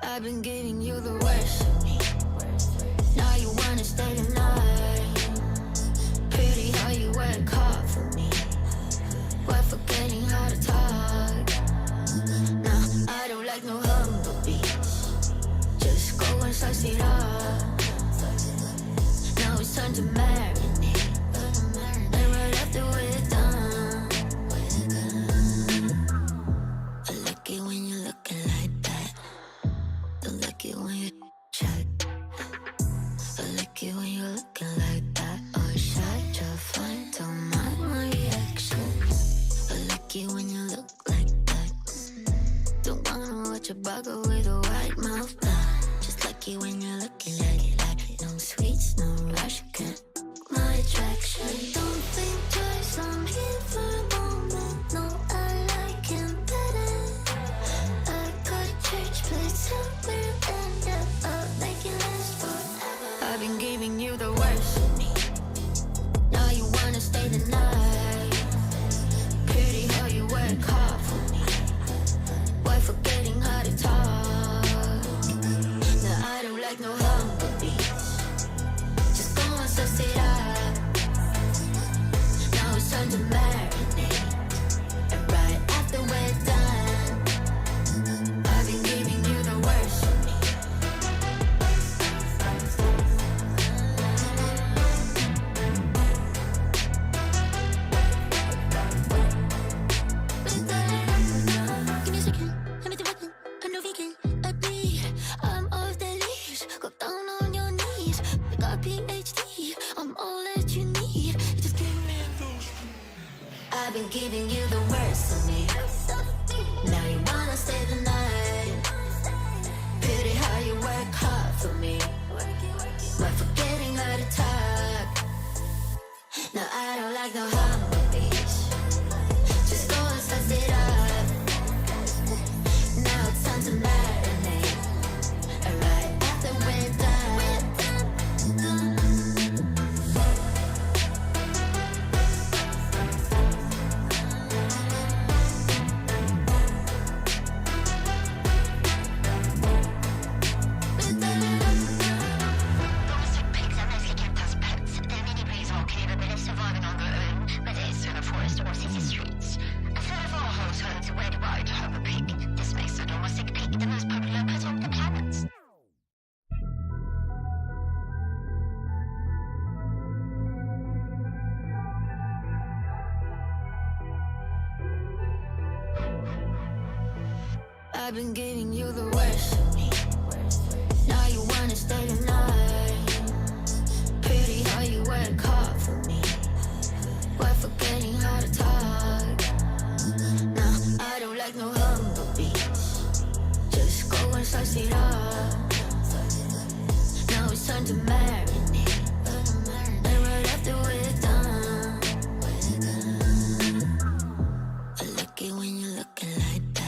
I've been giving you the worst of me. Now you wanna stay the night. Pretty how you work hard for me. We're forgetting how to talk. Nah, I don't like no humble beats. Just go and suss it up. Now it's time to marinate. And right after we're done, I like it when you're looking like that. Don't like it when you chat. I like it when you're looking like that. Oh, shy, just fine, don't mind my reactions. I like it when you look like that. Don't wanna watch a bugger with a white mouth. Just like it when you're looking like it. No sweets, no rush, can't my attraction. Don't think twice, I'm here for a moment. No, I like him better. I got a church place, help me end up. I'll make it last forever. I've been giving you the worst of me. Now you wanna stay the night. Pretty how you work hard for me. Why forgetting how to talk? Now I don't like no humble beats. Just go and suss it up. Now it's time to marinate. And right after we're done, I've been giving you the worst of me. Give me a second, let me do it. I'm no vegan, I bleed. I'm off the leash. Go down on your knees. I got PhD. I'm all that you need. Just give me those. I've been giving you the worst of me. Now you wanna stay the night. Pretty how you work hard for me. We're forgetting how to talk. Now I don't like no humble beats. Just go and suss it up. Now it's time to marinate. And right after we're done, Domestic pigs are mostly kept as pets. Their mini breeds are capable of surviving on their own, whether it's in a forest or city streets. A third of our households worldwide have a pig. This makes the domestic pig the most popular pet on the planet. I've been giving you the worst of me. Now you wanna stay the night. Pretty how you work hard for me. We're forgetting how to talk. Nah, I don't like no humble beats. Just go and suss it up. Now it's time to marinate. And right after we're done, I like it when you're looking like that.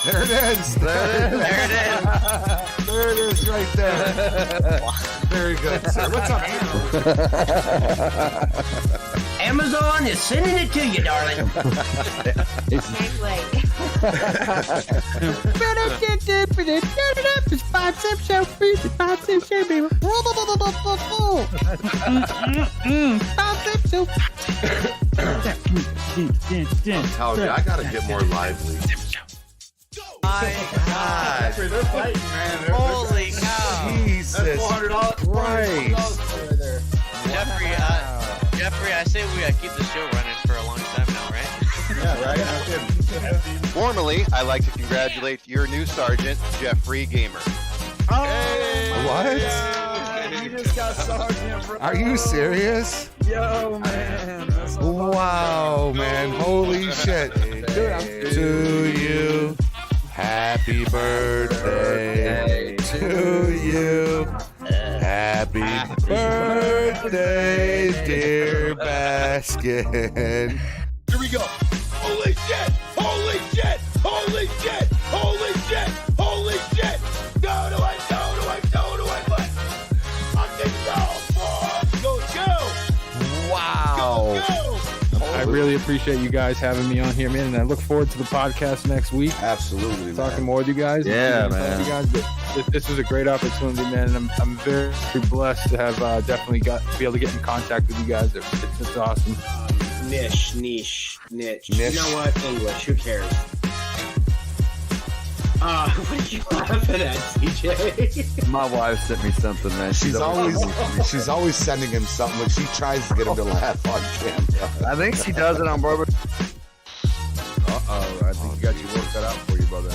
There it is. There it is. There it is right there. Very good, sir. What's up, Amazon is sending it to you, darling. Can't wait. It's 5 cent show, please. It's 5 cent show, baby. 5 cent show. Oh, yeah, I gotta get more lively. My God. They're fighting, man. Holy cow. Jesus Christ. Jeffrey, I say we keep the show running for a long time now, right? Yeah, right? Formally, I'd like to congratulate your new sergeant, Jeffrey Gamer. Oh, what? You just got sergeant, bro. Are you serious? Yo, man. Wow, man. Holy shit. To you. Happy birthday to you. Happy birthday, dear Beck. Weskin. Here we go. Holy shit! Holy shit! Holy shit! Holy shit! Holy shit! Go to it! Go to it! Go to it! What? Fucking go! Go! Go! Wow. Go! I really appreciate you guys having me on here, man, and I look forward to the podcast next week. Absolutely, Talking man. more with you guys. Yeah, Talking man. to you guys, but this is a great opportunity, man, and I'm very blessed to have definitely to be able to get in contact with you guys. It's awesome. Niche. You know what? English. Who cares? What are you laughing at, CJ? My wife sent me something, man. She's always sending him something, but she tries to get him to laugh on camera. I think she does it on purpose. I think you got your work cut out for you, brother.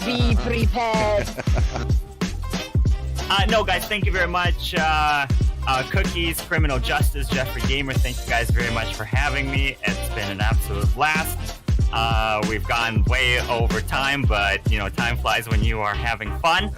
Be prepared. No, guys, thank you very much. Cookies, Criminal Justice, Jeffrey Gamer, thank you guys very much for having me. It's been an absolute blast. We've gone way over time, but, time flies when you are having fun.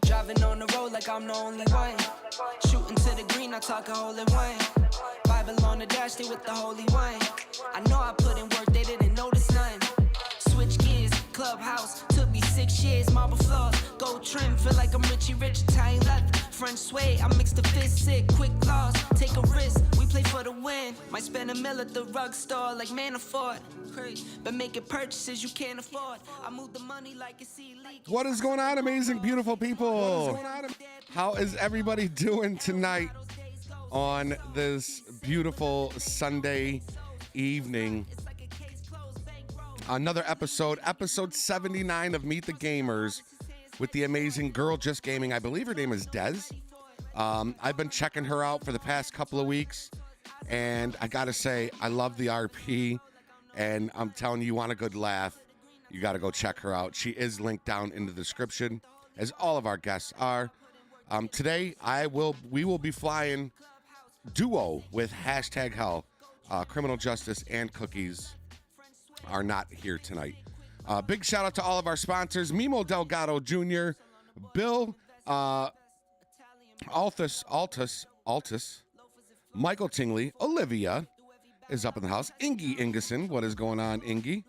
Driving on the road like I'm the only one. Shooting to the green, I talk a hole in one. Bible on the dash, they with the holy wine. I know I put in work, they didn't notice none. Switch gears, clubhouse, took me 6 years. Marble floors, gold trim, feel like I'm Richie Rich. Italian leather, French suede, I mix the fist sick. Quick claws, take a risk, we play for the win. Might spend $1 million at the rug store like Manafort. But making purchases you can't afford. I move the money like it's illegal. What is going on, amazing, beautiful people? How is everybody doing tonight on this beautiful Sunday evening? Another episode 79 of Meet the Gamers with the amazing girl just gaming. I believe her name is Dez. I've been checking her out for the past couple of weeks, and I gotta say, I love the RP, and I'm telling you, you want a good laugh, you gotta go check her out. She is linked down in the description, as all of our guests are. Today, we will be flying duo with #Hell. Criminal Justice and Cookies are not here tonight. Big shout out to all of our sponsors: Mimo Delgado Jr., Bill Altus, Michael Tingley, Olivia is up in the house, Ingy Ingison, what is going on, Ingy?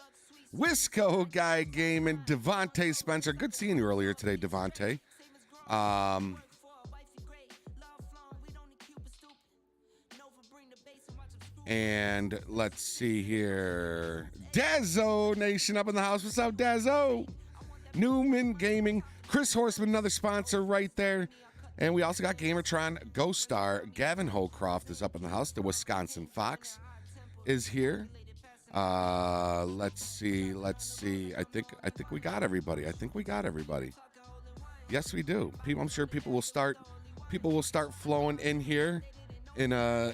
Wisco Guy Gaming, Devontae Spencer, good seeing you earlier today, Devontae. And let's see here. Dazzo Nation up in the house. What's up, Dazzo? Newman Gaming. Chris Horseman, another sponsor right there. And we also got Gamertron Ghost Star. Gavin Holcroft is up in the house. The Wisconsin Fox is here. Let's see. I think we got everybody. Yes, we do. I'm sure people will start flowing in here in a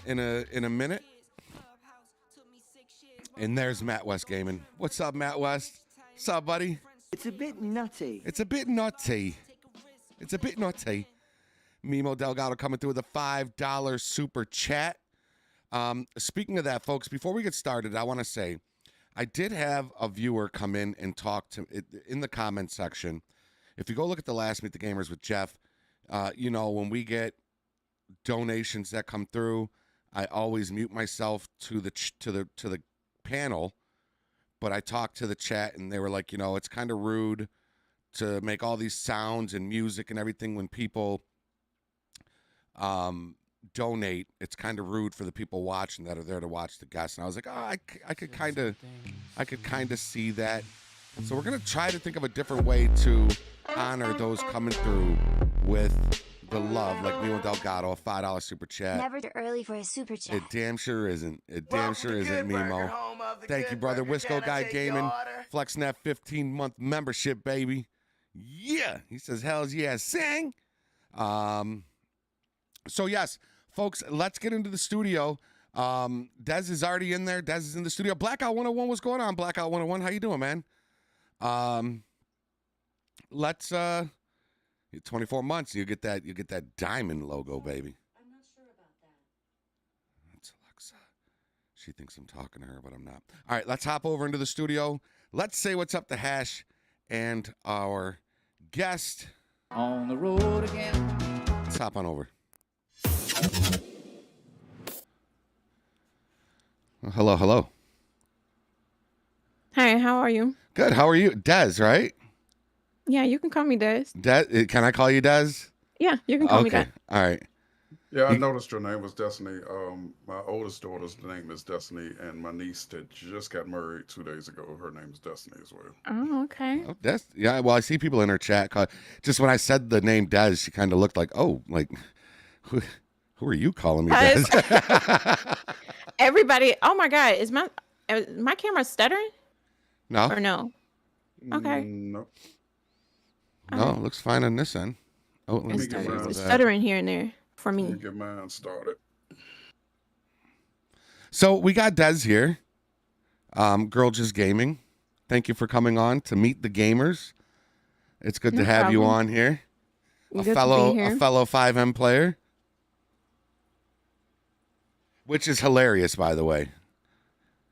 minute. And there's Matt West Gaming. What's up, Matt West? What's up, buddy? It's a bit nutty. Mimo Delgado coming through with a $5 super chat. Speaking of that, folks, before we get started, I want to say I did have a viewer come in and talk to in the comment section. If you go look at the last Meet the Gamers with Jeff, when we get donations that come through, I always mute myself to the panel, but I talked to the chat and they were like, it's kind of rude to make all these sounds and music and everything when people donate. It's kind of rude for the people watching that are there to watch the guests. And I was like, I could kind of see that. So we're gonna try to think of a different way to honor those coming through with the love, like Mimo Delgado, a $5 super chat. Never too early for a super chat. It damn sure isn't. It damn sure isn't, Mimo. Thank you, brother. Wisco Guy Gaming. FlexNet 15-month membership, baby. Yeah. He says, hells yeah, sing. So, yes, folks, let's get into the studio. Dez is already in there. Dez is in the studio. Blackout 101, what's going on, Blackout 101? How you doing, man? Let's 24 months, you get that diamond logo, baby. I'm not sure about that. That's Alexa. She thinks I'm talking to her, but I'm not. All right, let's hop over into the studio. Let's say what's up to Hash and our guest. On the road again. Let's hop on over. Well, hello, hello. Hi, how are you? Good. How are you? Dez, right? Yeah, you can call me Des. Dez, can I call you Dez? Yeah, you can call me Des. All right. Yeah, I noticed your name was Destiny. My oldest daughter's name is Destiny, and my niece that just got married 2 days ago, her name is Destiny as well. Oh, okay. Oh, yeah, well, I see people in her chat. Just when I said the name Des, she kind of looked like, oh, like, who are you calling me Des? Everybody, oh my God, is my camera stuttering? No. Or no? Okay. No. No, it looks fine on this end. Oh, let me it's stuttering here and there for me. Let me get mine started. So we got Dez here. Girl Just Gaming. Thank you for coming on to meet the gamers. It's good to have you on here. A fellow FiveM player. Which is hilarious, by the way.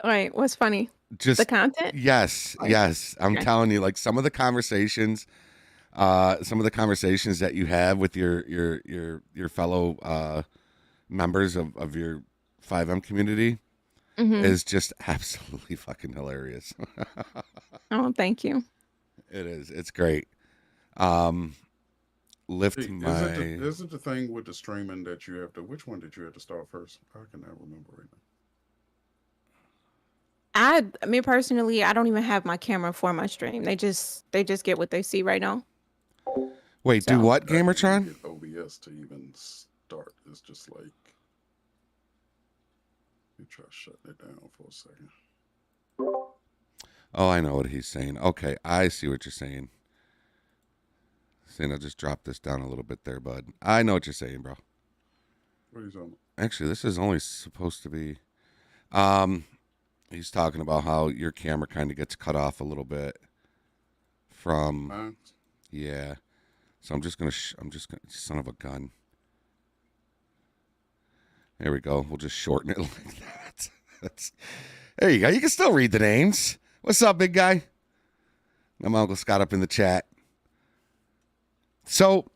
All right, what's funny? Just the content? Yes. I'm telling you, like some of the conversations that you have with your fellow members of your FiveM community is just absolutely fucking hilarious. Oh, thank you. It is. It's great. Lifting my. Is it the thing with the streaming that you have to? Which one did you have to start first? I cannot remember right now. Me personally, I don't even have my camera for my stream. They just get what they see right now. Wait, do what, Gamertron? OBS to even start is just like. Let me try shutting it down for a second. Oh, I know what he's saying. Okay, I see what you're saying. Saying I'll just drop this down a little bit there, bud. I know what you're saying, bro. What are you talking about? Actually, this is only supposed to be. He's talking about how your camera kind of gets cut off a little bit from. Yeah. So I'm just gonna. Son of a gun. There we go. We'll just shorten it like that. There you go. You can still read the names. What's up, big guy? My Uncle Scott up in the chat. So,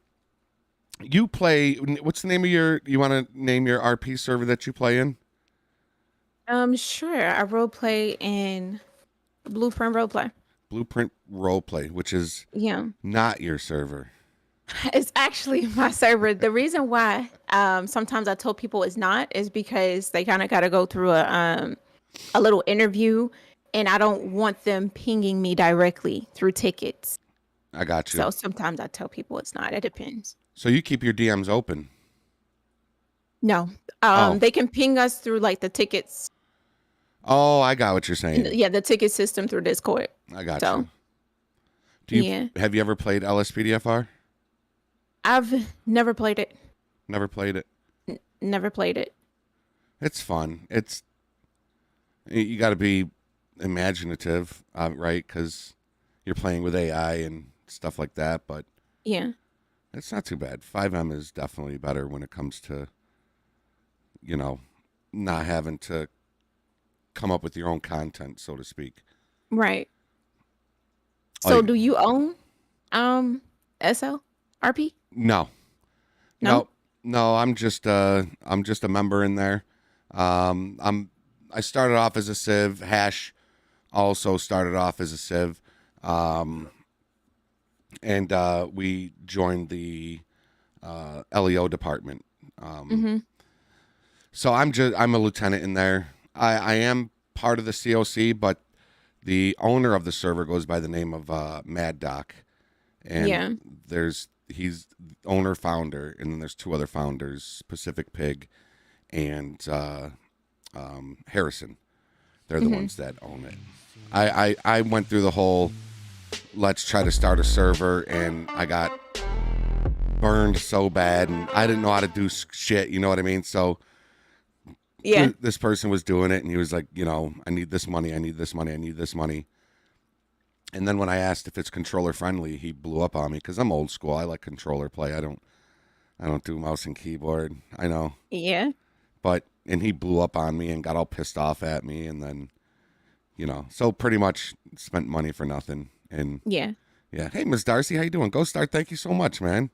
you play. What's the name of your? You want to name your RP server that you play in? Sure. I roleplay in Blueprint Roleplay. Blueprint Roleplay, which is not your server. It's actually my server. The reason why sometimes I tell people it's not is because they kind of got to go through a little interview, and I don't want them pinging me directly through tickets. I got you. So sometimes I tell people it's not. It depends. So you keep your DMs open? No. They can ping us through like the tickets. Oh, I got what you're saying. Yeah, the ticket system through Discord. I got you. Have you ever played LSPDFR? I've never played it. Never played it? Never played it. It's fun. You got to be imaginative, right? Because you're playing with AI and stuff like that, but yeah, it's not too bad. FiveM is definitely better when it comes to, not having to come up with your own content, so to speak. Right. So do you own SLRP? No. I'm just a member in there. I started off as a Civ. Hash also started off as a Civ. And we joined the LEO department. So I'm a lieutenant in there. I am part of the COC, but the owner of the server goes by the name of Mad Doc. And there's he's owner founder, and then there's two other founders, Pacific Pig and Harrison. They're the ones that own it. I went through the whole let's try to start a server, and I got burned so bad, and I didn't know how to do shit. You know what I mean? So yeah, this person was doing it, and he was like, you know, I need this money, I need this money, I need this money. And then when I asked if it's controller friendly, he blew up on me because I'm old school. I like controller play. I don't do mouse and keyboard. I know. Yeah. And he blew up on me and got all pissed off at me, and then, you know, so pretty much spent money for nothing. And yeah. Hey, Miss Darcy, how you doing? Go Start. Thank you so much, man.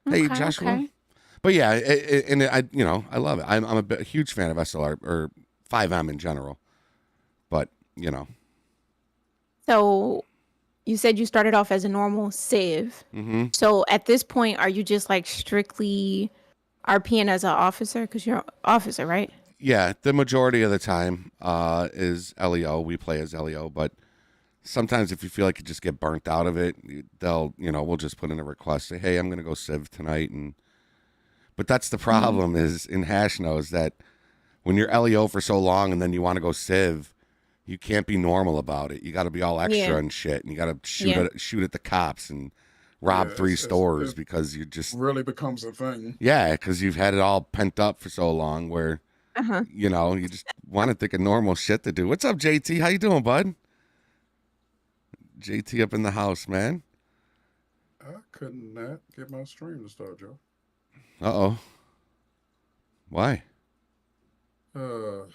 Hey, Joshua. Okay. But yeah, I love it. I'm a huge fan of SLR or FiveM in general. But, you know. So you said you started off as a normal civ. Mm-hmm. So at this point, are you just like strictly RPing as an officer? Because you're an officer, right? Yeah, the majority of the time is LEO. We play as LEO, but sometimes if you feel like you just get burnt out of it, we'll just put in a request, say, hey, I'm going to go civ tonight. But that's the problem is in Hash knows that when you're LEO for so long and then you want to go civ, you can't be normal about it. You got to be all extra and shit, and you got to shoot at the cops and rob 3 stores because you just really becomes a thing. Yeah, because you've had it all pent up for so long where you just want to think of normal shit to do. What's up, JT? How you doing, bud? JT up in the house, man. I couldn't get my stream to start, Joe. Uh-oh. Why? Can't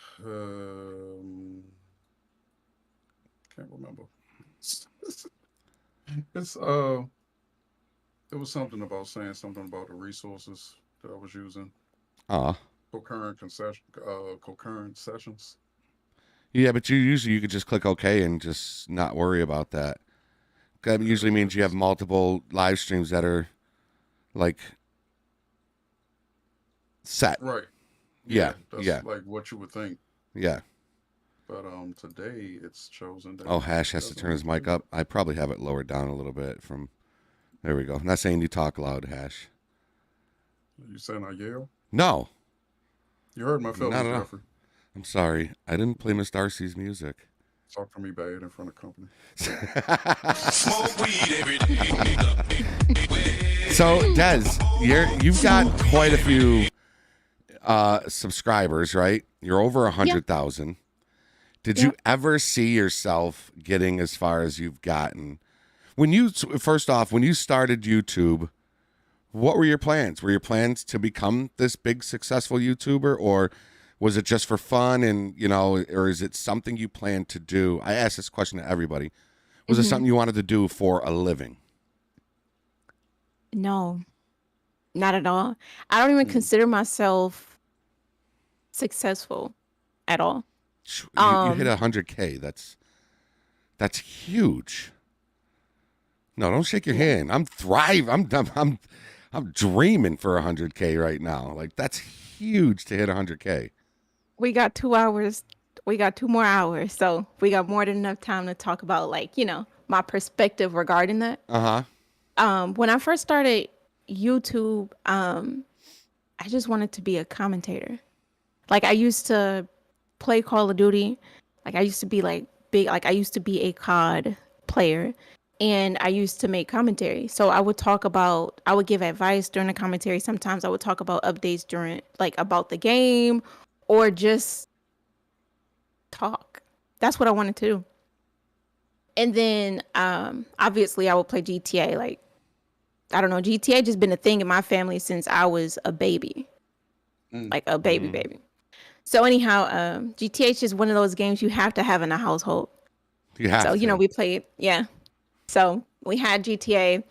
remember. It was something about saying something about the resources that I was using. Concurrent sessions. Yeah, but you could just click OK and just not worry about that. That usually means you have multiple live streams that are like set. Right. Yeah. That's like what you would think. Yeah. But today it's chosen that. Oh, Hash has to turn his mic up. I probably have it lowered down a little bit from. There we go. I'm not saying you talk loud, Hash. You saying I yell? No. You heard my fellow Jeffrey. I'm sorry. I didn't play Miss Darcy's music. Talk to me bad in front of company. Smoke weed every day. So, Des, you've got quite a few subscribers, right? You're over 100,000. Did you ever see yourself getting as far as you've gotten? When you started YouTube, what were your plans? Were your plans to become this big successful YouTuber, or was it just for fun and, or is it something you planned to do? I ask this question to everybody. Was it something you wanted to do for a living? No, not at all. I don't even consider myself successful at all. You hit 100K. That's huge. No, don't shake your hand. I'm thriving. I'm dreaming for 100K right now. Like, that's huge to hit 100K. We got 2 hours. We got 2 more hours. So we got more than enough time to talk about, my perspective regarding that. When I first started YouTube, I just wanted to be a commentator. Like, I used to play Call of Duty. Like, I used to be I used to be a COD player. And I used to make commentary. So I would give advice during the commentary. Sometimes I would talk about updates about the game, or just talk. That's what I wanted to do. And then, obviously I would play GTA. GTA just been a thing in my family since I was a baby. Like a baby. So anyhow, GTA is just one of those games you have to have in a household. You have to. We played, yeah. So we had GTA,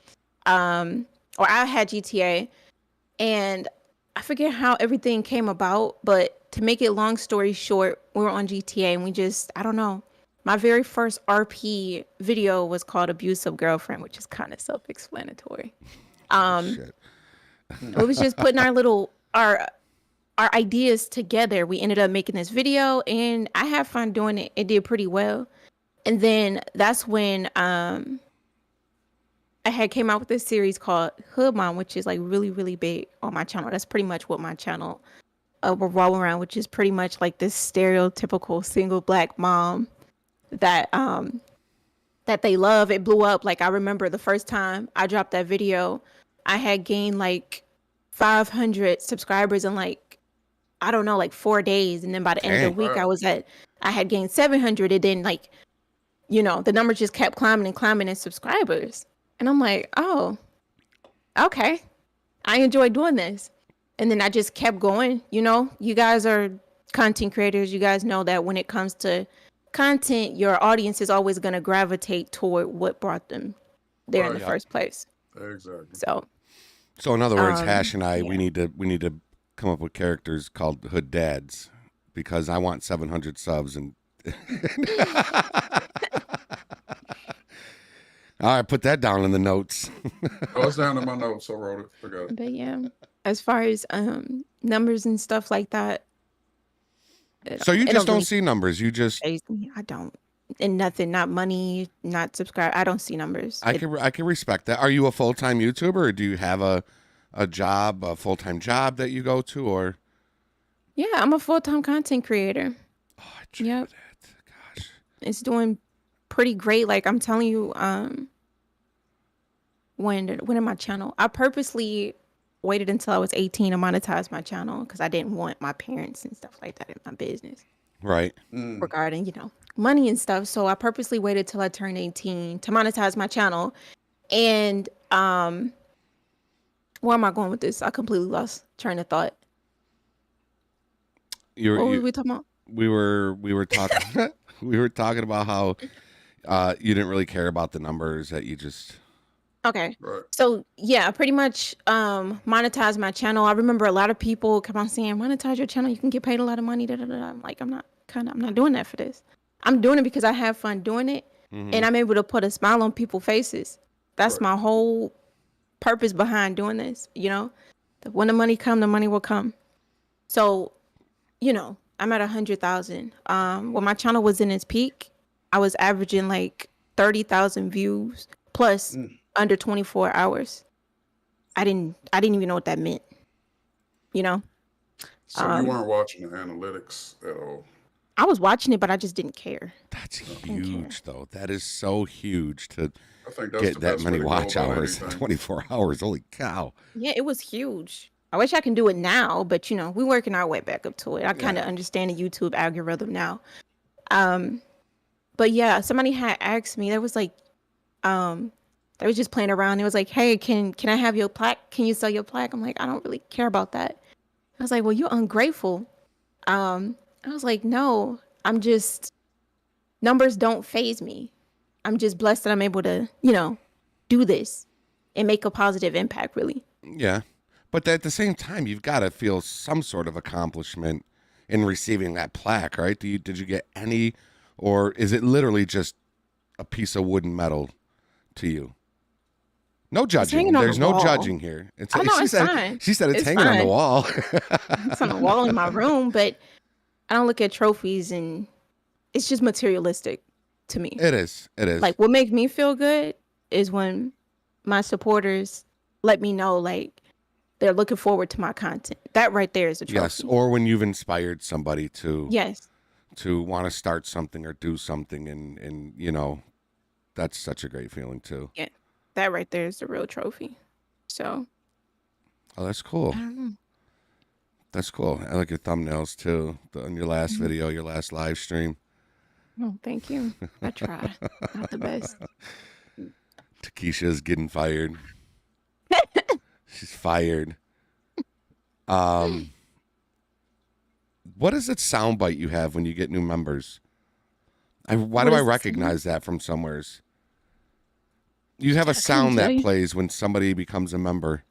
or I had GTA, and I forget how everything came about, but to make it long story short, we were on GTA and I don't know. My very first RP video was called Abusive Girlfriend, which is kind of self-explanatory. Shit. It was just putting our ideas together. We ended up making this video, and I had fun doing it. It did pretty well. And then that's when I had came out with this series called Hood Mom, which is like really, really big on my channel. That's pretty much what my channel revolve around, which is pretty much like this stereotypical single black mom that that they love. It blew up. Like I remember the first time I dropped that video, I had gained like 500 subscribers in like, I don't know, like 4 days. And then by the end of the week, I had gained 700. And then like, you know, the number just kept climbing and climbing in subscribers. And I'm like, oh, okay. I enjoy doing this. And then I just kept going. You know, you guys are content creators. You guys know that when it comes to content, your audience is always going to gravitate toward what brought them there in the first place. Exactly. So in other words, Hash and I, we need to come up with characters called Hood Dads because I want 700 subs and. All right, put that down in the notes. Oh, it's down in my notes. I wrote it. Forgot it. But yeah, as far as numbers and stuff like that. So you just don't see numbers. You just. I don't. And nothing, not money, not subscribe. I don't see numbers. I can respect that. Are you a full-time YouTuber, or do you have a job, a full-time job that you go to, or? Yeah, I'm a full-time content creator. Oh, I tried it. Gosh. It's doing pretty great. Like I'm telling you, when in my channel, I purposely waited until I was 18 to monetize my channel because I didn't want my parents and stuff like that in my business. Right. Regarding, you know, money and stuff. So I purposely waited till I turned 18 to monetize my channel. And where am I going with this? I completely lost train of thought. What were we talking about? We were talking we were talking about how you didn't really care about the numbers, that you just. Okay. Right. So yeah, pretty much monetize my channel. I remember a lot of people kept on saying, monetize your channel, you can get paid a lot of money. I'm like, I'm not doing that for this. I'm doing it because I have fun doing it. And I'm able to put a smile on people's faces. That's my whole purpose behind doing this, you know? When the money come, the money will come. So, you know, I'm at 100,000. When my channel was in its peak, I was averaging like 30,000 views plus under 24 hours. I didn't even know what that meant, you know? So you weren't watching the analytics at all? I was watching it, but I just didn't care. That's huge, though. That is so huge to I think that's get the that best many way to go watch about hours in anything. 24 hours. Holy cow. Yeah, it was huge. I wish I can do it now, but you know, we're working our way back up to it. I kind of understand the YouTube algorithm now. But yeah, somebody had asked me, there was like, they was just playing around. It was like, hey, can I have your plaque? Can you sell your plaque? I'm like, I don't really care about that. I was like, well, you're ungrateful. I was like, no, I'm just, numbers don't faze me. I'm just blessed that I'm able to, you know, do this and make a positive impact, really. Yeah. But at the same time, you've got to feel some sort of accomplishment in receiving that plaque, right? Did you get any, or is it literally just a piece of wooden metal to you? No judging. There's no judging here. It's fine. She said it's hanging fine. on the wall. It's on the wall in my room, but I don't look at trophies, and it's just materialistic to me. It is. Like, what makes me feel good is when my supporters let me know, like, they're looking forward to my content. That right there is a trophy. Yes, or when you've inspired somebody to want to start something or do something, and you know, that's such a great feeling too. Yeah, that right there is the real trophy. So. Oh, that's cool. I don't know. That's cool. I like your thumbnails too. On your last video, your last live stream. Oh, thank you. I try. Not the best. Takesha's getting fired. She's fired. What is that soundbite you have when you get new members? Why do I recognize that from somewheres? You have a sound that plays when somebody becomes a member.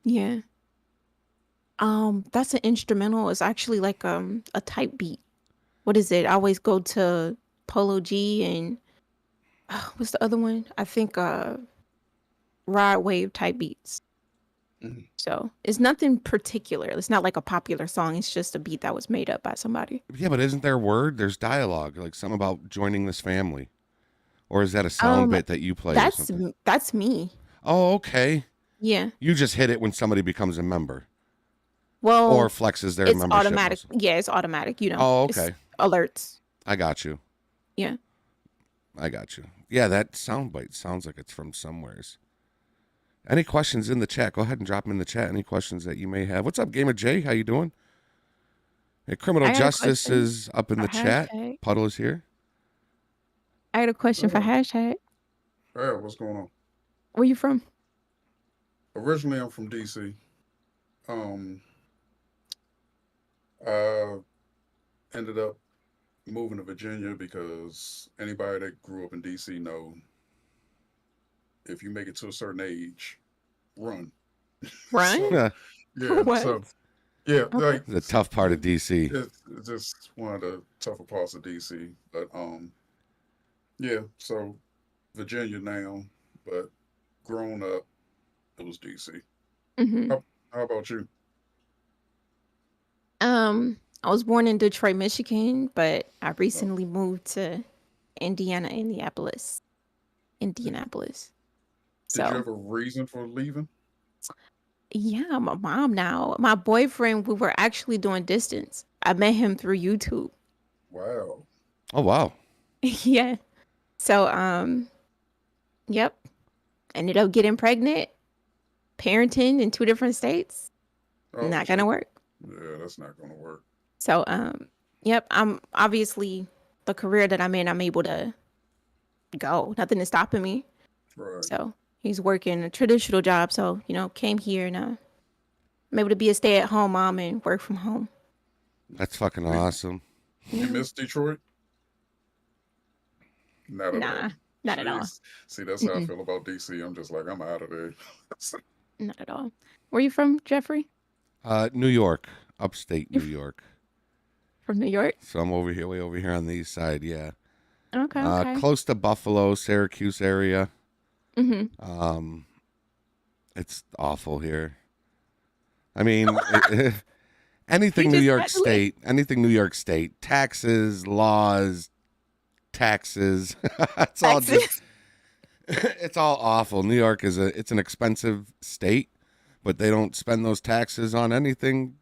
Yeah. That's an instrumental. It's actually like a type beat. What is it? I always go to Polo G and what's the other one? I think Rod Wave type beats. So it's nothing particular. It's not like a popular song. It's just a beat that was made up by somebody. Yeah, but isn't there word? There's dialogue, like something about joining this family. Or is that a sound bit that you play? Or something? That's me. Oh, okay. Yeah. You just hit it when somebody becomes a member. Well, or flexes their it's membership automatic. muscle. Yeah, it's automatic. You know. Oh, It's okay. alerts. I got you. Yeah. I got you. Yeah, that sound bite sounds like it's from somewheres. Any questions in the chat? Go ahead and drop them in the chat. Any questions that you may have? What's up, Gamer J? How you doing? Hey, Criminal I got a Justice question is up in for the chat. hashtag. Puddle is here. I had a question for hashtag. Hey, what's going on? Where you from? Originally, I'm from DC. I ended up moving to Virginia because anybody that grew up in DC know if you make it to a certain age, run. Run? So, yeah. What? So, yeah, like The tough part of DC. it's just one of the tougher parts of DC. But yeah. So Virginia now, but growing up, it was DC. Mm-hmm. How about you? I was born in Detroit, Michigan, but I recently moved to Indianapolis. Did you So have a reason for leaving? yeah, I'm a mom now. My boyfriend, we were actually doing distance. I met him through YouTube. Wow. Oh, wow. Yeah. So yep. Ended up getting pregnant, parenting in 2 different states. Oh, Not gonna work. yeah, that's not gonna work. So yep, I'm obviously the career that I'm in, I'm able to go. Nothing is stopping me. Right. So he's working a traditional job. So, came here and I'm able to be a stay-at-home mom and work from home. That's fucking awesome. You miss Detroit? Not at all. Not at all. Jeez. See, that's how I feel about DC. I'm just like, I'm out of there. Not at all. Where you from, Jeffrey? New York, upstate New York. From New York? So I'm over here, way over here on the east side. Yeah. Okay. Okay. Close to Buffalo, Syracuse area. Mm-hmm. It's awful here. I mean, anything New York State, taxes, laws, taxes. It's all just, it's all awful. New York it's an expensive state, but they don't spend those taxes on anything,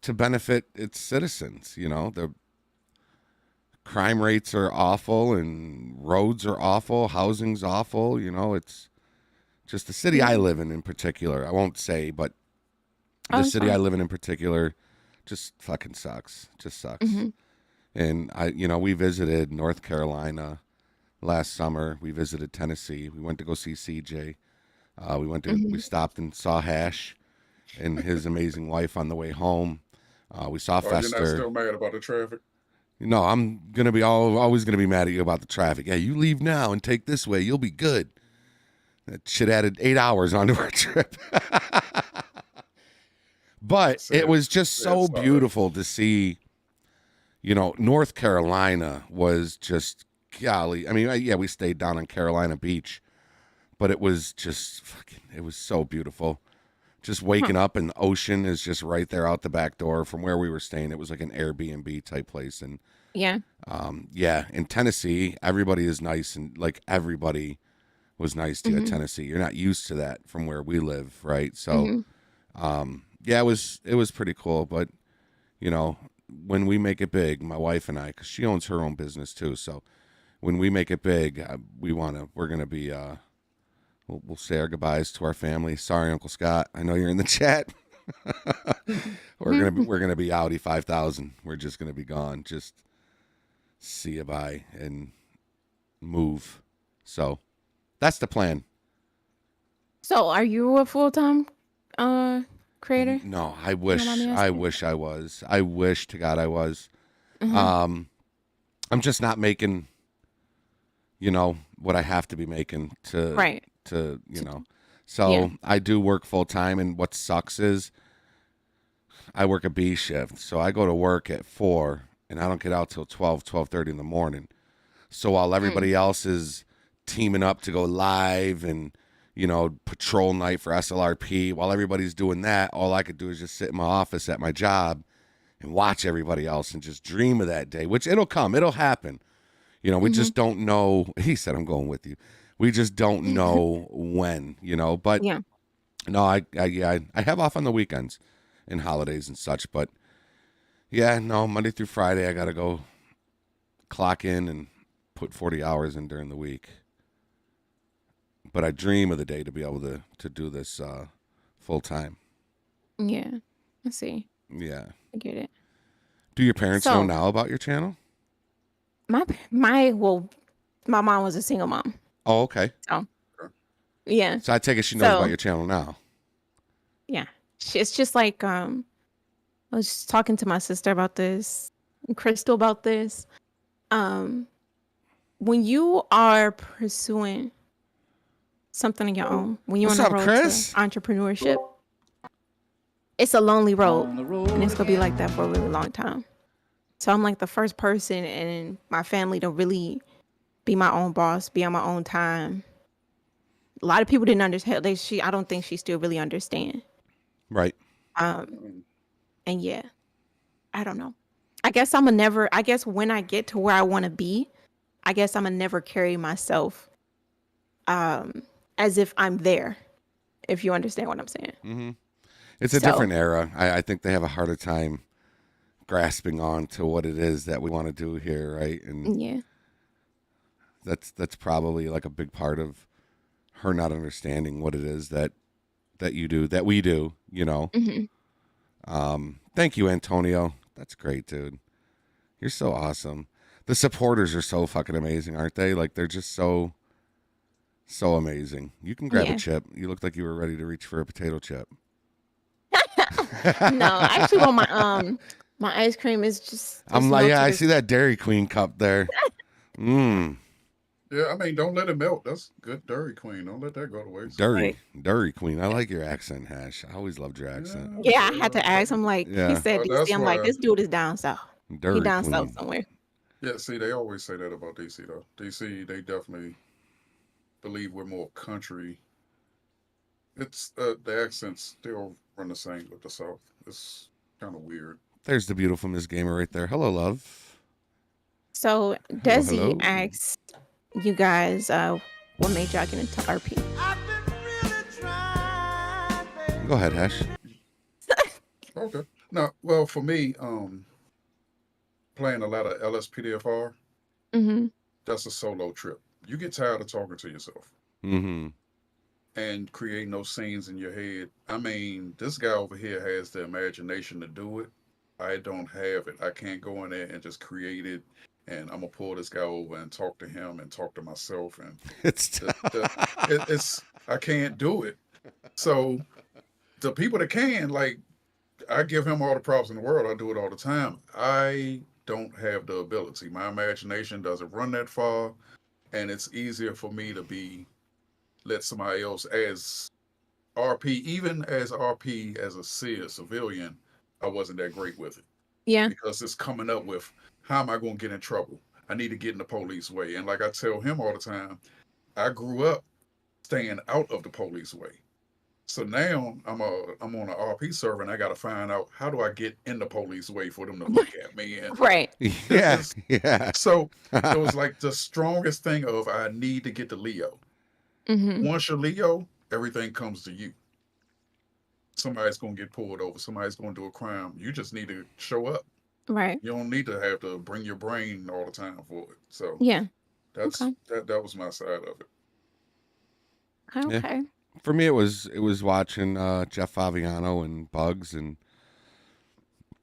to benefit its citizens. The crime rates are awful and roads are awful, housing's awful. It's just the city I live in particular. I won't say, but the city I live in particular just fucking sucks. Just sucks. Mm-hmm. And we visited North Carolina last summer. We visited Tennessee. We went to go see CJ. We stopped and saw Hash and his amazing wife on the way home. We saw Fester. You're not still mad about the traffic? No, I'm gonna be always gonna be mad at you about the traffic. Yeah, you leave now and take this way, you'll be good. That shit added 8 hours onto our trip. But it was just so beautiful to see. North Carolina was just golly. I mean, yeah, we stayed down on Carolina Beach, but it was just it was so beautiful. Just waking up and the ocean is just right there out the back door from where we were staying. It was like an Airbnb type place. And yeah, in Tennessee, everybody is nice, and like everybody was nice to you at Tennessee. You're not used to that from where we live, right? So, yeah, it was pretty cool. But when we make it big, my wife and I, because she owns her own business too, so when we make it big, we're gonna be. We'll say our goodbyes to our family. Sorry, Uncle Scott. I know you're in the chat. We're gonna be Audi 5000. We're just gonna be gone. Just see you bye and move. So that's the plan. So are you a full-time creator? No, I wish I was. I wish to God I was. I'm just not making what I have to be making to So I do work full time, and what sucks is I work a B shift. So I go to work at 4 and I don't get out till 12:30 in the morning. So while everybody else is teaming up to go live and patrol night for SLRP, while everybody's doing that, all I could do is just sit in my office at my job and watch everybody else and just dream of that day, which it'll come, it'll happen. You know, we just don't know. He said, I'm going with you. We just don't know when, you know, but Yeah. no, I have off on the weekends and holidays and such, but yeah, no, Monday through Friday, I got to go clock in and put 40 hours in during the week. But I dream of the day to be able to do this full time. Yeah. I see. Yeah. I get it. Do your parents So- know now about your channel? My mom was a single mom. Oh, okay. So yeah. So I take it she knows So- about your channel now. Yeah. It's just like I was just talking to my sister about this, and Crystal about this. When you are pursuing something on your own, when you're What's on up, the road Chris? to entrepreneurship, it's a lonely road, and it's gonna be like that for a really long time. So I'm like the first person in my family to really be my own boss, be on my own time. A lot of people didn't understand. I don't think she still really understand. Right. And yeah, I don't know. I guess when I get to where I want to be, I guess I'm gonna never carry myself as if I'm there, if you understand what I'm saying. Mm-hmm. It's a different era. I think they have a harder time grasping on to what it is that we want to do here, right? And Yeah. that's probably like a big part of her not understanding what it is that you do, that we do, you know. Thank you, Antonio. That's great, dude. You're so awesome. The supporters are so fucking amazing, aren't they? Like they're just so amazing. You can grab Yeah. a chip. You looked like you were ready to reach for a potato chip. No, actually, well, my ice cream is just. I'm like, yeah, I melted. see that Dairy Queen cup there. Yeah, I mean, don't let it melt. That's good Dairy Queen. Don't let that go to waste. Dairy Queen. I like your accent, Hash. I always loved your accent. Yeah, I had to ask. I'm like, Yeah. he said Oh, DC. that's I'm like, why- this dude is down south. Dairy He down Queen. south somewhere. Yeah, see, they always say that about DC, though. DC, they definitely believe we're more country. It's the accents still run the same with the South. It's kind of weird. There's the beautiful Miss Gamer right there. Hello, love. So Desi hello. asks you guys, what made y'all get into RP? Go ahead, Hash. Okay. Now, well, for me, playing a lot of LSPDFR, that's a solo trip. You get tired of talking to yourself Mm-hmm. and creating those scenes in your head. I mean, this guy over here has the imagination to do it. I don't have it. I can't go in there and just create it. And I'm gonna pull this guy over and talk to him and talk to myself, and It's it's I can't do it. So the people that can, like, I give him all the props in the world. I do it all the time. I don't have the ability. My imagination doesn't run that far, and it's easier for me to let somebody else as RP, even as RP as a civilian. I wasn't that great with it. Yeah. Because it's coming up with, how am I going to get in trouble? I need to get in the police way. And like I tell him all the time, I grew up staying out of the police way. So now I'm on an RP server, and I got to find out, how do I get in the police way for them to look at me? And Right. Yeah. Yeah. so it was like the strongest thing of, I need to get to Leo. Once you're Leo, everything comes to you. Somebody's going to get pulled over. Somebody's going to do a crime. You just need to show up. Right. You don't need to have to bring your brain all the time for it. So Yeah. that's Okay. that was my side of it. Okay. For me, it was watching Jeff Favignano and Bugs, and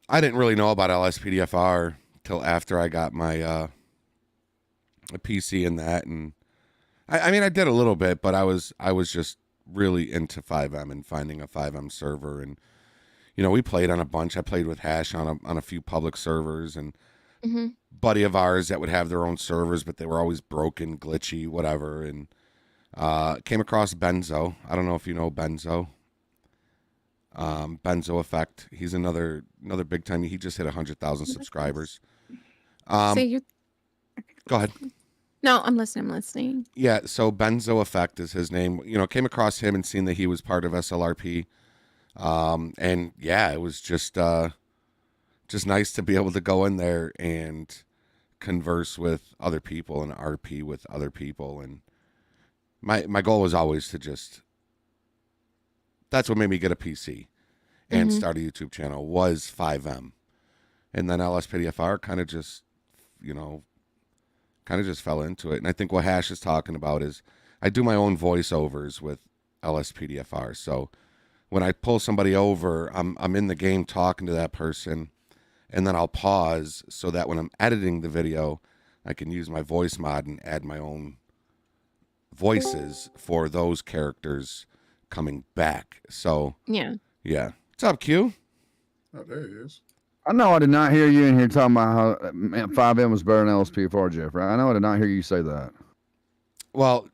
I didn't really know about LSPDFR till after I got my a PC and that, and I mean I did a little bit, but I was just really into FiveM and finding a FiveM server, and you know we played on a bunch. I played with Hash on a few public servers, and buddy of ours that would have their own servers, but they were always broken, glitchy, whatever, and came across Benzo. I don't know if you know Benzo. Benzo Effect. He's another big time. He just hit 100,000 subscribers. So you. Go ahead. No, I'm listening. Yeah, so Benzo Effect is his name. You know, came across him and seen that he was part of SLRP. And yeah, it was just nice to be able to go in there and converse with other people and RP with other people. And my goal was always to just, that's what made me get a PC and start a YouTube channel, was FiveM. And then LSPDFR kind of just, fell into it. And I think what Hash is talking about is I do my own voiceovers with LSPDFR. So when I pull somebody over, I'm in the game talking to that person, and then I'll pause so that when I'm editing the video, I can use my voice mod and add my own voices for those characters coming back. So yeah. What's up, Q? Oh, there he is. I know I did not hear you in here talking about how FiveM was better than LSPDFR, Jeff. Right? I know I did not hear you say that. Well,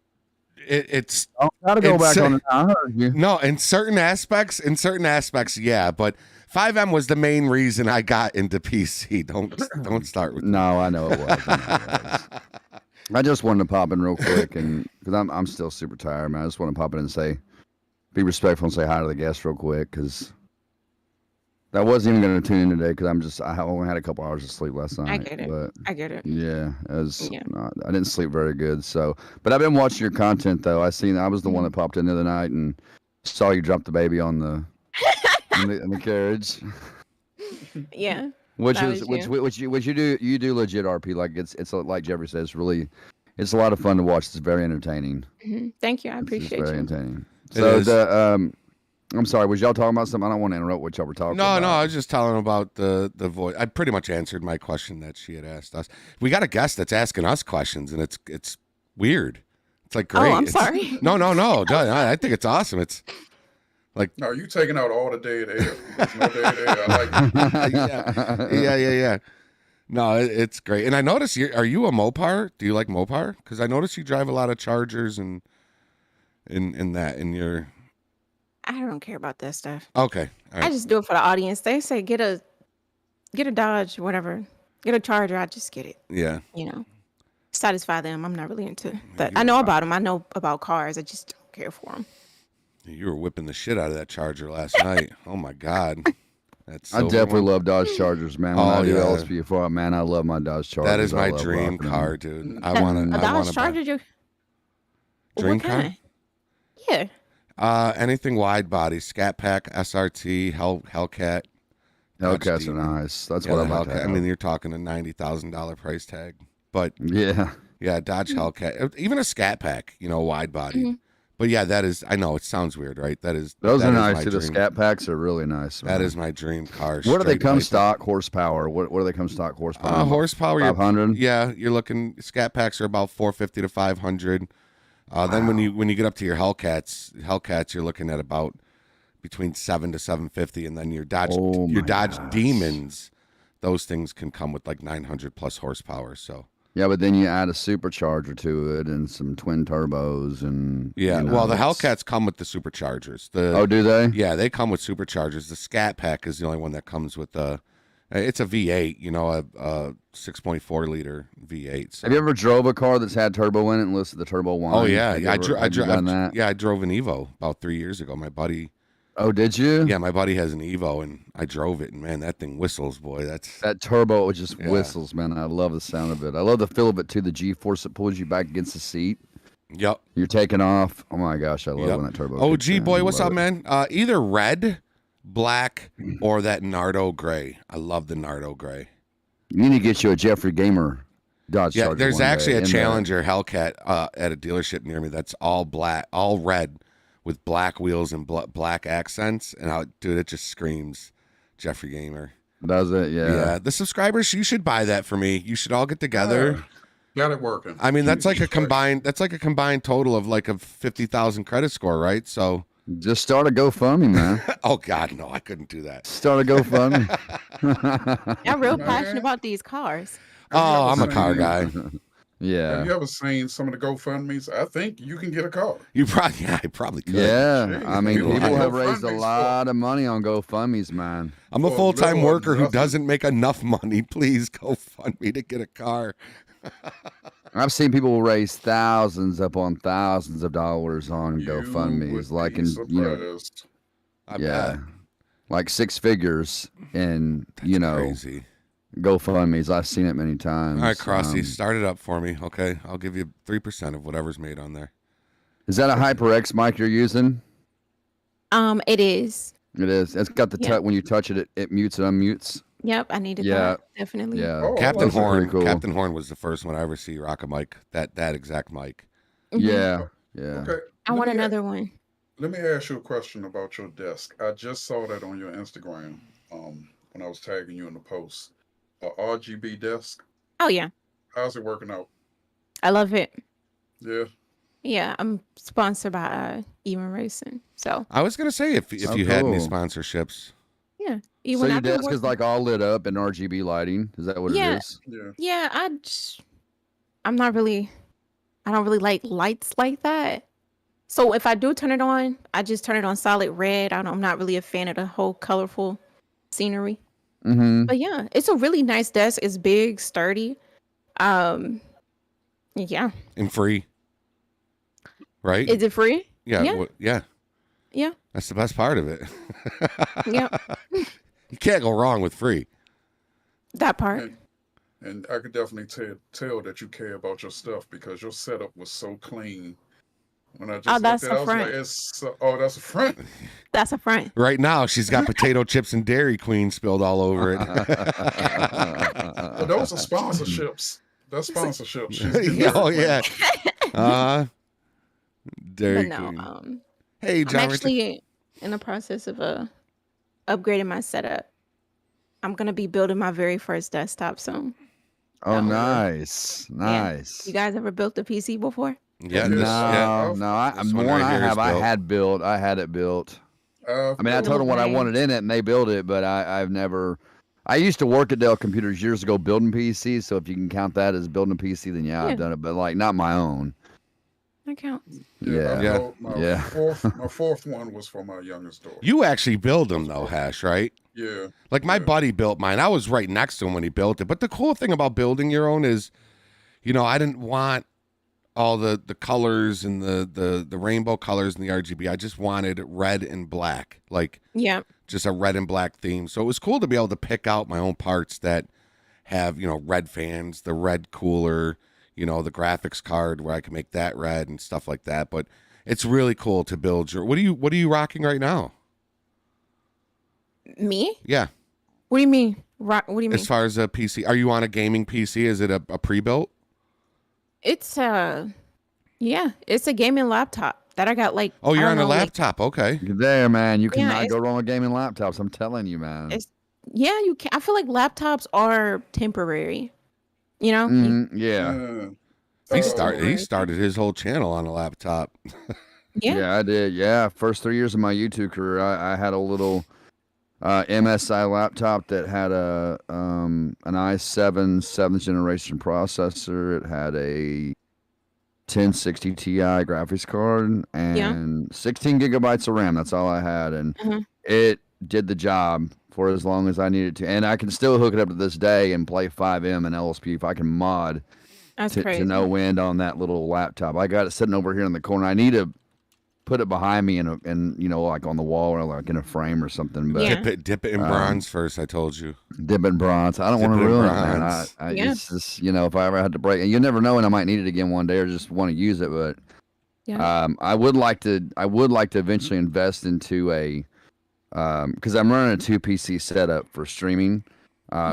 it's. I gotta go back on it. I heard you. No, in certain aspects, yeah. But FiveM was the main reason I got into PC. Don't start with. No, I know it was. I just wanted to pop in real quick, and because I'm still super tired, man. I just want to pop in and be respectful and say hi to the guests real quick, because I wasn't even going to tune in today because I only had a couple hours of sleep last night. I get it. But I get it. Yeah, I didn't sleep very good. So, but I've been watching your content though. I was the one that popped in the other night and saw you drop the baby on the in the carriage. Yeah. Which you do legit RP, like it's like Jeffrey says, really, it's a lot of fun to watch. It's very entertaining. Thank you. I appreciate it's very you. Entertaining. So I'm sorry, was y'all talking about something? I don't want to interrupt what y'all were talking about. No, I was just telling about the voice. I pretty much answered my question that she had asked us. We got a guest that's asking us questions, and it's weird. It's like great. Oh, I'm sorry. No. I think it's awesome. It's like, no, you taking out all the dead air. There's no dead air. I like it. Yeah. No, it's great. And I noticed are you a Mopar? Do you like Mopar? Because I noticed you drive a lot of Chargers and in your. I don't care about that stuff. Okay. All right. I just do it for the audience. They say get a Dodge, whatever. Get a Charger. I just get it. Yeah. Satisfy them. I'm not really into that. I know about them. I know about cars. I just don't care for them. You were whipping the shit out of that Charger last night. Oh my God. I definitely love Dodge Chargers, man. When I do LSPDFR, man, I love my Dodge Chargers. That is my dream car, dude. I want a Dodge Charger. Dream what car? Kind? Yeah. Anything wide body, Scat Pack, SRT, Hellcat. Hellcats are nice. That's what I'm about to have. I mean, you're talking a $90,000 price tag, but yeah, Dodge Hellcat, even a Scat Pack, wide body. But yeah, that is. I know it sounds weird, right? Those are nice. The Scat Packs are really nice. Man. That is my dream car. Where do they come stock horsepower? What do they come stock horsepower? Horsepower, 500. Yeah, you're looking. Scat Packs are about 450 to 500. Then when you get up to your Hellcats, you're looking at about between 7 to 750, and then your Dodge Demons, those things can come with like 900 plus horsepower. So yeah, but then you add a supercharger to it and some twin turbos and well, the Hellcats come with the superchargers. Oh, do they? Yeah, they come with superchargers. The Scat Pack is the only one that comes with it's a V8, a 6.4 liter V8. So. Have you ever drove a car that's had turbo in it and listened to the turbo whine? Oh yeah, I drove an Evo about 3 years ago. My buddy. Oh, did you? Yeah, my buddy has an Evo, and I drove it, and man, that thing whistles, boy. That turbo just whistles, man. I love the sound of it. I love the feel of it too. The G-force that pulls you back against the seat. Yep. You're taking off. Oh my gosh, I love when that turbo. Oh, gee, boy, what's up, man? Either red, black, or that Nardo gray. I love the Nardo gray. You need to get you a Jeffrey Gamer Dodge Charger. There's actually a Challenger Hellcat at a dealership near me that's all black, all red, with black wheels and black accents, and dude, it just screams Jeffrey Gamer. Does it? Yeah. Yeah. The subscribers, you should buy that for me. You should all get together. Got it working. I mean, that's like a combined total of like a 50,000 credit score, right? So just start a GoFundMe, man. Oh God, no, I couldn't do that. Start a GoFundMe. I'm real passionate about these cars. Oh, I'm a car guy. Yeah. Have you ever seen some of the GoFundMes? I think you can get a car. I probably could. Yeah. Jeez, I mean, people have raised a lot of money on GoFundMes, man. I'm a full-time worker who doesn't make enough money. Please GoFundMe to get a car. I've seen people raise thousands upon thousands of dollars on GoFundMes, like I bet. like six figures, and That's crazy. GoFundMe's. I've seen it many times. All right, Crossy, start it up for me. Okay, I'll give you 3% of whatever's made on there. Is that a HyperX mic you're using? It is. It is. It's got the when you touch it, it mutes and unmutes. Yep, I needed that. Definitely. Yeah. Oh, Captain Horn. Cool. Captain Horn was the first one I ever see rock a mic. That exact mic. Yeah. Okay. I want another one. Let me ask you a question about your desk. I just saw that on your Instagram when I was tagging you in the post. A RGB desk. Oh yeah. How's it working out? I love it. Yeah. Yeah, I'm sponsored by Even Racing. So I was gonna say if you had any sponsorships. Yeah. So your desk is like all lit up in RGB lighting. Is that what it is? Yeah, I don't really like lights like that. So if I do turn it on, I just turn it on solid red. I'm not really a fan of the whole colorful scenery. Mm-hmm. But yeah, it's a really nice desk. It's big, sturdy. Yeah. And free. Right? Is it free? Yeah. Yeah. Yeah. Yeah. That's the best part of it. Yeah. You can't go wrong with free. That part. And I could definitely tell that you care about your stuff because your setup was so clean. When I just that's looked at it, I a was front. like, that's a front. That's a front. Right now, she's got potato chips and Dairy Queen spilled all over it. Well, those are sponsorships. That's sponsorships. Oh yeah. Dairy But Queen. no, Hey, John. I'm actually in the process of upgrading my setup. I'm gonna be building my very first desktop soon. Oh, nice. Nice. You guys ever built a PC before? Yeah. No, yeah. no. This One right I here is have, I built. had it built. I mean, I told them what I wanted in it, and they built it. But I've never. I used to work at Dell Computers years ago building PCs. So if you can count that as building a PC, then yeah, I've done it. But like not my own. That counts. Yeah. My fourth one was for my youngest daughter. You actually build them though, Hash, right? Yeah. Like my buddy built mine. I was right next to him when he built it. But the cool thing about building your own is, I didn't want all the colors and the rainbow colors and the RGB. I just wanted red and black. Like just a red and black theme. So it was cool to be able to pick out my own parts that have, red fans, the red cooler, the graphics card where I can make that red and stuff like that. But it's really cool to build your. What are you rocking right now? Me? Yeah. What do you mean? What do you mean? As far as a PC, are you on a gaming PC? Is it a pre-built? It's it's a gaming laptop that I got like. Oh, you're on a like- laptop. Okay. You're there, man. You Yeah, cannot go wrong with gaming laptops. I'm telling you, man. You can. I feel like laptops are temporary. Yeah. He started his whole channel on a laptop. Yeah, I did. Yeah, first 3 years of my YouTube career, I had a little MSI laptop that had an i7 7th generation processor. It had a 1060 Ti graphics card and 16 gigabytes of RAM. That's all I had, and it did the job for as long as I needed to. And I can still hook it up to this day and play FiveM and LSP if I can mod to no end on that little laptop. I got it sitting over here in the corner. I need to put it behind me and like on the wall or like in a frame or something. But dip it in bronze first. I told you. Dip it in bronze. I don't want to ruin it, man. It's just, if I ever had to break, and you never know when I might need it again one day or just want to use it. But I would like to eventually invest into a because I'm running a 2 PC setup for streaming.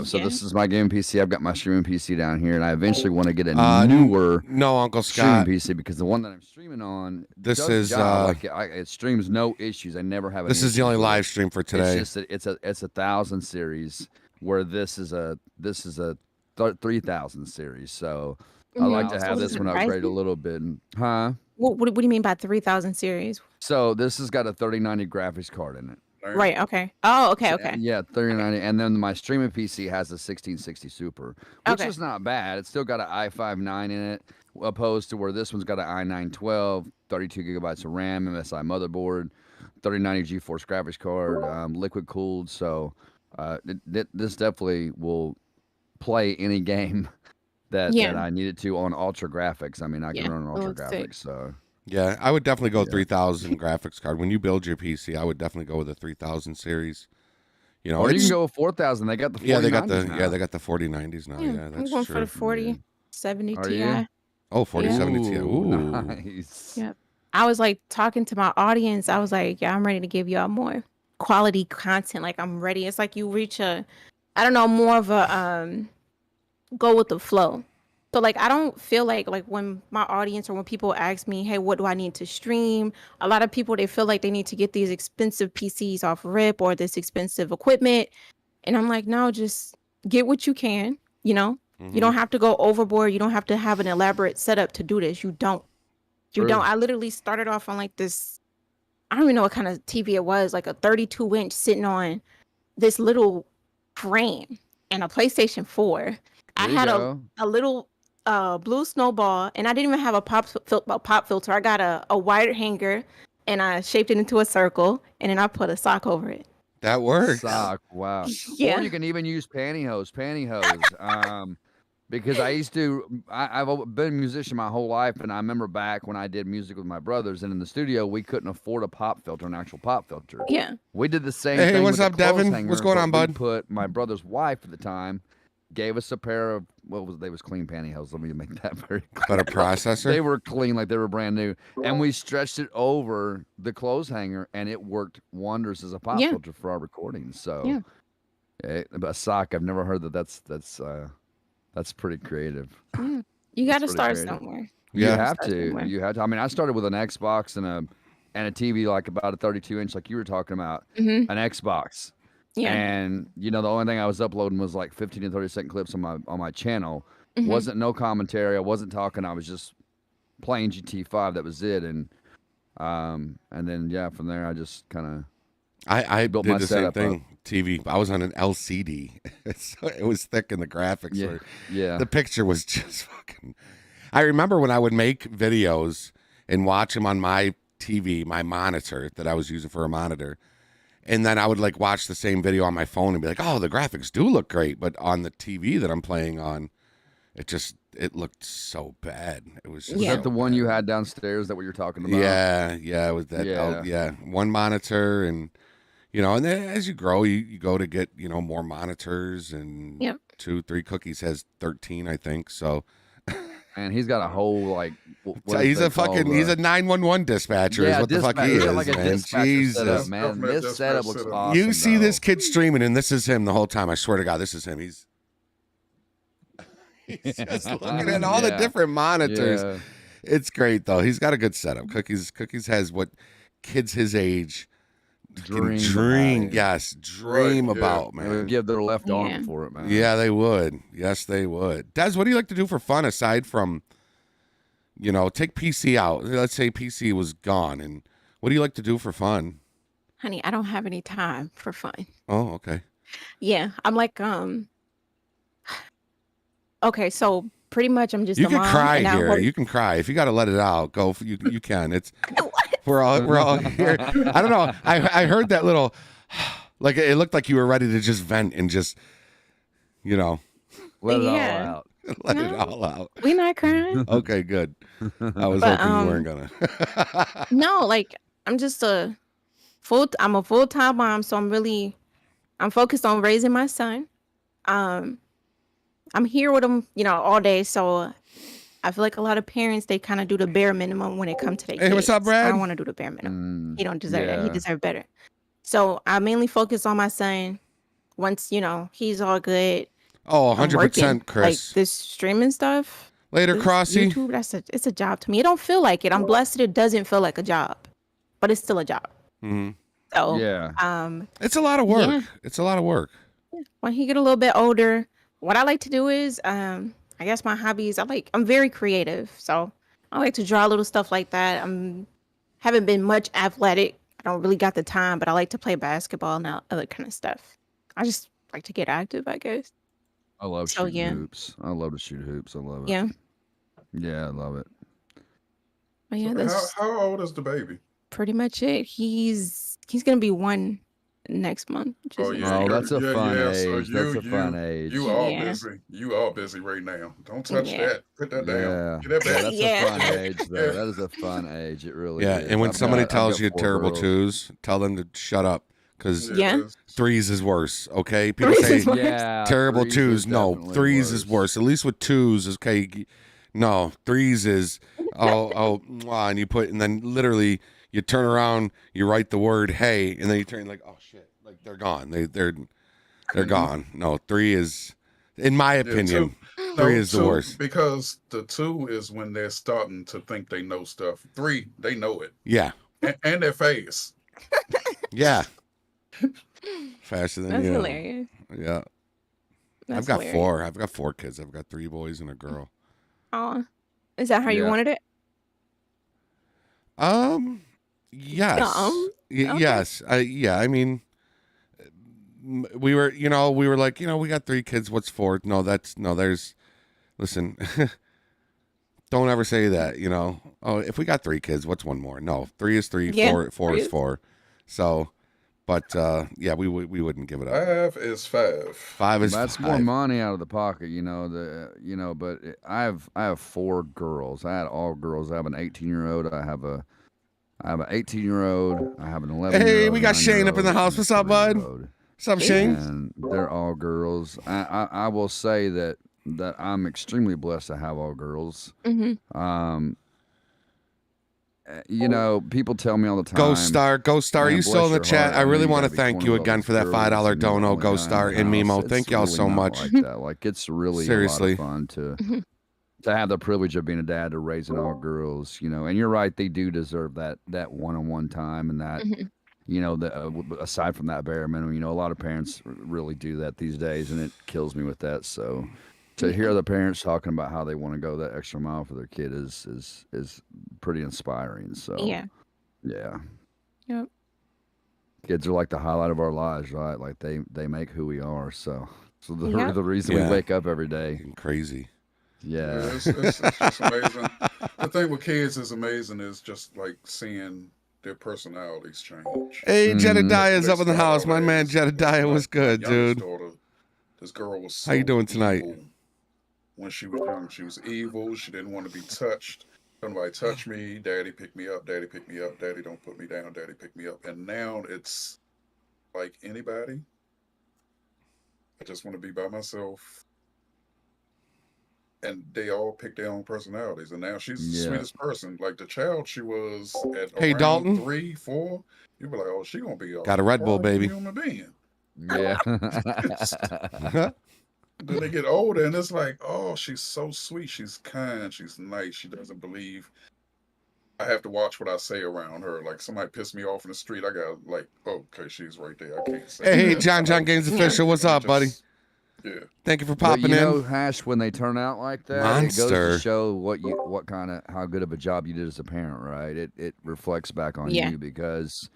So this is my gaming PC. I've got my streaming PC down here, and I eventually want to get a newer Uncle Scott streaming PC because the one that I'm streaming on this does is the job. It streams no issues. I never have. This is the only live stream for today. It's just it's a 1000 series where this is a 3000 series. So I like to have this one upgraded a little bit. What do you mean by 3000 series? So this has got a 3090 graphics card in it. Right. Okay. Oh. Okay. Okay. Yeah, 3090, and then my streaming PC has a 1660 Super, which is not bad. It's still got an i5-9 in it, opposed to where this one's got an i9-12, 32 gigabytes of RAM, MSI motherboard, 3090 GeForce graphics card, liquid cooled. So this definitely will play any game that I needed to on ultra graphics. I mean, I can run on ultra graphics. So. Yeah, I would definitely go 3000 graphics card. When you build your PC, I would definitely go with a 3000 series. You know, Or you it's can go with 4,000. They got the 4090s they got the now. they got the 4090s now. Yeah, Yeah, I'm that's going true. for the 4070 Are Ti. you? Oh, 4070 Ti. Ooh. Nice. Yep. I was like talking to my audience. I was like, yeah, I'm ready to give y'all more quality content. Like I'm ready. It's like you reach a, I don't know, more of a go with the flow. So like I don't feel like when my audience or when people ask me, hey, what do I need to stream? A lot of people, they feel like they need to get these expensive PCs off rip or this expensive equipment. And I'm like, no, just get what you can, you know? You don't have to go overboard. You don't have to have an elaborate setup to do this. You don't. You don't. I literally started off on like this, I don't even know what kind of TV it was, like a 32-inch sitting on this little frame and a PlayStation 4. I had a little blue snowball, and I didn't even have a pop filter. I got a wire hanger, and I shaped it into a circle, and then I put a sock over it. That works. Sock, wow. Yeah. Or you can even use pantyhose. Because I used to, I've been a musician my whole life, and I remember back when I did music with my brothers, and in the studio, we couldn't afford a pop filter, an actual pop filter. Yeah. We did the same Hey, thing what's with up, the clothes Devin? hanger, What's going but on, we bud? put my brother's wife at the time, gave us a pair of, they was clean pantyhose. Let me make that very clear. But a processor? They were clean, like they were brand new. And we stretched it over the clothes hanger, and it worked wonders as a pop filter for our recordings. So, but a sock, I've never heard that's pretty creative. Yeah. You got to That's start pretty creative. somewhere. You have to. You have to. I mean, I started with an Xbox and a TV like about a 32-inch, like you were talking about, an Xbox. Yeah. And the only thing I was uploading was like 15 to 30-second clips on my channel. Wasn't no commentary. I wasn't talking. I was just playing GT5. That was it. And then from there I just kind of I built did my the same setup thing. up. TV. I was on an LCD. It was thick, and the graphics were. Yeah. The picture was just fucking. I remember when I would make videos and watch them on my TV, my monitor that I was using for a monitor, and then I would like watch the same video on my phone and be like, "Oh, the graphics do look great," but on the TV that I'm playing on, it looked so bad. It was. Just Was that the one you had downstairs? That what you're talking about? Yeah, it was that. Yeah. One monitor, and and then as you grow, you go to get more monitors, and 2-3 cookies has 13, I think. So, and he's got a whole like. He's a 911 dispatcher. Yeah, is what the fuck he he's is, got like a man. dispatcher Jesus, setup, man. This setup looks awesome. You see this kid streaming, and this is him the whole time. I swear to God, this is him. He's just looking at all the different monitors. Yeah. It's great though. He's got a good setup. Cookies has what kids his age dream about, man. They would give their left arm for it, man. Yeah, they would. Yes, they would. Des, what do you like to do for fun aside from, take PC out? Let's say PC was gone, and what do you like to do for fun? Honey, I don't have any time for fun. Oh, okay. Yeah, I'm like, okay, so pretty much I'm just You a can mom, cry and I here. work- You can cry if you got to let it out. Go. You can. It's we're all here. I don't know. I heard that little, like it looked like you were ready to just vent and just, let it all out. Let it all out. We not crying. Okay, good. I was hoping you weren't gonna. No, like I'm just I'm a full-time mom, so I'm focused on raising my son. I'm here with him, all day, so I feel like a lot of parents, they kind of do the bare minimum when it comes to their kids. What's up, Brad? I don't want to do the bare minimum. He don't deserve that. He deserves better. So I mainly focus on my son. Once, he's all good. Oh, 100%, Like Chris. this streaming stuff. Later, this Crossy. YouTube, it's a job to me. It don't feel like it. I'm blessed that it doesn't feel like a job, but it's still a job. Mm-hmm. So it's a lot of work. yeah. It's a lot of work. When he get a little bit older, what I like to do is, I guess my hobbies, I'm very creative. So I like to draw little stuff like that. Haven't been much athletic. I don't really got the time, but I like to play basketball and other kind of stuff. I just like to get active, I guess. I love So, shooting yeah. hoops. I love to shoot hoops. I love it. Yeah. Yeah, I love it. But yeah, So that's how old is the baby? pretty much it. He's gonna be 1 next month. which is exciting. that's a fun so age. That's a fun age. You all Yeah. busy. You all busy right now. Don't touch Yeah. that. Put that Yeah, down. Get that yeah, back. that's Yeah. a fun age, though. That is a fun age. It really Yeah, is. and when I've somebody got tells you 4 terrible girls. twos, tell them to shut up, because Yeah. threes is worse. Okay, people Threes say is worse. Yeah, terrible threes twos. is No, definitely threes is worse. At least with twos, okay. No, threes is mwah, and you put, and then literally you turn around, you write the word hey, and then you turn like, oh shit, like they're gone. They're gone. No, three is, in my opinion, three is the worst. Because the 2 is when they're starting to think they know stuff. 3, they know it. Yeah. And they're fast. Yeah. Faster than That's you. hilarious. Yeah. That's I've got hilarious. 4. I've got 4 kids. I've got 3 boys and a girl. Oh, is that how you Yeah. wanted it? Yes. Okay. Yes. I mean, we were like, we got 3 kids. What's 4? Listen, don't ever say that, oh, if we got 3 kids, what's 1 more? No, 3 is 3, Yeah. 4 is 4. So, but yeah, we wouldn't give it up. 5 is 5. 5 is That's 5. more money out of the pocket, but I have 4 girls. I had all girls. I have an 18-year-old. I have an 18-year-old. I have an 11-year-old. Hey, we got Shane up in the house. What's up, bud? What's up, Shane? And they're all girls. I will say that I'm extremely blessed to have all girls. Mm-hmm. People tell me all the time. Ghost Star, are you still in the bless your chat? heart, I really you want to gotta be thank cornered you with all again these for that girls, $5 and you're the dono, only Ghost guy Star in the and house. Mimo. It's Thank y'all really so not much. Like that. Like, it's really Seriously. a lot of fun to have the privilege of being a dad to raising all girls. And you're right, they do deserve that one-on-one time and that. Aside from that bare minimum, a lot of parents really do that these days, and it kills me with that. So, to hear the parents talking about how they want to go that extra mile for their kid is pretty inspiring. So, Yeah. Yep. Kids are like the highlight of our lives, right? Like they make who we are. So Yep. the reason we wake up every day. Crazy. Yeah. It's just amazing. The thing with kids is amazing is just like seeing their personalities change. Hey, Jedediah's They up in the start house. out My man as- Jedediah was good, my youngest dude. daughter, this girl was How you so doing tonight? evil. When she was young, she was evil. She didn't want to be touched. Nobody touch me. Daddy pick me up. Daddy pick me up. Daddy don't put me down. Daddy pick me up. And now it's like anybody. I just want to be by myself. And they all pick their own personalities. And now she's the sweetest person. Like the child she was at Hey, around Dalton. 3, 4. You'd be like, oh, she gonna be a Got a Red Bull, horrible baby. human being. Yeah. Then they get older and it's like, oh, she's so sweet. She's kind. She's nice. She doesn't believe. I have to watch what I say around her. Like somebody pissed me off in the street. I got like, okay, she's right there. I can't say. Hey, that. John Gaines official. What's up, buddy? Yeah. Thank you for But popping in. Hash, when they turn out like that, it Monster. goes to show how good of a job you did as a parent, right? It reflects back on you because,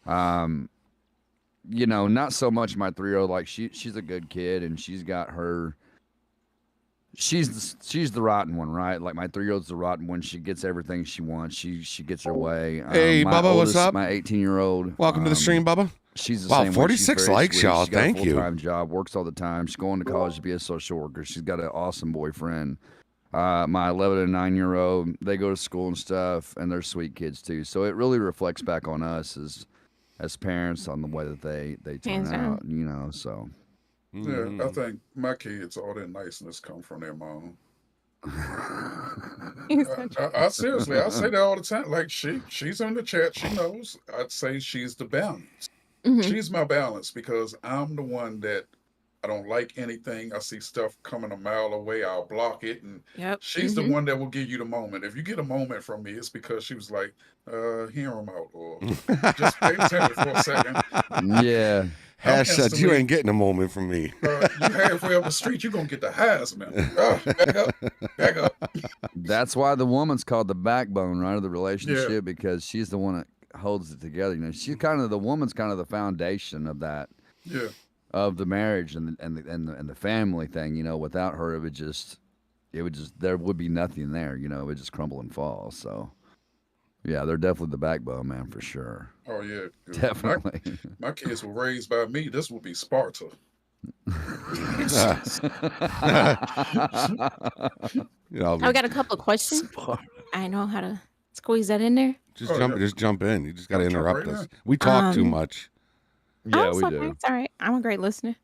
not so much my 3-year-old. Like she's a good kid and she's got her. She's the rotten one, right? Like my 3-year-old's the rotten one. She gets everything she wants. She gets her way. Hey, my Bubba, what's oldest, up? My 18-year-old. Welcome to the stream, Bubba. She's the Wow, same way. 46 She's very likes, sweet. y'all. She's got Thank a you. full-time job, works all the time. She's going to college to be a social worker. She's got an awesome boyfriend. My 11 and 9-year-old, they go to school and stuff, and they're sweet kids too. So it really reflects back on us as parents on the way that they turn Hands out. down. So. Yeah, I think my kids, all their niceness come from their mom. I seriously, I say that all the time. Like she's in the chat, she knows. I'd say she's the balance. Mm-hmm. She's my balance because I'm the one that I don't like anything. I see stuff coming a mile away, I'll block it. And she's the one that will give you the moment. If you get a moment from me, it's because she was like, hear him out, or just pay attention for a second. Yeah. Hash said, you ain't getting a moment from me. You halfway up the street, you're going to get the highs, man. Back up. That's why the woman's called the backbone, right, of the relationship, because she's the one that holds it together. The woman's kind of the foundation of that. Yeah. Of the marriage and the family thing. Without her, it would just there would be nothing there. It would just crumble and fall. So, yeah, they're definitely the backbone, man, for sure. Oh yeah, definitely. My kids were raised by me. This would be Sparta. I've got a couple of questions. I know how to squeeze that in there. Just jump in. You just got to interrupt us. We talk too much. Yeah, it's we okay. do. It's all right. I'm a great listener.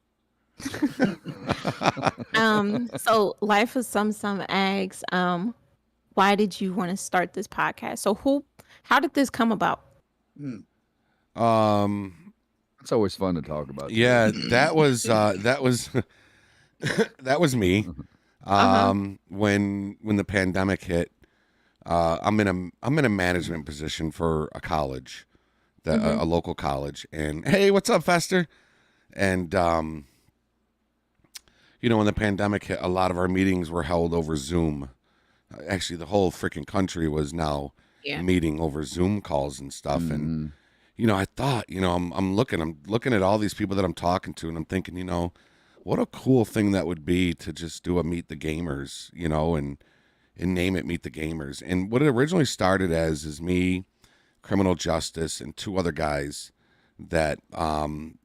So Life of Some Eggs. Why did you want to start this podcast? So how did this come about? It's always fun to talk about. Too. Yeah, that was that was me. When the pandemic hit, I'm in a management position for a college, a local college. And hey, what's up, Fester? And when the pandemic hit, a lot of our meetings were held over Zoom. Actually, the whole freaking country was now meeting over Zoom calls and stuff. And I thought, I'm looking at all these people that I'm talking to, and I'm thinking, what a cool thing that would be to just do a Meet the Gamers, and name it Meet the Gamers. And what it originally started as is me, Criminal Justice, and two other guys that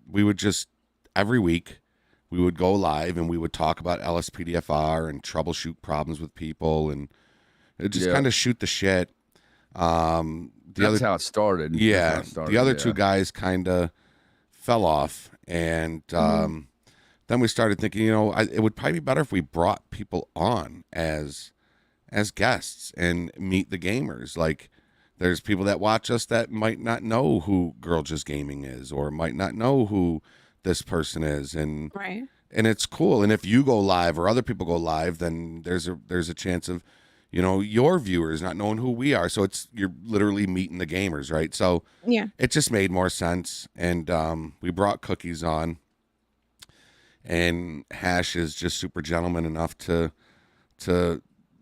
we would just every week we would go live and we would talk about LSPDFR and troubleshoot problems with people and just kind of shoot the shit. That's how it started. Yeah, the other two guys kind of fell off, and then we started thinking, it would probably be better if we brought people on as guests and meet the gamers. Like, there's people that watch us that might not know who Girl Just Gaming is, or might not know who this person is, and it's cool. And if you go live or other people go live, then there's a chance of your viewers not knowing who we are. So you're literally meeting the gamers, right? So it just made more sense. And we brought Cookies on, and Hash is just super gentleman enough to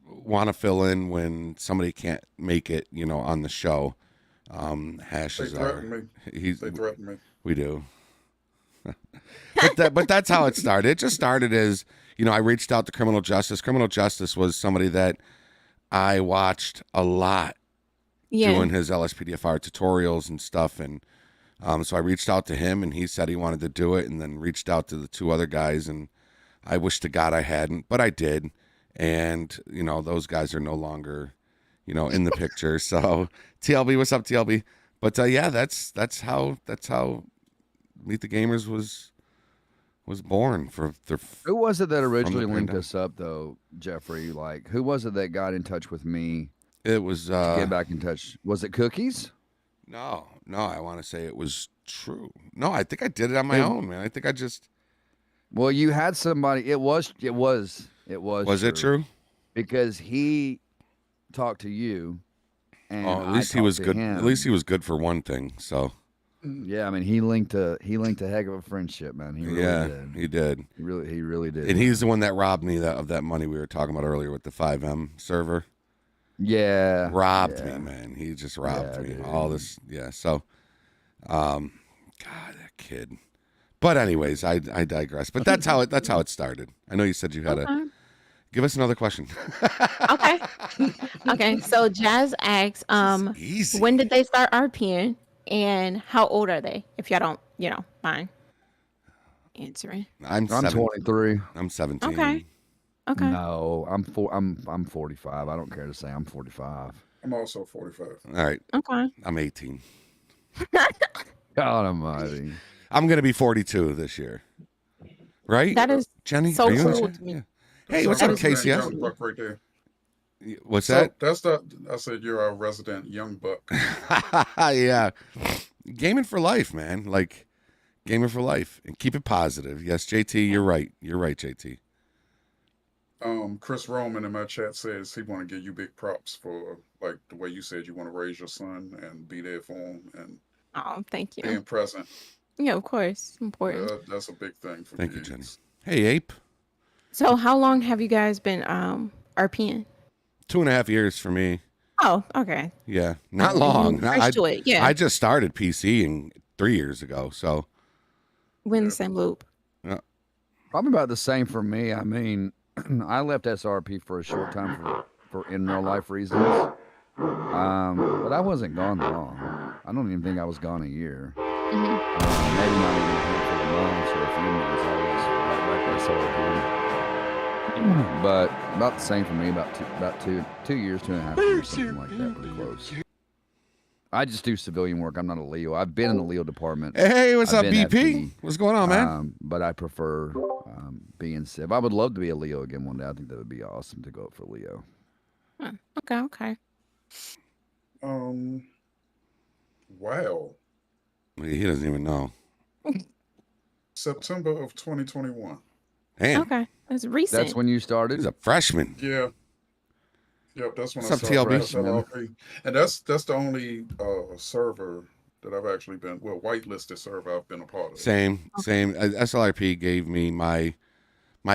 want to fill in when somebody can't make it, on the show. Hash is They threaten me. We do. but that's how it started. It just started as, I reached out to Criminal Justice. Criminal Justice was somebody that I watched a lot doing his LSPDFR tutorials and stuff. And so I reached out to him, and he said he wanted to do it, and then reached out to the two other guys. And I wish to God I hadn't, but I did. And, those guys are no longer, in the picture. So TLB, what's up, TLB? But that's how Meet the Gamers was born. Who was it that originally linked us up, though, Jeffrey? Like, who was it that got in touch with me? It was to get back in touch. Was it Cookies? No. I want to say it was True. No, I think I did it on my own, man. I think I just. Well, you had somebody. It was. Was it True? Because he talked to you, and at least he was good. Him. At least he was good for one thing. So. Yeah, I mean, he linked a heck of a friendship, man. He really did. He did. He really did. And he's the one that robbed me of that money we were talking about earlier with the FiveM server. Yeah, robbed me, man. He just robbed me. Dude. All this, So, God, that kid. But anyways, I digress. But that's how it started. I know you said you had a. Give us another question. Okay. So Jazz asks, when did they start RPing? And how old are they? If y'all don't, mind answering. I'm 23. I'm 17. Okay. No, I'm 45. I don't care to say I'm 45. I'm also 45. All right. Okay. I'm 18. God almighty. I'm gonna be 42 this year. Right? That is Jenny. so cool to me. Yeah. Hey, what's up, KCS? Right there. What's that? I said you're a resident young buck. Yeah. Gaming for life, man. Like, gaming for life. And keep it positive. Yes, JT, you're right. You're right, JT. Chris Roman in my chat says he want to give you big props for, like, the way you said you want to raise your son and be there for him and thank you. Being present. Yeah, of course. Important. That's a big thing for Thank you, Jenny. Hey, Ape. So how long have you guys been RPing? 2.5 years for me. Oh, okay. Yeah, not long. I just started PCing 3 years ago, so we're in the same loop. Yeah. Probably about the same for me. I mean, I left SRP for a short time for in real life reasons, but I wasn't gone long. I don't even think I was gone a year. Maybe not even for the months or a few months. I was right back SRP. But about the same for me, about 2 years, 2.5 years, something like that, pretty close. I just do civilian work. I'm not a Leo. I've been in the Leo department. Hey, what's I've up, been BP? FD, What's going on, man? But I prefer being Civ. I would love to be a Leo again one day. I think that would be awesome to go up for Leo. Huh. Okay. Wow. He doesn't even know. September of 2021. Damn. Okay, that's recent. That's when you started? He's a freshman. Yeah. Yep, that's when What's I up, started TLB? SLRP. And that's the only server that I've actually been, whitelisted server I've been a part of. Same. SLRP gave me my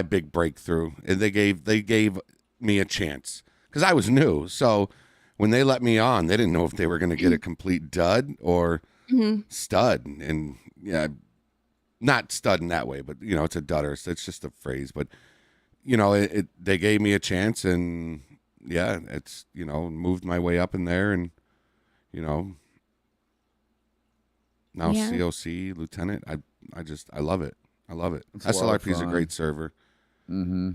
big breakthrough, and they gave me a chance because I was new. So when they let me on, they didn't know if they were going to get a complete dud or stud, and yeah, not stud in that way, but it's a dudder. So it's just a phrase, but they gave me a chance, and yeah, it's moved my way up in there, and now COC lieutenant. I love it. I love it. SLRP is a great server. Mm-hmm.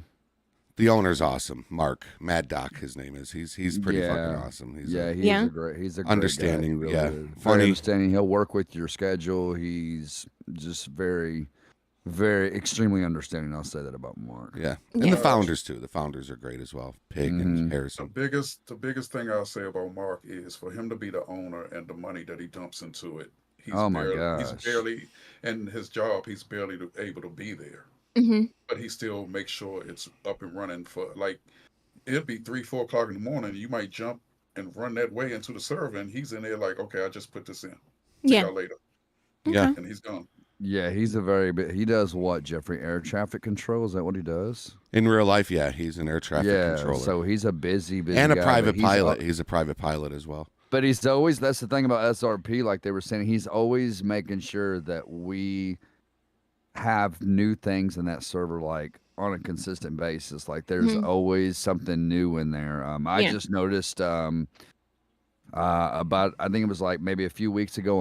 The owner's awesome. Mark Mad Doc, his name is. He's pretty fucking awesome. He's a great understanding. Guy. He really yeah, is. funny. Very understanding. He'll work with your schedule. He's just very, very extremely understanding. I'll say that about Mark. Yeah, and the founders too. The founders are great as well. Pig and Harrison. The biggest thing I'll say about Mark is for him to be the owner and the money that he dumps into it. He's barely in his job. He's barely able to be there. But he still makes sure it's up and running for it'll be 3-4 o'clock in the morning. You might jump and run that way into the server, and he's in there like, okay, I just put this in. See y'all later. Yeah, and he's gone. Yeah, he does what, Jeffrey? Air traffic control? Is that what he does? In real life, yeah, he's an air traffic controller. So he's a busy and a guy, private pilot. He's a private pilot as well. But that's the thing about SRP, like they were saying, he's always making sure that we have new things in that server, like on a consistent basis. Like there's always something new in there. I just noticed about, I think it was like maybe a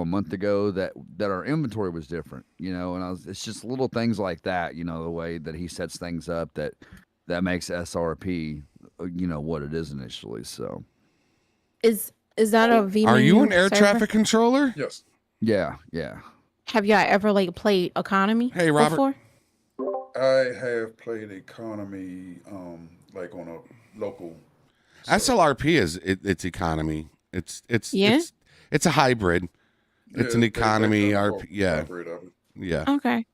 month ago that our inventory was different, and it's just little things like that, the way that he sets things up that makes SRP, what it is initially. So is that a V? Are you an air traffic controller? Yes. Yeah. Have y'all ever played economy? Hey, Robert. Before? I have played economy, on a local. SLRP it's economy. It's a hybrid. It's an economy RP. Yeah. Hybrid of it. Yeah. Okay.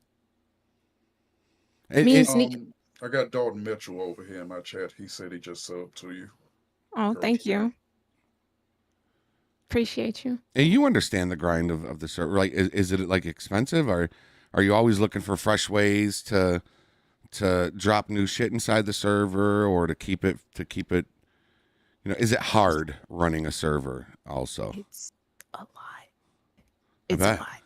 I got Dalton Mitchell over here in my chat. He said he just subbed to you. Oh, thank you. Appreciate you. And you understand the grind of the server. Like, is it expensive, or are you always looking for fresh ways to drop new shit inside the server, or to keep it? Is it hard running a server? Also, it's a lot. It's a lot.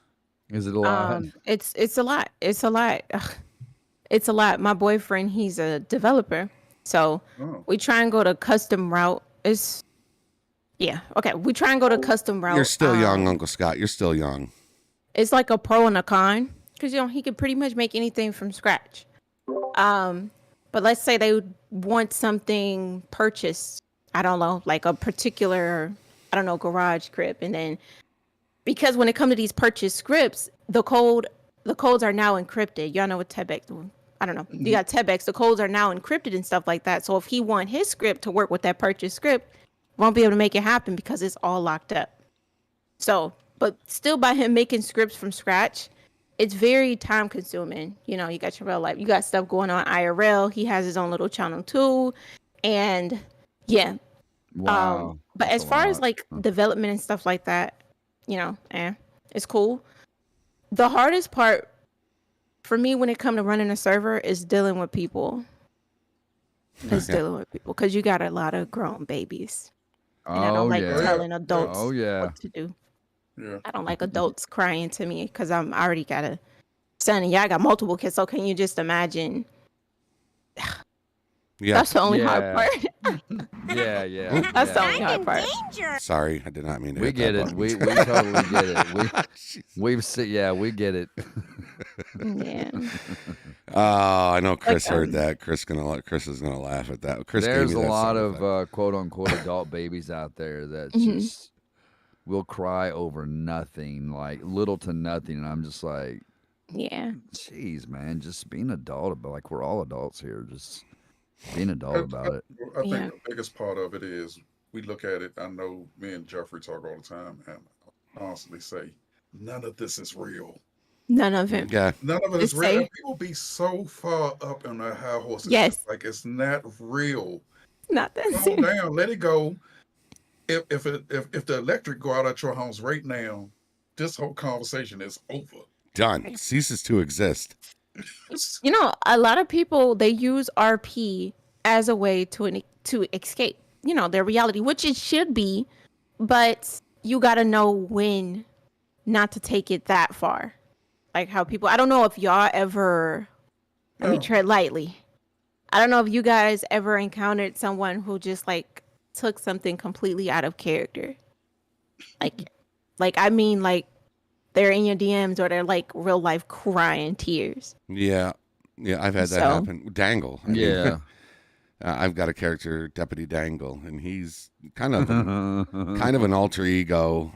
Is it a lot? It's a lot. It's a lot. Ugh. It's a lot. My boyfriend, he's a developer, so we try and go to custom route. We try and go to custom route. You're still young, Uncle Scott. You're still young. It's like a pro and a con, because he could pretty much make anything from scratch. But let's say they want something purchased. I don't know, like a particular, garage script, and then because when it comes to these purchase scripts, the codes are now encrypted. Y'all know what TEBEX? I don't know. You got TEBEX. The codes are now encrypted and stuff like that. So if he want his script to work with that purchase script, won't be able to make it happen because it's all locked up. So, but still by him making scripts from scratch, it's very time consuming. You got your real life. You got stuff going on IRL. He has his own little channel too. And yeah. Wow. But as far as development and stuff like that, it's cool. The hardest part for me when it comes to running a server is dealing with people. Dealing with people, because you got a lot of grown babies. And I don't like telling adults what to do. Yeah. I don't like adults crying to me because I already got a son, and I got multiple kids. So can you just imagine? Yeah. That's the only hard part. Yeah. That's the only hard part. Sorry, I did not mean to. We get it. We totally get it. We get it. Yeah. Oh, I know Chris heard that. Chris is gonna laugh at that. Chris, there's a lot of quote unquote adult babies out there that just will cry over nothing, like little to nothing, and I'm just like, yeah, jeez, man, just being an adult, but like we're all adults here, just being an adult about it. I think the biggest part of it is we look at it. I know me and Jeffrey talk all the time, and I constantly say, none of this is real. None of it. Yeah. None of it is real. And people be so far up on their high horses. Yes. Like it's not real. Not that Calm serious. down. Let it go. If the electric go out at your house right now, this whole conversation is over. Done. Ceases to exist. You know, a lot of people, they use RP as a way to escape, you know, their reality, which it should be, but you got to know when not to take it that far. Like how people, I don't know if y'all ever, let me tread lightly. I don't know if you guys ever encountered someone who just like took something completely out of character. Like I mean, like they're in your DMs or they're like real life crying tears. Yeah. Yeah, I've had that happen. Dangle. I mean, Yeah. I've got a character, Deputy Dangle, and he's kind of an alter ego.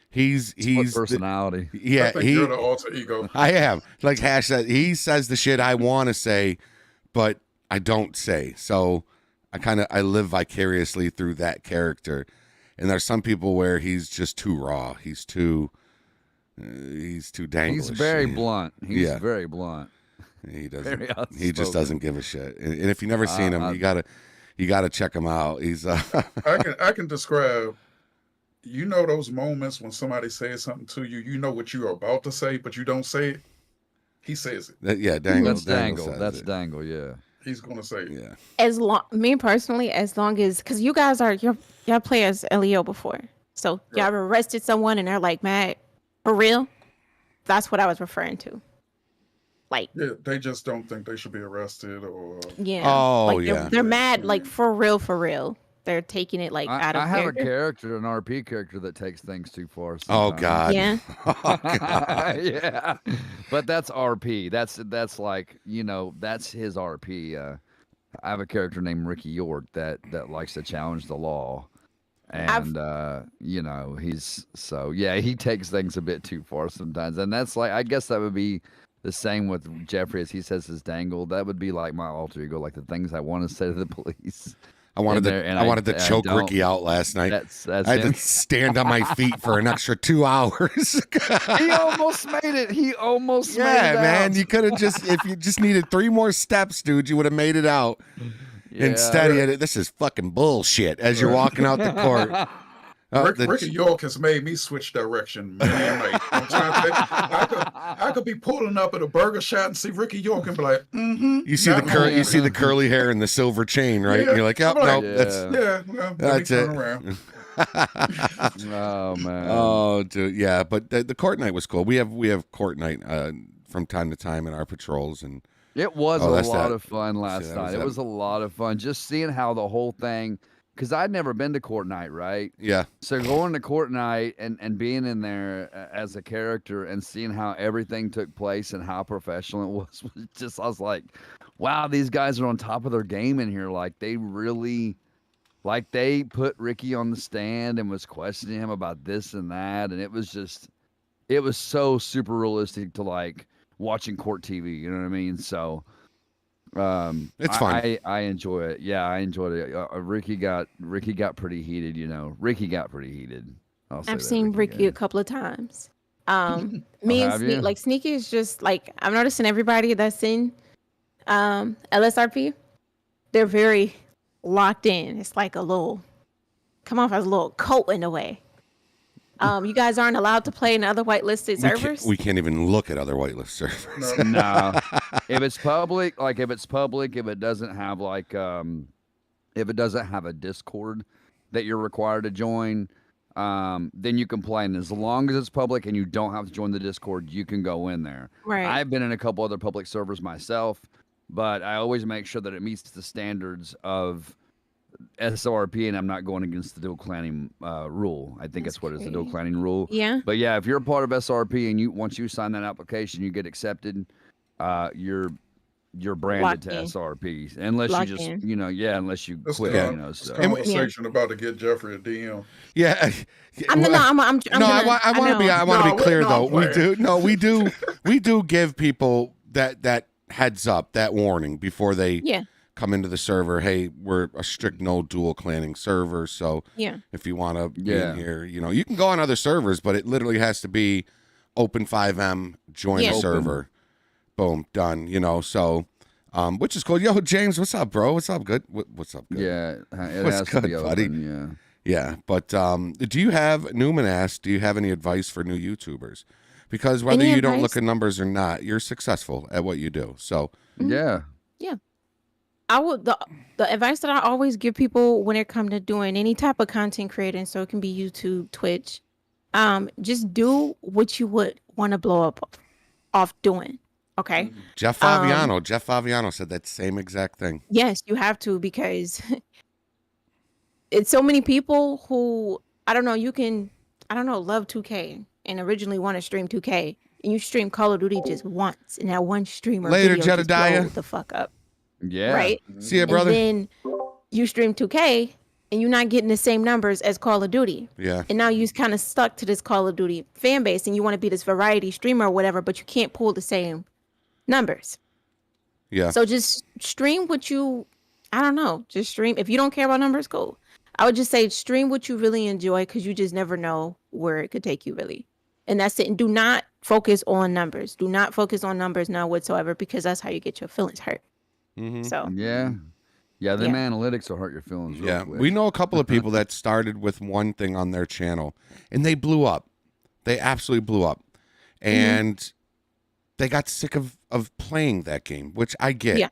He's personality. Yeah, I think you're the alter ego. I am. Like Hash said, he says the shit I want to say, but I don't say. So I live vicariously through that character. And there's some people where he's just too raw. He's too danglish. He's very blunt. He's very blunt. He doesn't. He just doesn't give a shit. And if you've never seen him, you gotta check him out. He's. I can describe. You know those moments when somebody says something to you. You know what you're about to say, but you don't say it. He says it. Yeah, Dangle. That's Dangle. That's Dangle. Yeah. He's gonna say it. Yeah. Me personally, as long as, because you guys y'all play as LEO before, so y'all arrested someone and they're like mad for real. That's what I was referring to. Like, yeah, they just don't think they should be arrested or. Yeah. Oh, like they're mad, like for real. They're taking it like out of I have character. a character, an RP character that takes things too far. Oh God. Yeah. Oh God. Yeah. But that's RP. That's like, you know, that's his RP. I have a character named Ricky York that likes to challenge the law. And you know, he takes things a bit too far sometimes. And that's like, I guess that would be the same with Jeffrey, as he says his Dangle. That would be like my alter ego, like the things I want to say to the police. I wanted to choke Ricky out last night. I had to stand on my feet for an extra 2 hours. He almost made it. He almost made it. Yeah, man. out. You could have if you just needed 3 more steps, dude, you would have made it out. Yeah. Instead, this is fucking bullshit as you're walking out the court. Ricky York has made me switch direction many a night. I'm trying to think, I could be pulling up at a burger shop and see Ricky York and be like, You see the curly hair and the silver chain, right? Yeah. And you're like, oh, I'm no, well, that's it. Around. Oh man. Oh, dude, yeah. But the court night was cool. We have court night from time to time in our patrols, and It was a lot of fun last night. It was a lot of fun just seeing how the whole thing, because I'd never been to court night, right? Yeah. So going to court night and being in there as a character and seeing how everything took place and how professional it was just, I was like, wow, these guys are on top of their game in here. Like they really, like they put Ricky on the stand and was questioning him about this and that. And it was so super realistic to like watching court TV, you know what I mean? So it's fun. I enjoy it. Yeah, I enjoyed it. Ricky got pretty heated, you know. Ricky got pretty heated. I've seen Ricky a couple of times. Me and Sneaky is just like, I'm noticing everybody that's in LSRP, they're very locked in. It's like come off as a little cult in a way. You guys aren't allowed to play in other whitelisted servers? We can't even look at other whitelist servers. No. If it's public, if it doesn't have if it doesn't have a Discord that you're required to join, then you can play. And as long as it's public and you don't have to join the Discord, you can go in there. Right. I've been in a couple other public servers myself, but I always make sure that it meets the standards of SRP, and I'm not going against the dual clanning rule. I think that's what it is, the dual clanning rule. Yeah. But yeah, if you're a part of SRP and once you sign that application, you get accepted, you're you're branded to SRP unless you just unless you This, quit. this conversation about to get Jeffrey a DM. Yeah. I'm I want to be. I want to be clear though. We do give people that heads up, that warning before they come into the server. Hey, we're a strict no dual clanning server, so if you want to be in here, you can go on other servers, but it literally has to be open FiveM, join the server, boom, done. So. Which is cool. Yo, James, what's up, bro? What's up? Good. What's up? Good. Yeah, it what's has good, to be buddy? Open, yeah. But do you have Newman asked? Do you have any advice for new YouTubers? Because whether you don't look at numbers or not, you're successful at what you do. So yeah. I would the advice that I always give people when it comes to doing any type of content creating, so it can be YouTube, Twitch, just do what you would want to blow up off doing. Okay. Jeff Faviano said that same exact thing. Yes, you have to, because it's so many people who love 2K and originally want to stream 2K, and you stream Call of Duty just once, and that one streamer later video just Jedediah blow the fuck up. Yeah. Right. See ya, brother. And then you stream 2K and you're not getting the same numbers as Call of Duty. Yeah. And now you're kind of stuck to this Call of Duty fan base, and you want to be this variety streamer or whatever, but you can't pull the same numbers. Yeah. So just stream what you, just stream. If you don't care about numbers, cool. I would just say stream what you really enjoy, because you just never know where it could take you, really. And that's it. And do not focus on numbers. Do not focus on numbers now whatsoever, because that's how you get your feelings hurt. So them analytics will hurt your feelings real quick. We know a couple of people that started with one thing on their channel and they blew up. They absolutely blew up. And they got sick of playing that game, which I get. Yeah.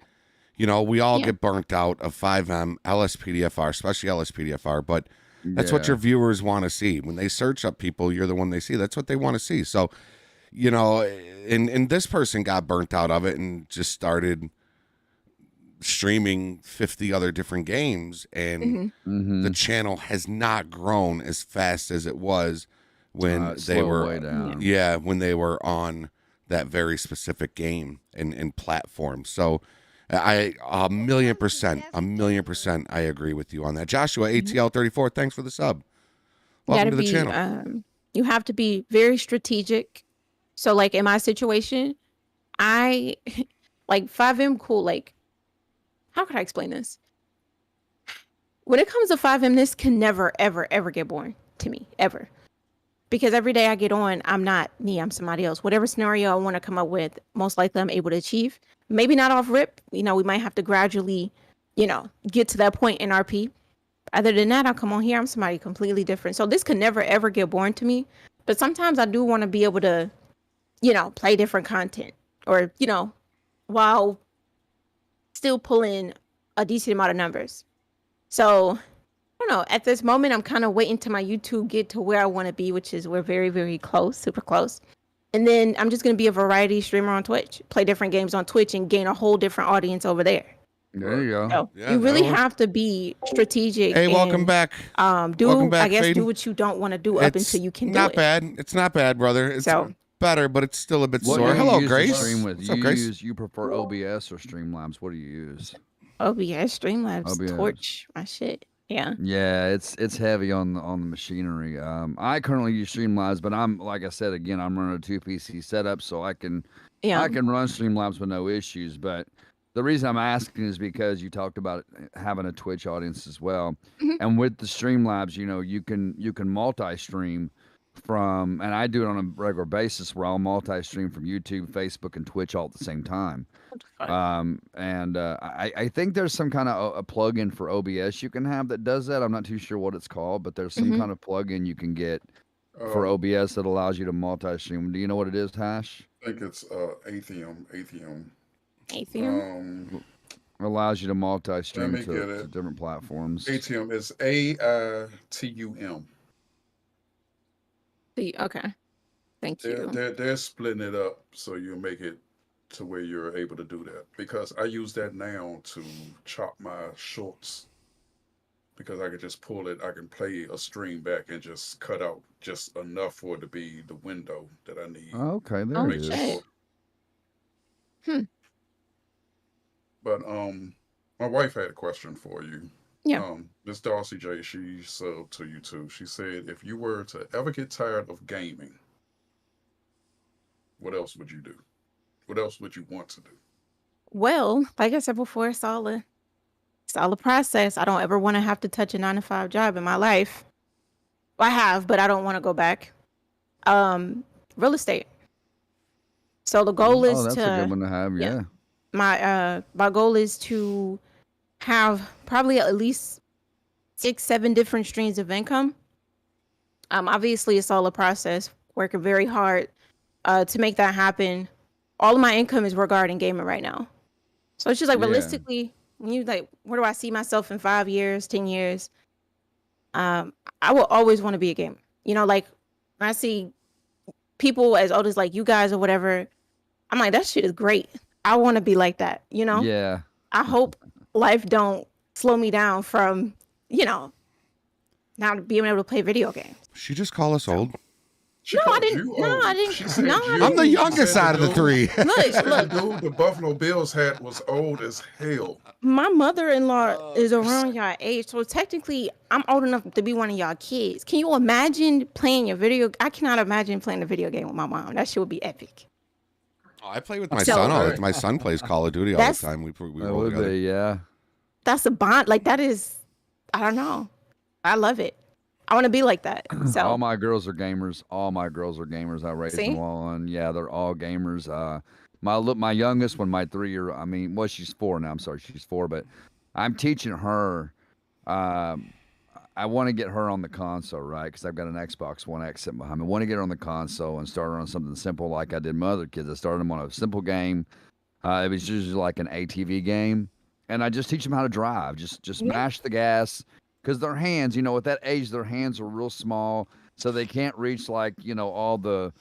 We all get burnt out of FiveM, LSPDFR, especially LSPDFR, but that's what your viewers want to see. When they search up people, you're the one they see. That's what they want to see. So, and this person got burnt out of it and just started streaming 50 other different games, and the channel has not grown as fast as it was when they were when they were on that very specific game and platform. So I 1,000,000% I agree with you on that. Joshua ATL34, thanks for the sub. Welcome to the channel. You have to be very strategic. So like in my situation, I like FiveM cool. Like, how could I explain this? When it comes to FiveM, this can never, ever, ever get boring to me, ever. Because every day I get on, I'm not me, I'm somebody else. Whatever scenario I want to come up with, most likely I'm able to achieve. Maybe not off rip. We might have to gradually, get to that point in RP. Other than that, I'll come on here, I'm somebody completely different. So this can never, ever get boring to me. But sometimes I do want to be able to, play different content. Or, while still pulling a decent amount of numbers. So, I don't know. At this moment, I'm kind of waiting till my YouTube get to where I want to be, which is we're very, very close, super close. And then I'm just going to be a variety streamer on Twitch, play different games on Twitch, and gain a whole different audience over there. There you go. So you really have to be strategic. Hey, welcome back. Welcome back, do what you don't want to do up until you can do it. Not bad. It's not bad, brother. It's better, but it's still a bit sore. Hello, Grace. What's up, Grace? You prefer OBS or Streamlabs? What do you use? OBS, Streamlabs, Torch, my shit. Yeah. Yeah, it's heavy on the machinery. I currently use Streamlabs, but I'm like I said again, I'm running a 2 PC setup, so I can run Streamlabs with no issues. But the reason I'm asking is because you talked about having a Twitch audience as well, and with the Streamlabs, you can multi-stream from, and I do it on a regular basis where I'll multi-stream from YouTube, Facebook, and Twitch all at the same time. I think there's some kind of a plug-in for OBS you can have that does that. I'm not too sure what it's called, but there's some kind of plug-in you can get for OBS that allows you to multi-stream. Do you know what it is, Hash? I think it's Atheum. Allows you to multi-stream to different platforms. Atheum is AITUM. Okay. Thank you. They're splitting it up so you make it to where you're able to do that. Because I use that now to chop my shorts. Because I can just pull it, I can play a stream back and just cut out just enough for it to be the window that I need. Okay, there it is. But my wife had a question for you. Yeah. Miss Darcy J, she subbed to you too. She said, if you were to ever get tired of gaming, what else would you do? What else would you want to do? Well, like I said before, it's all a process. I don't ever want to have to touch a 9 to 5 job in my life. I have, but I don't want to go back. Real estate. So the goal is that's a good one to have. Yeah. My goal is to have probably at least 6-7 different streams of income. Obviously it's all a process, working very hard to make that happen. All of my income is regarding gaming right now. So it's just like realistically, when you like, where do I see myself in 5 years, 10 years? I will always want to be a gamer. You know, like when I see people as old as like you guys or whatever, I'm like, that shit is great. I want to be like that, you know? Yeah. I hope life don't slow me down from, you know, not being able to play video games. She just call us old. I didn't. I'm the youngest out of the three. Look. Dude, the Buffalo Bills hat was old as hell. My mother-in-law is around y'all age, so technically I'm old enough to be one of y'all kids. Can you imagine playing a video? I cannot imagine playing a video game with my mom. That shit would be epic. Oh, I play with my son all the time. My son plays Call of Duty all the time. We roll together. Yeah. That's a bond. Like that is, I don't know. I love it. I want to be like that. So all my girls are gamers. I raised them all, and yeah, they're all gamers. My youngest one, my 3-year. I mean, well, she's 4 now. I'm sorry, she's 4, but I'm teaching her. I want to get her on the console, right? Because I've got an Xbox One X sitting behind me. I want to get her on the console and start her on something simple like I did my other kids. I started them on a simple game. It was usually like an ATV game, and I just teach them how to drive. Just mash the gas. Because their hands, at that age, their hands are real small, so they can't reach all the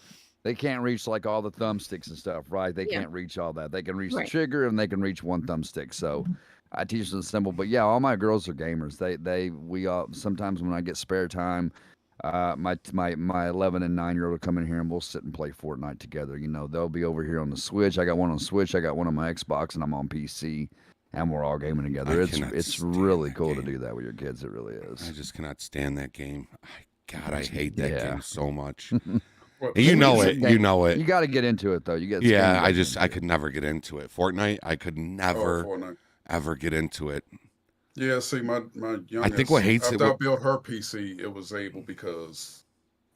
thumbsticks and stuff, right? They can't reach all that. They can reach the trigger and they can reach one thumbstick. So I teach them simple. But yeah, all my girls are gamers. We all sometimes when I get spare time, my 11 and 9-year-old will come in here and we'll sit and play Fortnite together. They'll be over here on the Switch. I got one on Switch. I got one on my Xbox, and I'm on PC. And we're all gaming together. It's really cool to do that with your kids. It really is. I just cannot stand that game. God, I hate that game so much. You know it. You got to get into it though. I could never get into it. Fortnite, I could never ever get into it. Yeah, see, my youngest. I think what hates after I built her PC, it was able because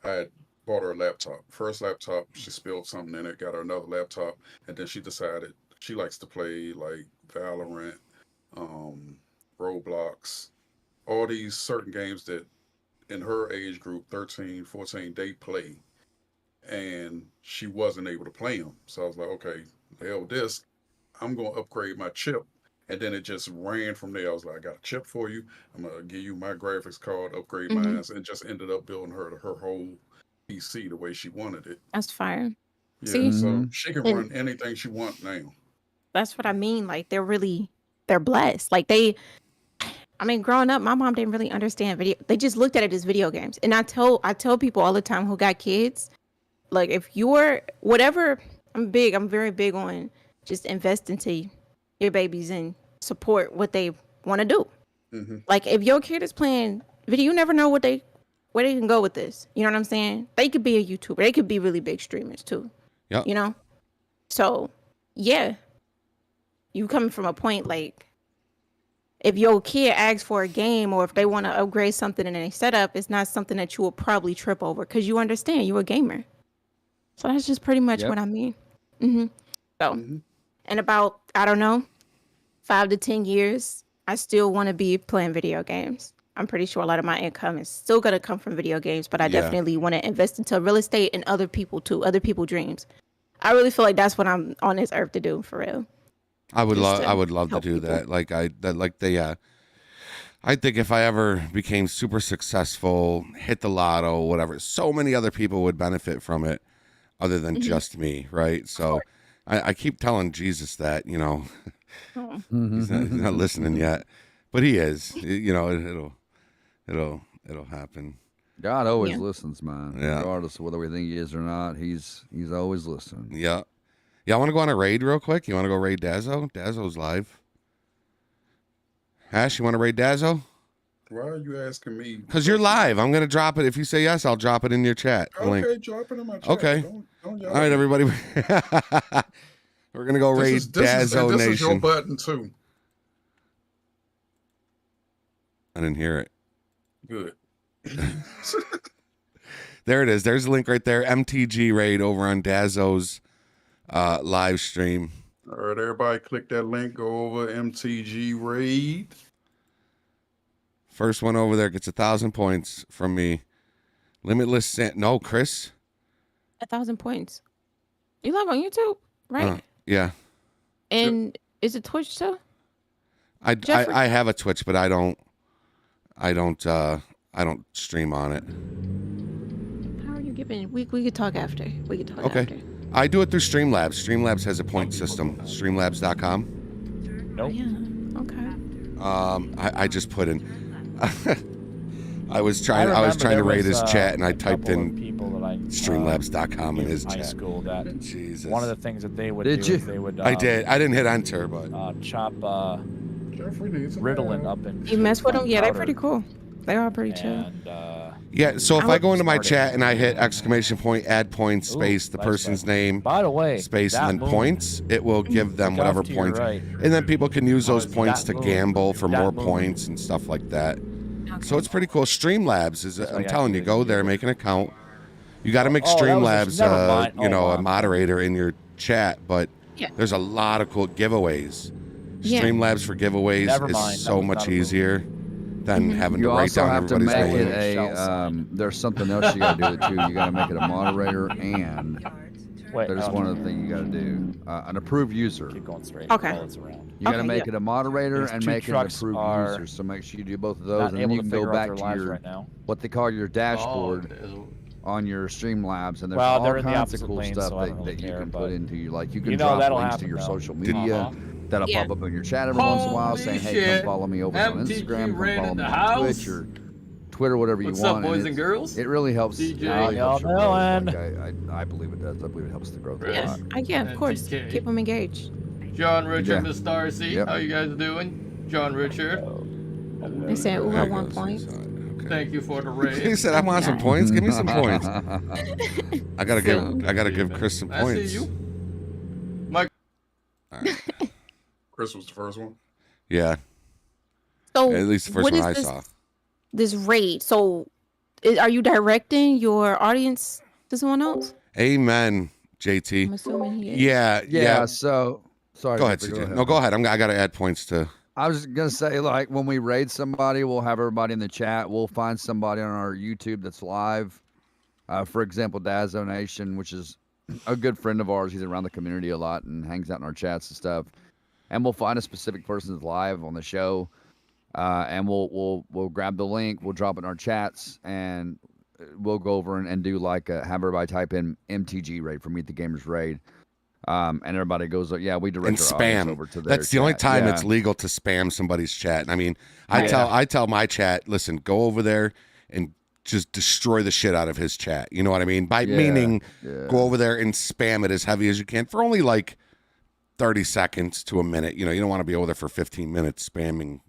I had bought her a laptop. First laptop, she spilled something in it. Got her another laptop, and then she decided she likes to play like Valorant, Roblox, all these certain games that in her age group, 13, 14, they play. And she wasn't able to play them. So I was like, okay, the hell with this. I'm going to upgrade my chip. And then it just ran from there. I was like, I got a chip for you. I'm going to give you my graphics card, upgrade mine. And just ended up building her whole PC the way she wanted it. That's fire. Yeah, See? so she can run anything she wants now. That's what I mean. Like they're blessed. Like growing up, my mom didn't really understand video. They just looked at it as video games. And I tell people all the time who got kids, like if you're whatever, I'm very big on just invest into your babies and support what they want to do. Like if your kid is playing video, you never know where they can go with this. You know what I'm saying? They could be a YouTuber. They could be really big streamers too. Yeah. So yeah. You coming from a point like if your kid asks for a game or if they want to upgrade something in a setup, it's not something that you will probably trip over because you understand you're a gamer. So that's just pretty much what I mean. So, in about, 5 to 10 years, I still want to be playing video games. I'm pretty sure a lot of my income is still going to come from video games, but I definitely want to invest into real estate and other people too, other people's dreams. I really feel like that's what I'm on this earth to do for real. I would love to do that. I think if I ever became super successful, hit the lotto, whatever, so many other people would benefit from it other than just me, right? So I keep telling Jesus that, he's not listening yet, but he is. It'll happen. God always listens, man. Yeah. Regardless of whether we think he is or not, he's always listening. Yeah. Yeah, I want to go on a raid real quick. You want to go raid Dazzo? Dazzo's live. Hash, you want to raid Dazzo? Why are you asking me? Because you're live. I'm going to drop it. If you say yes, I'll drop it in your chat. Okay, link. drop it in my chat. Okay. Don't All right, everybody. We're going to go raid Dazzo This Nation. is your button, too. I didn't hear it. Good. There it is. There's a link right there. MTG raid over on Dazzo's live stream. All right, everybody click that link. Go over MTG raid. First one over there gets 1,000 points from me. Limitless no, Chris. 1,000 points. You live on YouTube, right? Yeah. And is it Twitch too? I have a Twitch, but I don't stream on it. How are you giving? We could talk after. We could talk Okay. after. I do it through Streamlabs. Streamlabs has a point system. Streamlabs.com. Nope. Yeah. Okay. I just put in. I was trying to raid his chat, and I typed in Streamlabs.com in his high chat. school that Jesus. one of the things that they would Did do you? is they would. I did. I didn't hit enter, but chop Ritalin up and. You mess with them? Yeah, they're pretty cool. They are pretty chill. yeah. So if I go into my chat and I hit exclamation point, add points, space, the person's name, by the way, space, that and then moon, points, it will give them look off whatever to your points, right. and then people can use those points to that moon, gamble for that more moon. points and stuff like that. So it's pretty cool. Streamlabs is. I'm telling you, go there, make an account. You got to make Streamlabs, a moderator in your chat, but there's a lot of cool giveaways. Yeah. Streamlabs for giveaways is so much easier than having to You write also down have to everybody's make name. it a. There's something else you got to do it too. You got to make it a moderator, and there's one other thing you got to do. An approved user. Keep going straight. Okay. You got to make it a moderator These and two make it an trucks approved are user. So make sure you do both of those, not and then able you to can go figure out back their to lives your right now. what they call your dashboard on your Streamlabs, and there's Well, all they're in the kinds of opposite cool lane, stuff so I don't really that you care, can but put into you. Like you can you know drop that'll links to happen, your though. social media. That'll Yeah. pop up in your chat every once in a while, saying, "Hey, come follow me over on Instagram. Come follow me on Twitch or Twitter, whatever you What's want." up, boys and and girls? It really helps. It DJ. really helps your Y'all growth. Like, I believe it does. I believe it helps the growth a Yeah. lot. Of course. NTK. Keep them engaged. John Richard, Yeah. Miss Darcy. Yep. How you guys doing? John Richard. They said, "Ooh, at one point." Thank you for the raid. He said, "I want some points. Give me some points." I gotta give Chris some I points. see you. Mike. All right. Chris was the first one. Yeah. So At least the first what one is I this, saw. This raid. So, are you directing your audience to someone else? Amen, JT. I'm assuming he is. Yeah. So sorry. Go ahead, Jeffrey, CJ. No, go ahead. I gotta add points to. I was gonna say, like, when we raid somebody, we'll have everybody in the chat. We'll find somebody on our YouTube that's live. For example, Dazzo Nation, which is a good friend of ours. He's around the community a lot and hangs out in our chats and stuff. And we'll find a specific person that's live on the show, and we'll grab the link. We'll drop it in our chats, and we'll go over and do like have everybody type in MTG raid for Meet the Gamers raid. And everybody goes, yeah, we direct And our audience spam. over to their That's the only chat. time Yeah. it's legal to spam somebody's chat. I mean, I tell my chat, listen, go over there and just destroy the shit out of his chat. You know what I mean? By meaning, go over there and spam it as heavy as you can for only like 30 seconds to a minute. You know, you don't want to be over there for 15 minutes spamming,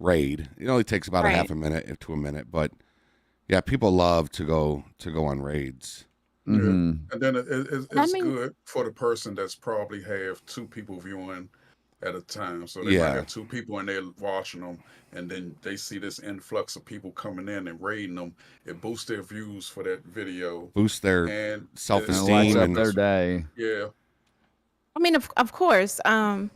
raid. It only takes about a half a minute to a minute. But yeah, people love to go on raids. Mm-hmm. And then it's good for the person that's probably have two people viewing at a time. So they might have two people and they're watching them, and then they see this influx of people coming in and raiding them. It boosts their views for that video. Boosts their and self-esteem. Lights up and their day. Yeah. I mean, of course. I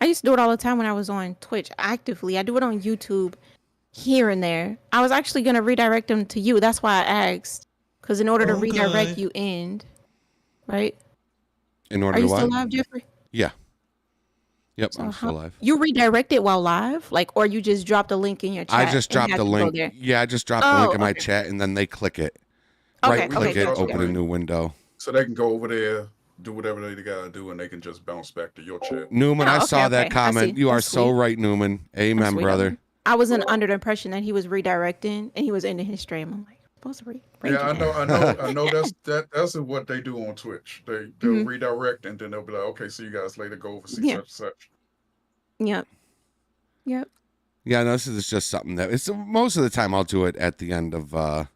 used to do it all the time when I was on Twitch actively. I do it on YouTube here and there. I was actually going to redirect them to you. That's why I asked. Because in order to redirect you right? In order Are you to still what? live, Jeffrey? Yeah. Yep, So I'm still live. You redirect it while live? Or you just dropped a link in your chat? I just dropped the link. Yeah, I just dropped the link in my chat, and then they click it. Right click it, open a new window. So they can go over there, do whatever they gotta do, and they can just bounce back to your chat. Newman, I saw that comment. You are so right, Newman. Amen, brother. I was under the impression that he was redirecting and he was ending his stream. I'm like, supposed to Yeah, I know. That's what they do on Twitch. They'll redirect, and then they'll be like, okay, see you guys later. Go over see such and such. Yep. Yep. Yeah, no, this is just something that it's most of the time I'll do it at the end of a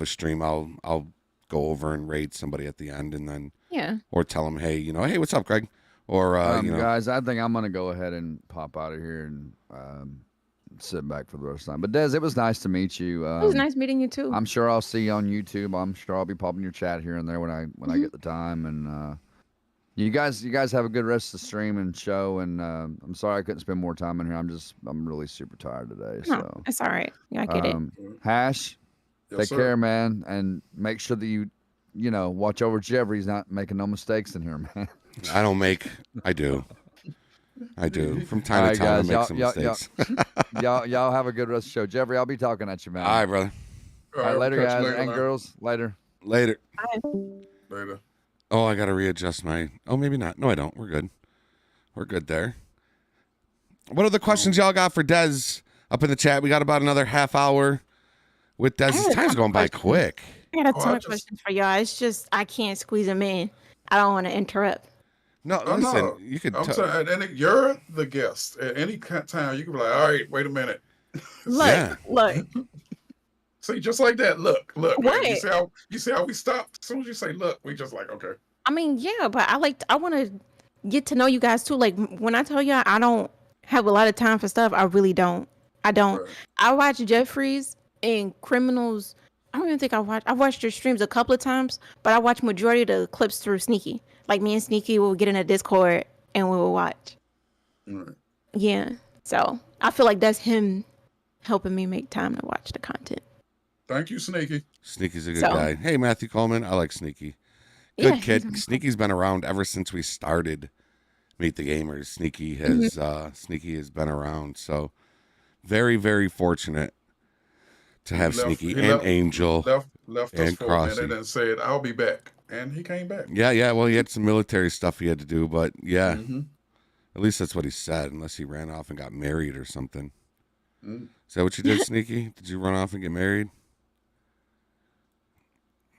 stream. I'll go over and rate somebody at the end, and then or tell them, hey, hey, what's up, Greg? Or guys, I think I'm gonna go ahead and pop out of here and sit back for the rest of the time. But Des, it was nice to meet you. It was nice meeting you too. I'm sure I'll see you on YouTube. I'm sure I'll be popping your chat here and there when I get the time. And you guys have a good rest of the stream and show. And I'm sorry I couldn't spend more time in here. I'm really super tired today. No, So it's all right. Yeah, I get it. Hash, Yes, take sir. care, man, and make sure that you watch over Jeffrey. He's not making no mistakes in here, man. I do. From time to time, I make some mistakes. Y'all have a good rest of the show. Jeffrey, I'll be talking at you, man. All right, brother. All right, later, catch you guys later, and man. girls. Later. Later. Later. Oh, I got to readjust my... Oh, maybe not. No, I don't. We're good. We're good there. What other questions y'all got for Dez up in the chat? We got about another half hour with Dez. This time's going by quick. I got a ton of questions for y'all. It's just I can't squeeze them in. I don't want to interrupt. No, listen, you could... I'm saying, you're the guest. At any time, you can be like, all right, wait a minute. Look. See, just like that. Look. What? Man, you see how we stopped? As soon as you say look, we just like, okay. I mean, yeah, but I want to get to know you guys too. Like when I tell y'all I don't have a lot of time for stuff, I really don't. I don't. Right. I watch Jeffries and Criminals. I don't even think I watched your streams a couple of times, but I watch majority of the clips through Sneaky. Like me and Sneaky will get in a Discord and we will watch. Right. Yeah. So I feel like that's him helping me make time to watch the content. Thank you, Sneaky. Sneaky's a good guy. Hey, Matthew Coleman. I like Sneaky. Good kid. Sneaky's been around ever since we started Meet the Gamers. Sneaky has been around. So very, very fortunate to have Sneaky and Angel left us and for a Crossy. minute and said, I'll be back. And he came back. Yeah. Well, he had some military stuff he had to do, but yeah. At least that's what he said, unless he ran off and got married or something. Is that what you did, Sneaky? Did you run off and get married?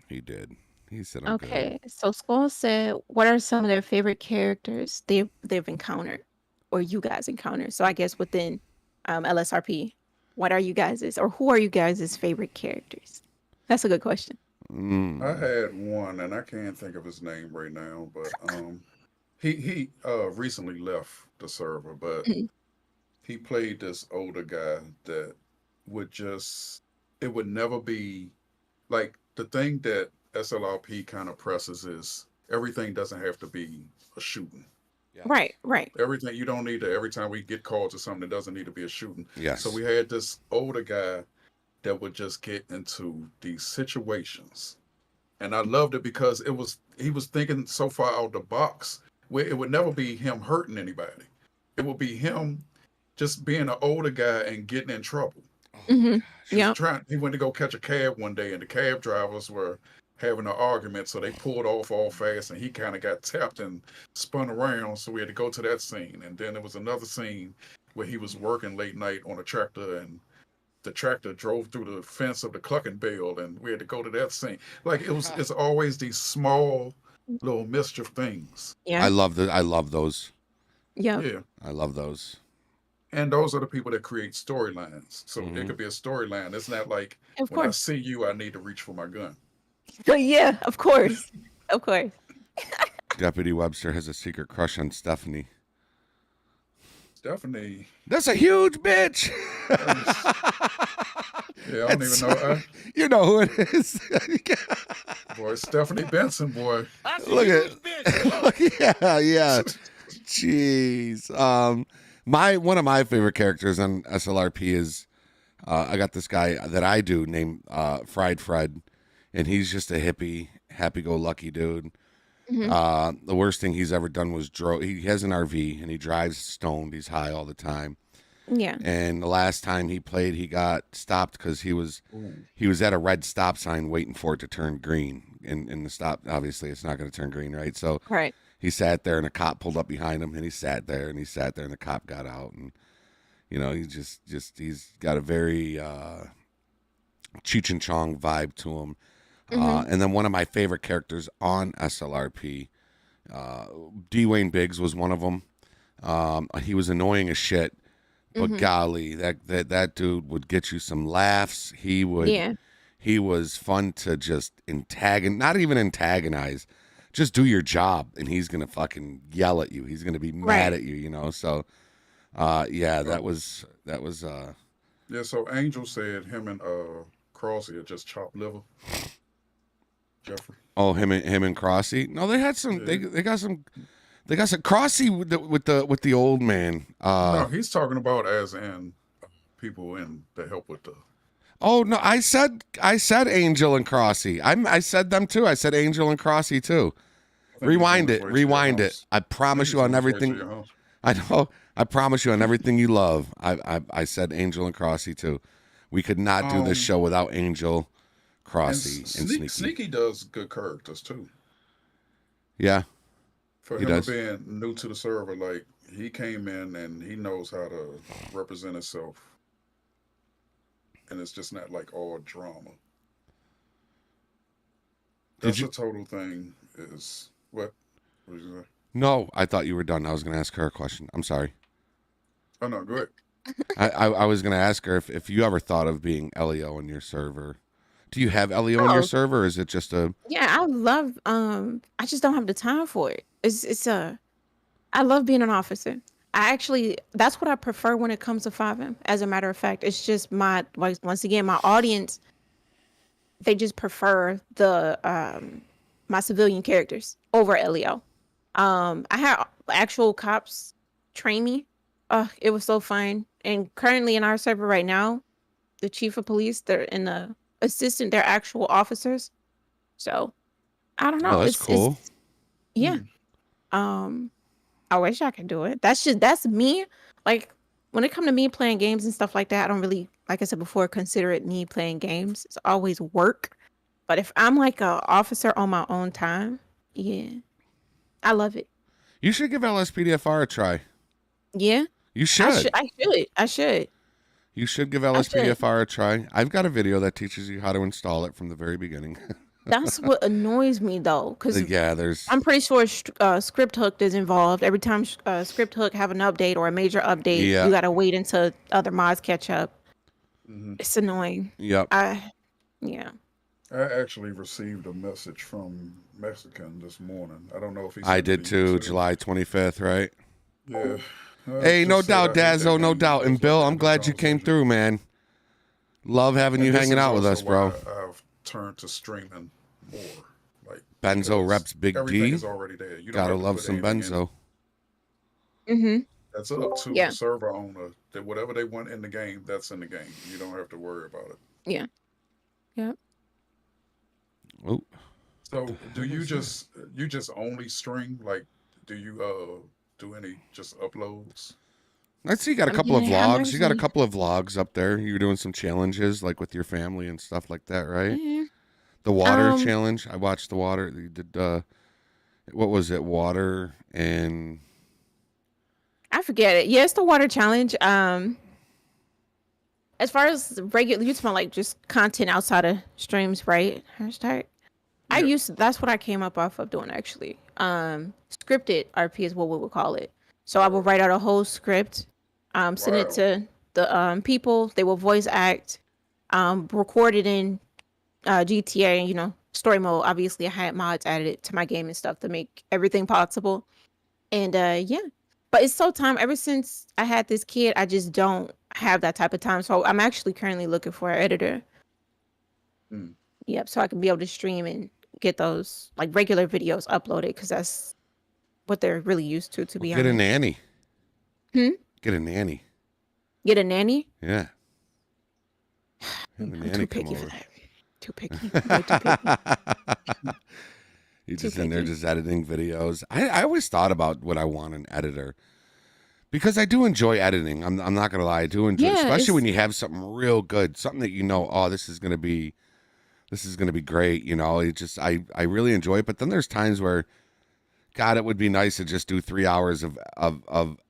He did. He said, I'm okay. Good. So Skull said, what are some of their favorite characters they've encountered or you guys encountered? So I guess within LSRP, what are you guys' or who are you guys' favorite characters? That's a good question. I had one, and I can't think of his name right now, but he recently left the server, but he played this older guy that it would never be like the thing that SLRP kind of presses is everything doesn't have to be a shooting. Yeah. Right. Everything, you don't need to, every time we get called to something, it doesn't need to be a shooting. Yes. So we had this older guy that would just get into these situations. And I loved it because he was thinking so far out the box where it would never be him hurting anybody. It would be him just being an older guy and getting in trouble. Mm-hmm. He went to go catch a cab one day and the cab drivers were having an argument, so they pulled off all fast and he kind of got tapped and spun around, so we had to go to that scene. And then there was another scene where he was working late night on a tractor and the tractor drove through the fence of the clucking bale and we had to go to that scene. Like it's always these small little mischief things. Yeah. I love those. Yeah. I love those. And those are the people that create storylines. So it could be a storyline. It's not like when I see you, I need to reach for my gun. But yeah, of course. Of course. Deputy Webster has a secret crush on Stephanie. Stephanie. That's a huge bitch. Yeah, I don't even know. You know who it is. Boy, Stephanie Benson, boy. Look at yeah. Jeez. One of my favorite characters on SLRP is I got this guy that I do named Fried Fred, and he's just a hippie, happy-go-lucky dude. The worst thing he's ever done was he has an RV and he drives stoned. He's high all the time. Yeah. And the last time he played, he got stopped because he was at a red stop sign waiting for it to turn green. And the stop, obviously, it's not going to turn green, right? So he sat there and a cop pulled up behind him and he sat there and the cop got out. And, he's got a very Cheech and Chong vibe to him. And then one of my favorite characters on SLRP, Dwayne Biggs was one of them. He was annoying as shit, but golly, that dude would get you some laughs. He would. Yeah. He was fun to just not even antagonize, just do your job, and he's gonna fucking yell at you. He's gonna be mad at you, you know. So, yeah, that was. Yeah, so Angel said him and Crossy are just chopped liver. Jeffrey. Oh, him and Crossy. No, they had some. Yeah. They got some. They got some Crossy with the old man. No, he's talking about as in people in the help with the. Oh no, I said Angel and Crossy. I said them too. I said Angel and Crossy too. Rewind it. I promise you on everything. I know. I promise you on everything you love. I said Angel and Crossy too. We could not do this show without Angel, Crossy, and Sneaky. Sneaky does good characters too. Yeah. For him being new to the server, like he came in and he knows how to represent himself. And it's just not like all drama. That's the total thing is what did you say? No, I thought you were done. I was gonna ask her a question. I'm sorry. Oh no, go ahead. I was gonna ask her if you ever thought of being LEO in your server. Do you have LEO in your server, or is it just a Yeah, I love I just don't have the time for it. I love being an officer. That's what I prefer when it comes to FiveM. As a matter of fact, it's just once again, my audience, they just prefer the my civilian characters over LEO. I had actual cops train me. It was so fun. And currently in our server right now, the chief of police, and the assistant, they're actual officers. So I don't know. Oh, that's cool. Yeah. I wish I could do it. That's me. Like when it comes to me playing games and stuff like that, I don't really, like I said before, consider it me playing games. It's always work. But if I'm like a officer on my own time, yeah, I love it. You should give LSPDFR a try. Yeah. You should. I should. You should give LSPDFR a try. I've got a video that teaches you how to install it from the very beginning. That's what annoys me though, because I'm pretty sure Script Hook is involved. Every time Script Hook have an update or a major update, you gotta wait until other mods catch up. It's annoying. Yep. Yeah. I actually received a message from Mexican this morning. I don't know if he. I did too. July 25th, right? Yeah. Hey, no doubt, Dazzo, no doubt. And Bill, I'm glad you came through, man. Love having you hanging out with us, bro. I've turned to streaming more. Like Benzo reps Big everything D. is already there. You don't Gotta have to love put some anything Benzo. That's up to the server owner. That whatever they want in the game, that's in the game. You don't have to worry about it. Yeah. Yep. Oh. So do you just only stream? Like, do you do any just uploads? I see you got a couple of vlogs. You got a couple of vlogs up there. You're doing some challenges like with your family and stuff like that, right? The water challenge. I watched the water. You did what was it? Water and I forget it. Yeah, it's the water challenge. As far as regular, you talking like just content outside of streams, right? Hashtag. That's what I came up off of doing actually. Scripted RP is what we would call it. So I will write out a whole script, send it to the people. They will voice act, record it in GTA, story mode. Obviously, I had mods added to my game and stuff to make everything possible. And yeah, but it's so time. Ever since I had this kid, I just don't have that type of time. So I'm actually currently looking for an editor. Yep, so I can be able to stream and get those like regular videos uploaded because that's what they're really used to be honest. Get a nanny. Get a nanny. Get a nanny? Yeah. I'm too picky for that. Too picky. Way too picky. You're just in there just editing videos. I always thought about what I want in an editor. Because I do enjoy editing. I'm not gonna lie, I do enjoy it. Especially when you have something real good, something that this is gonna be great, I really enjoy it. But then there's times where, God, it would be nice to just do 3 hours of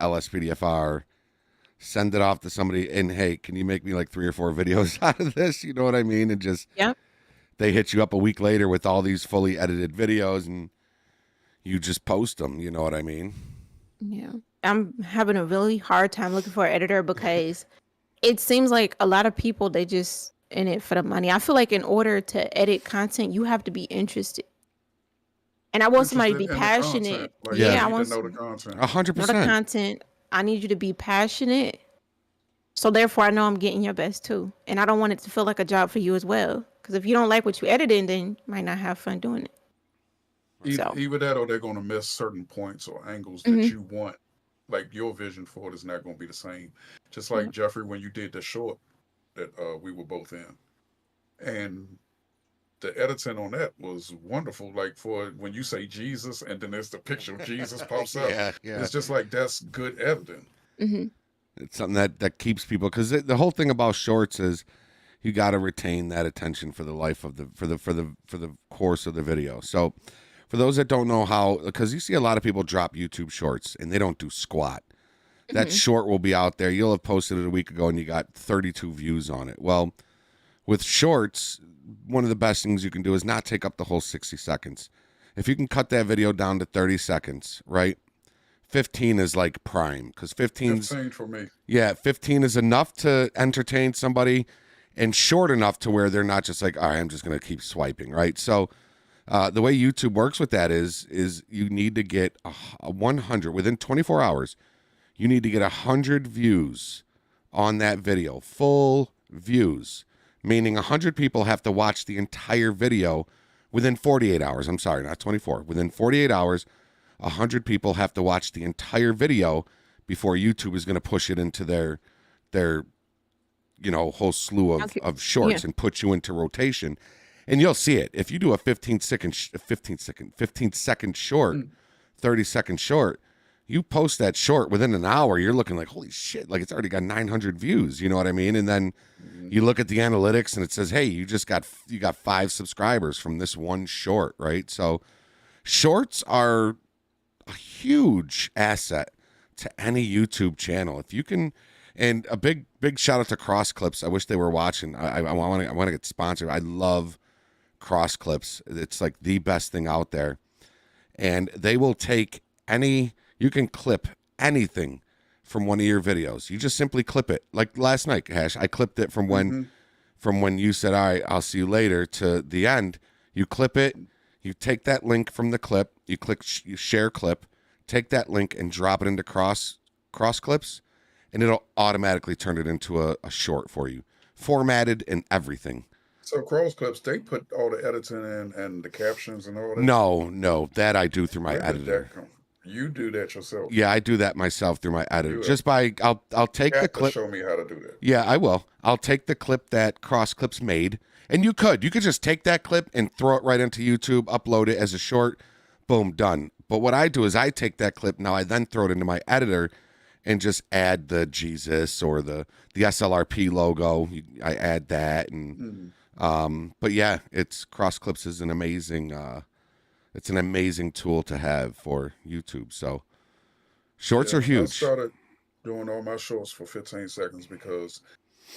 LSPDFR, send it off to somebody, and hey, can you make me like 3 or 4 videos out of this? You know what I mean? And just they hit you up a week later with all these fully edited videos, and you just post them. You know what I mean? Yeah. I'm having a really hard time looking for an editor because it seems like a lot of people, they just in it for the money. I feel like in order to edit content, you have to be interested. And I want somebody to be Interested in the content. passionate. Like, Yeah, you I need want to know the some, content. 100%. know the content. I need you to be passionate. So therefore, I know I'm getting your best too. And I don't want it to feel like a job for you as well. Because if you don't like what you editing, then you might not have fun doing it. Either that or they're going to miss certain points or angles that Mhm. you want. Like your vision for it is not going to be the same. Just like Jeffrey, when you did the short that we were both in. And the editing on that was wonderful. Like for when you say Jesus and then there's the picture of Jesus pops up. Yeah. It's just like that's good editing. Mm-hmm. It's something that keeps people, because the whole thing about shorts is you got to retain that attention for the life of for the course of the video. So for those that don't know how, because you see a lot of people drop YouTube shorts and they don't do squat. That short will be out there. You'll have posted it a week ago and you got 32 views on it. Well, with shorts, one of the best things you can do is not take up the whole 60 seconds. If you can cut that video down to 30 seconds, right? 15 is like prime, because 15 for me. Yeah, 15 is enough to entertain somebody and short enough to where they're not just like, all right, I'm just going to keep swiping, right? So the way YouTube works with that is you need to get a 100, within 24 hours, you need to get 100 views on that video, full views, meaning 100 people have to watch the entire video within 48 hours. I'm sorry, not 24. Within 48 hours, 100 people have to watch the entire video before YouTube is going to push it into their whole slew of shorts and put you into rotation. And you'll see it. If you do a 15 second short, 30-second short, you post that short within an hour, you're looking like, holy shit, like it's already got 900 views, you know what I mean? And then you look at the analytics and it says, hey, you got 5 subscribers from this one short, right? So shorts are a huge asset to any YouTube channel. If you can, and a big shout out to Cross Clips. I wish they were watching. I want to get sponsored. I love Cross Clips. It's like the best thing out there. And they will take you can clip anything from one of your videos. You just simply clip it. Like last night, Hash, I clipped it from when you said, all right, I'll see you later, to the end. You clip it, you take that link from the clip, you click you share clip, take that link and drop it into cross clips, and it'll automatically turn it into a short for you, formatted and everything. So Cross Clips, they put all the editing in and the captions and all that? No, that I do through my editor. You do that yourself? Yeah, I do that myself through my editor. Just by, I'll take the clip. Show me how to do that. Yeah, I will. I'll take the clip that Cross Clips made, and you could just take that clip and throw it right into YouTube, upload it as a short, boom, done. But what I do is I take that clip, now I then throw it into my editor and just add the Jesus or the SLRP logo. I add that, and but yeah, Cross Clips is an amazing it's an amazing tool to have for YouTube. So shorts are huge. I started doing all my shorts for 15 seconds because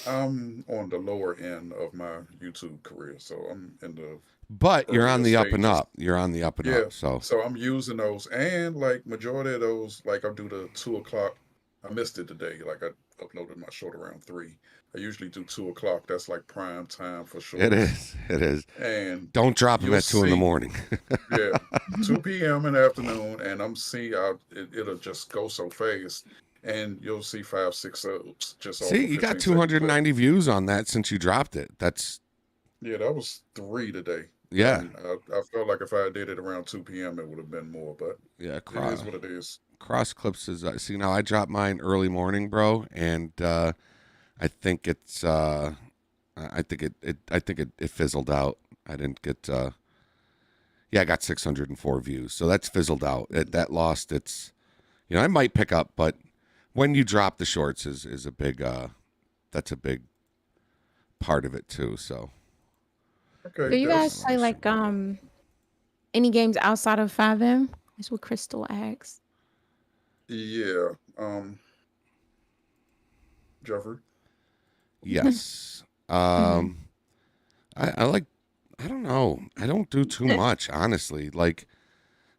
I'm on the lower end of my YouTube career. So I'm in the But you're on the up and stages. up. You're on the up and up. So I'm using those, and like majority of those, like I'll do the 2 o'clock. I missed it today. Like I uploaded my short around 3. I usually do 2 o'clock. That's like prime time for shorts. It is. And don't drop them at 2 in the morning. 2 p.m. in the afternoon, and it'll just go so fast, and you'll see 5, 6 subs. Just See, you got 290 views on that since you dropped it. That was 3 today. Yeah. And I felt like if I did it around 2 p.m., it would have been more, but yeah, it is what it is. Cross Clips is see, now I dropped mine early morning, bro, and I think it's I think it fizzled out. I didn't get I got 604 views, so that's fizzled out. That lost its, I might pick up, but when you drop the shorts is a big that's a big part of it too. So do you guys play like any games outside of FiveM? That's what Crystal asked. Yeah. Jeffrey? Yes. I like, I don't know. I don't do too much, honestly. Like,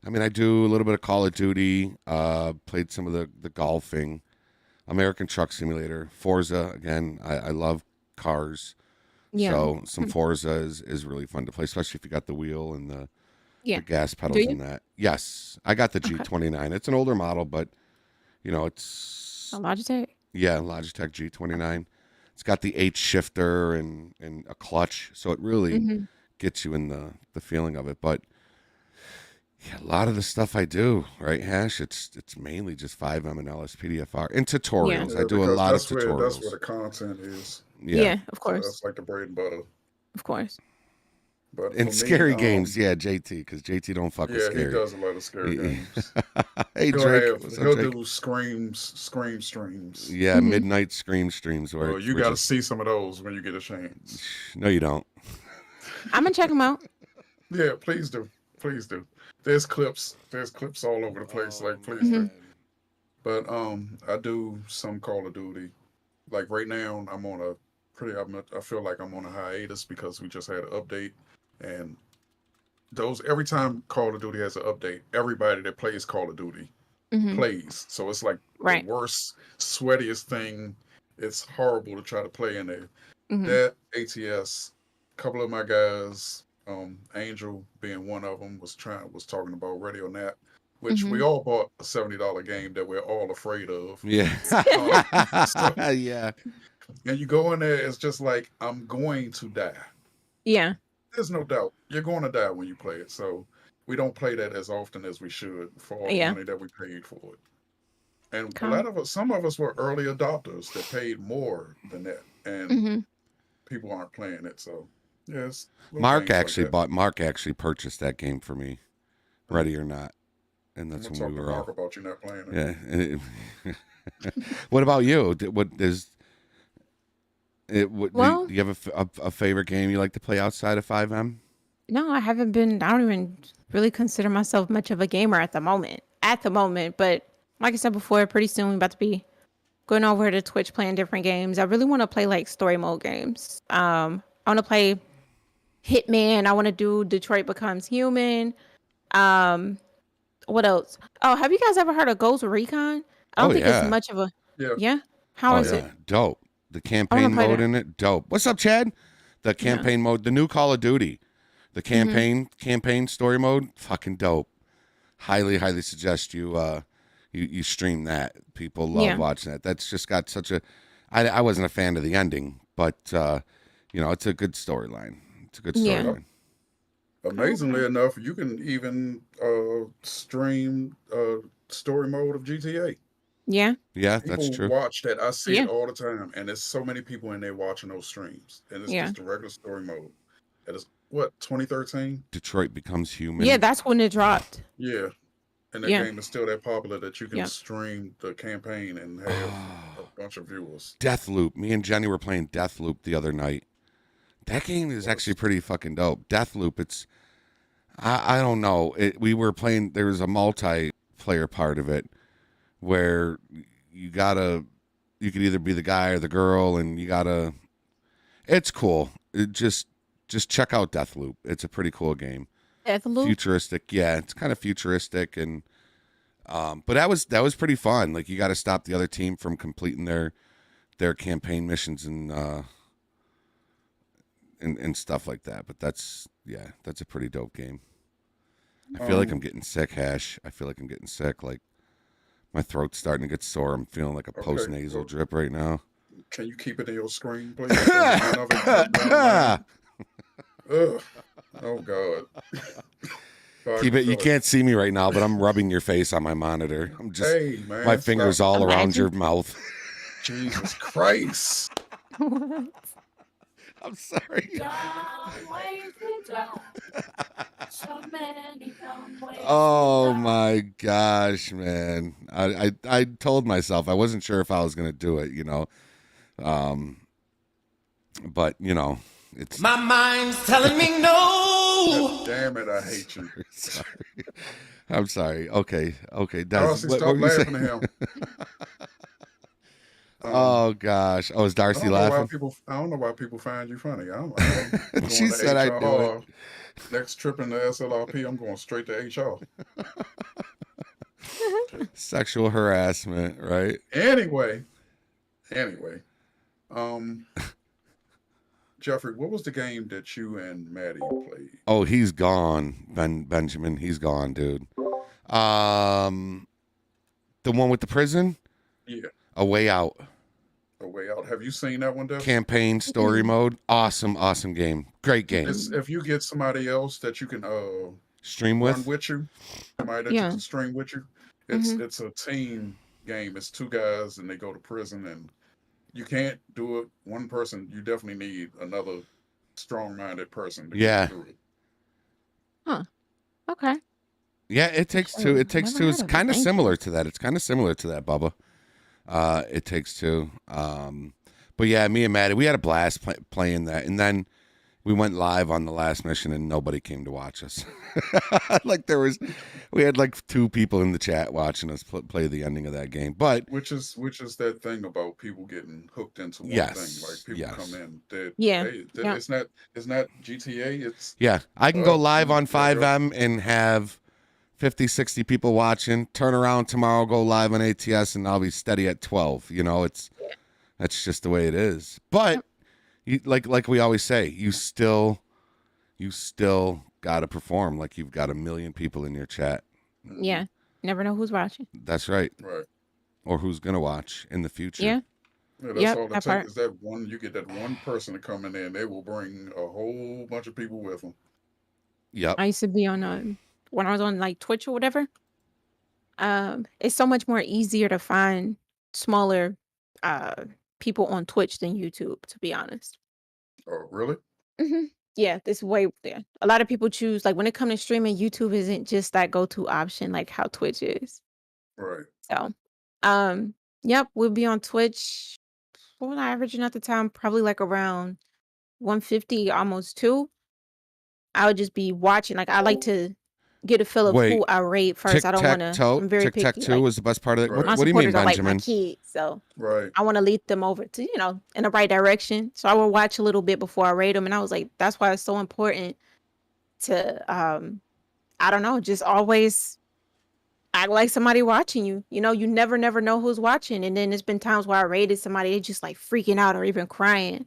I mean, I do a little bit of Call of Duty. Played some of the golfing, American Truck Simulator, Forza. Again, I love cars. Yeah. So some Forza is really fun to play, especially if you got the wheel and the gas Do pedals you? and that. Yes, I got the Okay. G29. It's an older model, but it's A Logitech. Logitech G29. It's got the H shifter and a clutch, so it really Mhm. gets you in the feeling of it. But a lot of the stuff I do, right, Hash, it's mainly just FiveM and LSPDFR and tutorials. I do a because lot of that's where tutorials. the content is. Yeah, of So course. that's like the bread and butter. Of course. But In for scary me, games, JT, because JT don't fuck with yeah, scary. he does a lot of scary games. Hey, Drake. What's up, He'll Drake? do scream streams. Yeah, midnight scream streams. Where, Well, you got to see some of those when you get a chance. No, you don't. I'm gonna check them out. Yeah, please do. Please do. There's clips all over the place. Like, please do. But I do some Call of Duty. Like right now, I feel like I'm on a hiatus because we just had an update, and every time Call of Duty has an update, everybody that plays Call of Duty plays. So it's like the worst, sweatiest thing. It's horrible to try to play in there. That ATS, a couple of my guys, Angel being one of them, was talking about Radio Nat, which we all bought a $70 game that we're all afraid of. Yeah. Yeah. And you go in there, it's just like, I'm going to die. Yeah. There's no doubt. You're going to die when you play it. So we don't play that as often as we should for all the money that we paid for it. And some of us were early adopters that paid more than that. And people aren't playing it. So, yes. Mark actually purchased that game for me, Ready or Not. And that's when we were Mark about you not playing it. Yeah. What about you? Do you have a favorite game you like to play outside of FiveM? No, I don't even really consider myself much of a gamer at the moment. But like I said before, pretty soon we're about to be going over to Twitch playing different games. I really want to play like story mode games. I want to play Hitman. I want to do Detroit Becomes Human. What else? Oh, have you guys ever heard of Ghost Recon? I don't think it's much of a... Yeah? How is it? Dope. The campaign mode in it, dope. What's up, Chad? The campaign mode, the new Call of Duty. The campaign story mode, fucking dope. Highly suggest you stream that. People love watching that. That's just got such a... I wasn't a fan of the ending, but, it's a good storyline. It's a good storyline. Amazingly enough, you can even stream story mode of GTA. Yeah. Yeah, that's true. People watch that. I see it all the time, and there's so many people in there watching those streams, and it's just the regular story mode. That is what 2013. Detroit Becomes Human. Yeah, that's when it dropped. Yeah, and the game is still that popular that you can stream the campaign and have a bunch of viewers. Deathloop. Me and Jenny were playing Deathloop the other night. That game is actually pretty fucking dope. Deathloop, it's... I don't know. We were playing... There was a multiplayer part of it where you could either be the guy or the girl, and you gotta... It's cool. Just check out Deathloop. It's a pretty cool game. Deathloop? Futuristic. Yeah, it's kind of futuristic, and... but that was pretty fun. Like, you got to stop the other team from completing their campaign missions and stuff like that. But that's a pretty dope game. I feel like I'm getting sick, Hash. I feel like I'm getting sick. Like, my throat's starting to get sore. I'm feeling like a post-nasal drip right now. Can you keep it in your screen, please? Ugh. Oh, God. Keep it. You can't see me right now, but I'm rubbing your face on my monitor. I'm just... Hey, man, my fingers all around your mouth. Jesus Christ. I'm sorry. Oh my gosh, man. I told myself I wasn't sure if I was gonna do it, but it's... My mind's telling me no. Damn it, I hate you. Sorry. I'm sorry. Okay. Stop laughing at him. Oh gosh. Oh, is Darcy laughing? I don't know why people find you funny. I'm She going to said I do it. Next trip in the SLRP, I'm going straight to HR. Sexual harassment, right? Anyway, Jeffrey, what was the game that you and Maddie played? Oh, he's gone, Benjamin. He's gone, dude. The one with the prison? Yeah. A Way Out. A Way Out. Have you seen that one, Dev? Campaign story mode. Awesome game. Great game. If you get somebody else that you can stream run with you, somebody that you Yeah. can stream with you, it's a team game. It's two guys and they go to prison, and you can't do it one person. You definitely need another strong-minded person to Yeah. get through it. Huh. Okay. Yeah, it takes two. It takes Never two. heard It's of it. kind of Thank similar to that. It's kind of similar to that, Bubba. It takes two. But yeah, me and Maddie, we had a blast playing that, and then we went live on the last mission, and nobody came to watch us. We had like 2 people in the chat watching us play the ending of that game. But which is that thing about people getting hooked into one Yes, thing. Like people come in, it's not GTA. It's yeah, I can go live on FiveM and have 50, 60 people watching. Turn around tomorrow, go live on ATS, and I'll be steady at 12. You know, that's just the way it is. But you, like we always say, you still got to perform. Like you've got 1 million people in your chat. Yeah. Never know who's watching. That's right. Right. Or who's gonna watch in the future. Yeah. That's all it takes is that one. You get that one person to come in there, and they will bring a whole bunch of people with them. Yep. I used to be on when I was on like Twitch or whatever. It's so much more easier to find smaller people on Twitch than YouTube, to be honest. Oh, really? Yeah, this way there. A lot of people choose like when it comes to streaming, YouTube isn't just that go-to option like how Twitch is. Right. So, yep, we'll be on Twitch. What was I averaging at the time? Probably like around 150, almost 2. I would just be watching. Like I like to get a feel of Wait, who I rate first. I don't want to. I'm very picky. Tic-tac-toe was the best part of it. Right. What do you mean, supporters are like my Benjamin? kids, so Right. I want to lead them over to in the right direction. So I will watch a little bit before I rate them, and I was like, that's why it's so important to I don't know, just always act like somebody watching you. You know, you never know who's watching. And then there's been times where I rated somebody, they just like freaking out or even crying.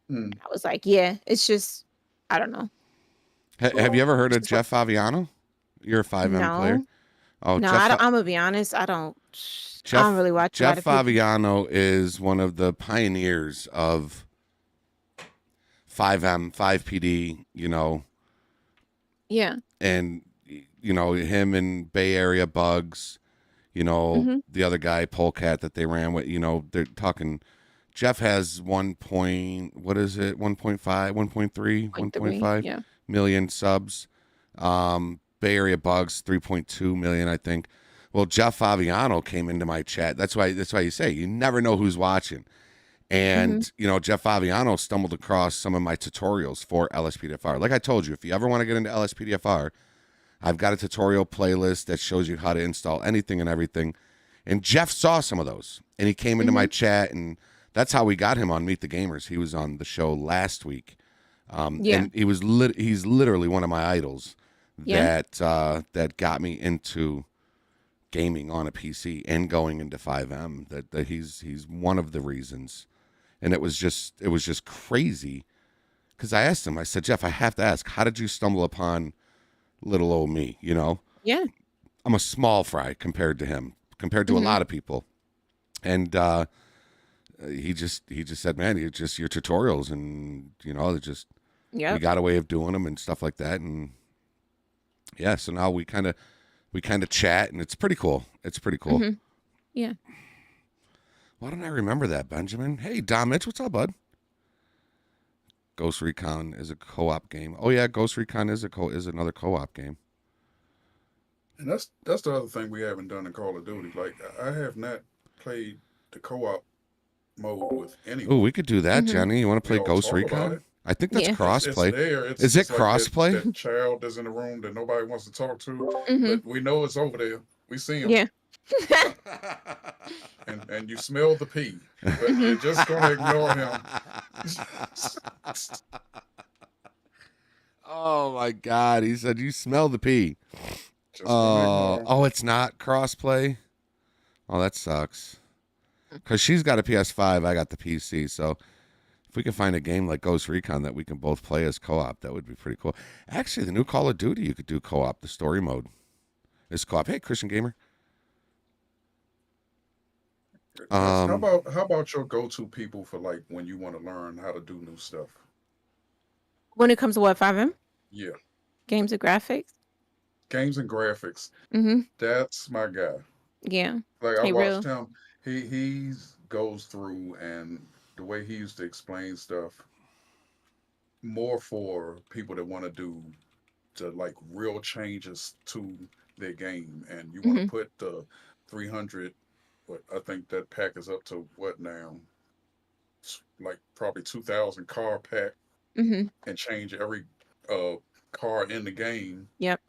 I was like, yeah, it's just I don't know. Have you ever heard of Jeff Favignano? You're a FiveM player. Oh, No, Jeff I'm gonna be honest. I don't really watch a lot Jeff of people. Favignano is one of the pioneers of FiveM, 5PD, Yeah. and him and Bay Area Bugs, the other guy, Polecat, that they ran with, they're talking. Jeff has 1.3, 1.5 million subs. Bay Area Bugs 3.2 million, I think. Well, Jeff Favignano came into my chat. That's why you say you never know who's watching. And Jeff Favignano stumbled across some of my tutorials for LSPDFR. Like I told you, if you ever want to get into LSPDFR, I've got a tutorial playlist that shows you how to install anything and everything. And Jeff saw some of those, and he came into my chat, and that's how we got him on Meet the Gamers. He was on the show last week, and he's literally one of my idols that got me into gaming on a PC and going into FiveM. That he's one of the reasons, and it was just crazy because I asked him. I said, Jeff, I have to ask, how did you stumble upon little old me? Yeah, I'm a small fry compared to him, compared to a lot of people, and he just said, man, it's just your tutorials, and it's just we got a way of doing them and stuff like that, and yeah, so now we kind of chat, and it's pretty cool. Yeah. Why don't I remember that, Benjamin? Hey, Dom Mitch, what's up, bud? Ghost Recon is a co-op game. Oh yeah, Ghost Recon is another co-op game. And that's the other thing we haven't done in Call of Duty. Like I have not played the co-op mode with anyone. Oh, we could do that, Jenny. You want to play Ghost Recon? I think that's crossplay. It's there. Is it crossplay? That child is in the room that nobody wants to talk to, but we know it's over there. We see him. Yeah. and you smell the pee, but you're just gonna ignore him. Oh my God! He said you smell the pee. Oh, it's not crossplay. Oh, that sucks. Because she's got a PS5, I got the PC. So if we can find a game like Ghost Recon that we can both play as co-op, that would be pretty cool. Actually, the new Call of Duty, you could do co-op. The story mode is co-op. Hey, Christian Gamer. How about your go-to people for like when you want to learn how to do new stuff? When it comes to what, FiveM? Yeah, Games and graphics? games and graphics. Mm-hmm. That's my guy. Yeah. Like I Hey, watched real. him. He goes through, and the way he used to explain stuff more for people that want to do like real changes to their game, and you want to put the 300. But I think that pack is up to what now? Like probably 2,000 car pack, and change every car in the game. Yep.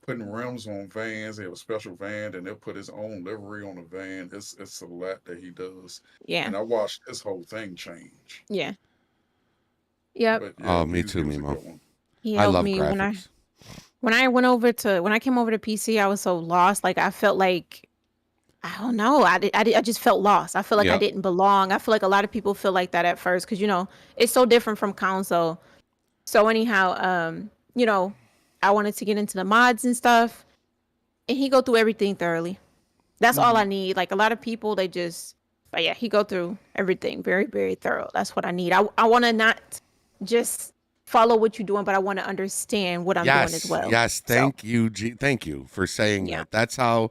Putting rims on vans. They have a special van, and they'll put his own livery on the van. It's a lot that he does. Yeah. And I watched this whole thing change. Yeah. Yep. But, yeah, Me too, Mimo. He I helped love me graphics. when I came over to PC. I was so lost. Like I felt like I don't know. I just felt lost. I feel like I Yep. didn't belong. I feel like a lot of people feel like that at first because it's so different from console. So anyhow, I wanted to get into the mods and stuff, and he go through everything thoroughly. That's all I need. Like a lot of people, they just, but yeah, he go through everything very, very thorough. That's what I need. I want to not just follow what you're doing, but I want to understand what I'm doing as well. Yes, thank you, thank you for saying that. That's how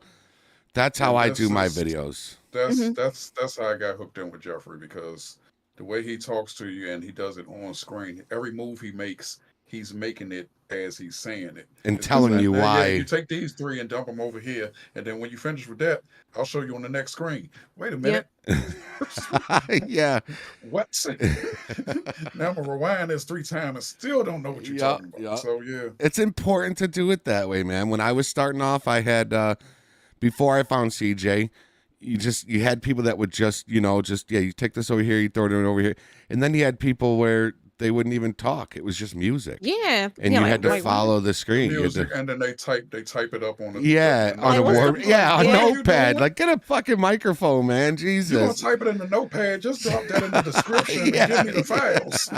I do my videos. That's how I got hooked in with Jeffrey, because the way he talks to you and he does it on screen, every move he makes, he's making it as he's saying it. And It's telling like, you "Now, why." you take these 3 and dump them over here, and then when you finish with that, I'll show you on the next screen. Wait a minute. Yeah. What? Now I'm gonna rewind this 3 times and still don't know what you're talking about. So yeah. It's important to do it that way, man. When I was starting off, I had before I found CJ, you had people that would just you take this over here, you throw it over here, and then you had people where they wouldn't even talk. It was just music. Yeah. And you had to follow the screen. Music, and then they type it up on on a notepad. Like, get a fucking microphone, man. Jesus. You want to type it in the notepad? Just drop that in the description and give me the files.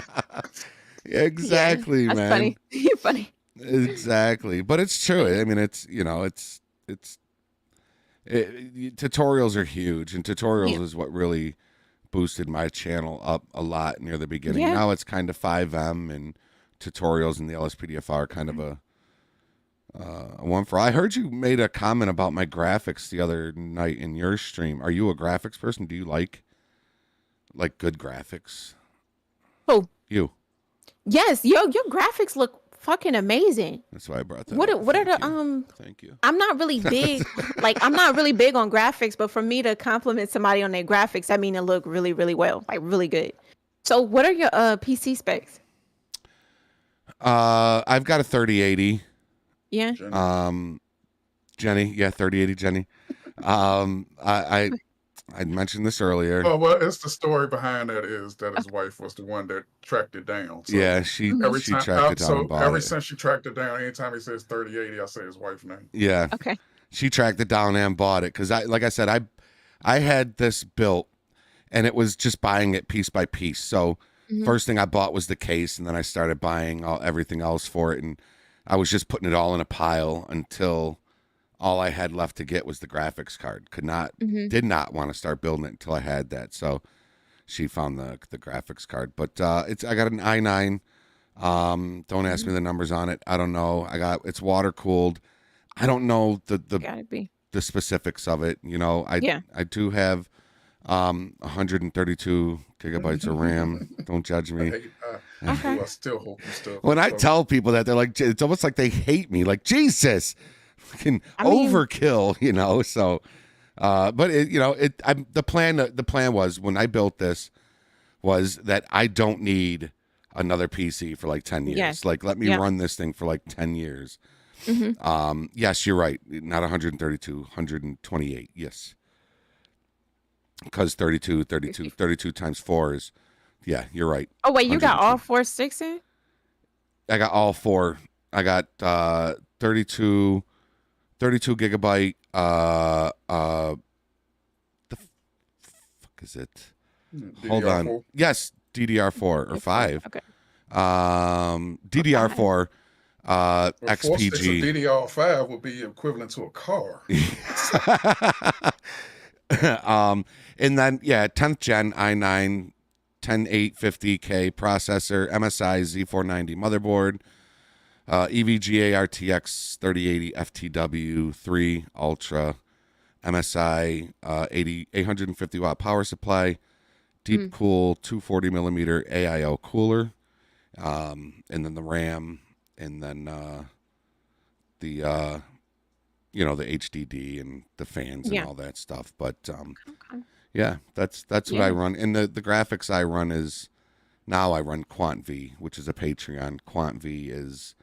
Exactly, that's man. funny. You're funny. Exactly, but it's true. I mean, tutorials are huge, and tutorials is what really boosted my channel up a lot near the beginning. Yeah. Now it's kind of FiveM and tutorials and the LSPDFR kind of a one for. I heard you made a comment about my graphics the other night in your stream. Are you a graphics person? Do you like good graphics? Oh, you? Yes, your graphics look fucking amazing. That's why I brought that. What up. are the Thank you. I'm not really big I'm not really big on graphics, but for me to compliment somebody on their graphics, I mean it look really, really well, like really good. So what are your PC specs? I've got a 3080. Yeah. Jenny, 3080 Jenny. I mentioned this earlier. Oh, well, it's the story behind that is that his wife was the one that tracked it down. So Yeah, she tracked it down and bought ever it. since she tracked it down, anytime he says 3080, I say his wife's name. Yeah. Okay. She tracked it down and bought it because like I said, I had this built and it was just buying it piece by piece. So first thing I bought was the case, and then I started buying everything else for it, and I was just putting it all in a pile until all I had left to get was the graphics card. Did not want to start building it until I had that. So she found the graphics card. But I got an i9. Don't ask me the numbers on it. I don't know. It's water cooled. I don't know the specifics of it. I do have 132 gigabytes of RAM. Don't judge me. I still hope you still. When I tell people that, they're like, it's almost like they hate me. Like, Jesus. Overkill, so but the plan was when I built this was that I don't need another PC for like 10 years. Yes. Like, let me run this thing for like 10 years. Yes, you're right. Not 132, 128. Yes. Because 32 times 4 is, yeah, you're right. Oh wait, you got 102. all 4 sticks in? I got all 4. I got 32 gigabyte. The fuck is it? Hold on. DDR4? Yes, DDR4 or 5. Okay. DDR4 Well, 4 sticks of XPG. DDR5 would be equivalent to a car. And then 10th gen i9 10850K processor, MSI Z490 motherboard, EVGA RTX 3080 FTW 3 Ultra, MSI 850 watt power supply, deep cool 240 millimeter AIO cooler, and then the RAM, and then the HDD and the fans and all that stuff. But yeah, that's what I run. And the graphics I run is, now I run QuantV, which is a Patreon. QuantV is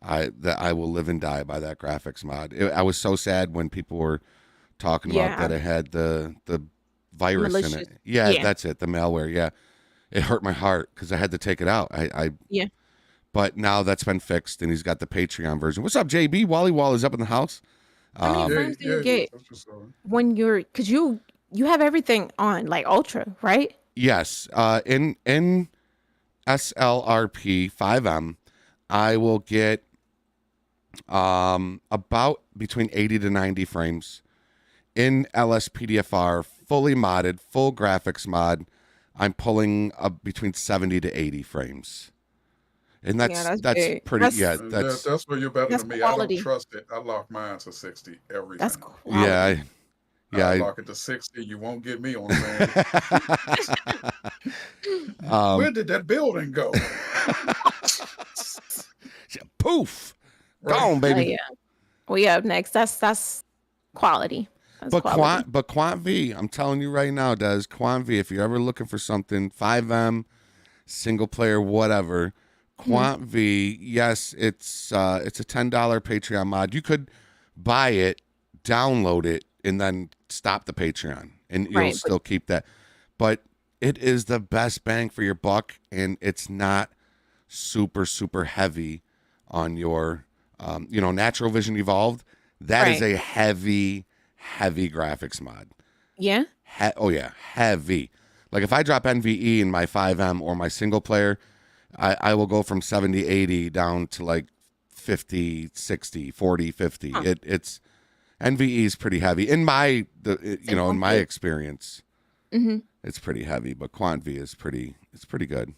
I will live and die by that graphics mod. I was so sad when people were talking about that it had the virus in it. Yeah, that's it, the malware. Yeah, it hurt my heart because I had to take it out. But now that's been fixed, and he's got the Patreon version. What's up, JB? Wally Wall is up in the house. How many frames do you get when you're, because you have everything on like ultra, right? Yes. In SLRP FiveM, I will get about between 80 to 90 frames. In LSPDFR, fully modded, full graphics mod, I'm pulling between 70 to 80 frames. And that's pretty. That's where you're better than me. Quality. I don't trust it. I lock mine to 60 everything. That's quality. I lock it to 60. You won't get me on that. Where did that building go? Poof. Gone, baby. Well, up next. That's quality. But QuantV, I'm telling you right now, Des, QuantV, if you're ever looking for something, FiveM, single player, whatever, QuantV, yes, it's a $10 Patreon mod. You could buy it, download it, and then stop the Patreon, and you'll still keep that. But it is the best bang for your buck, and it's not super, super heavy on your, Natural Vision Evolved. That is a heavy graphics mod. Yeah? Heavy. Like if I drop NVE in my FiveM or my single player, I will go from 70, 80 down to like 50, 60, 40, 50. It's NVE is pretty heavy in my in my experience. It's pretty heavy, but QuantV is pretty good.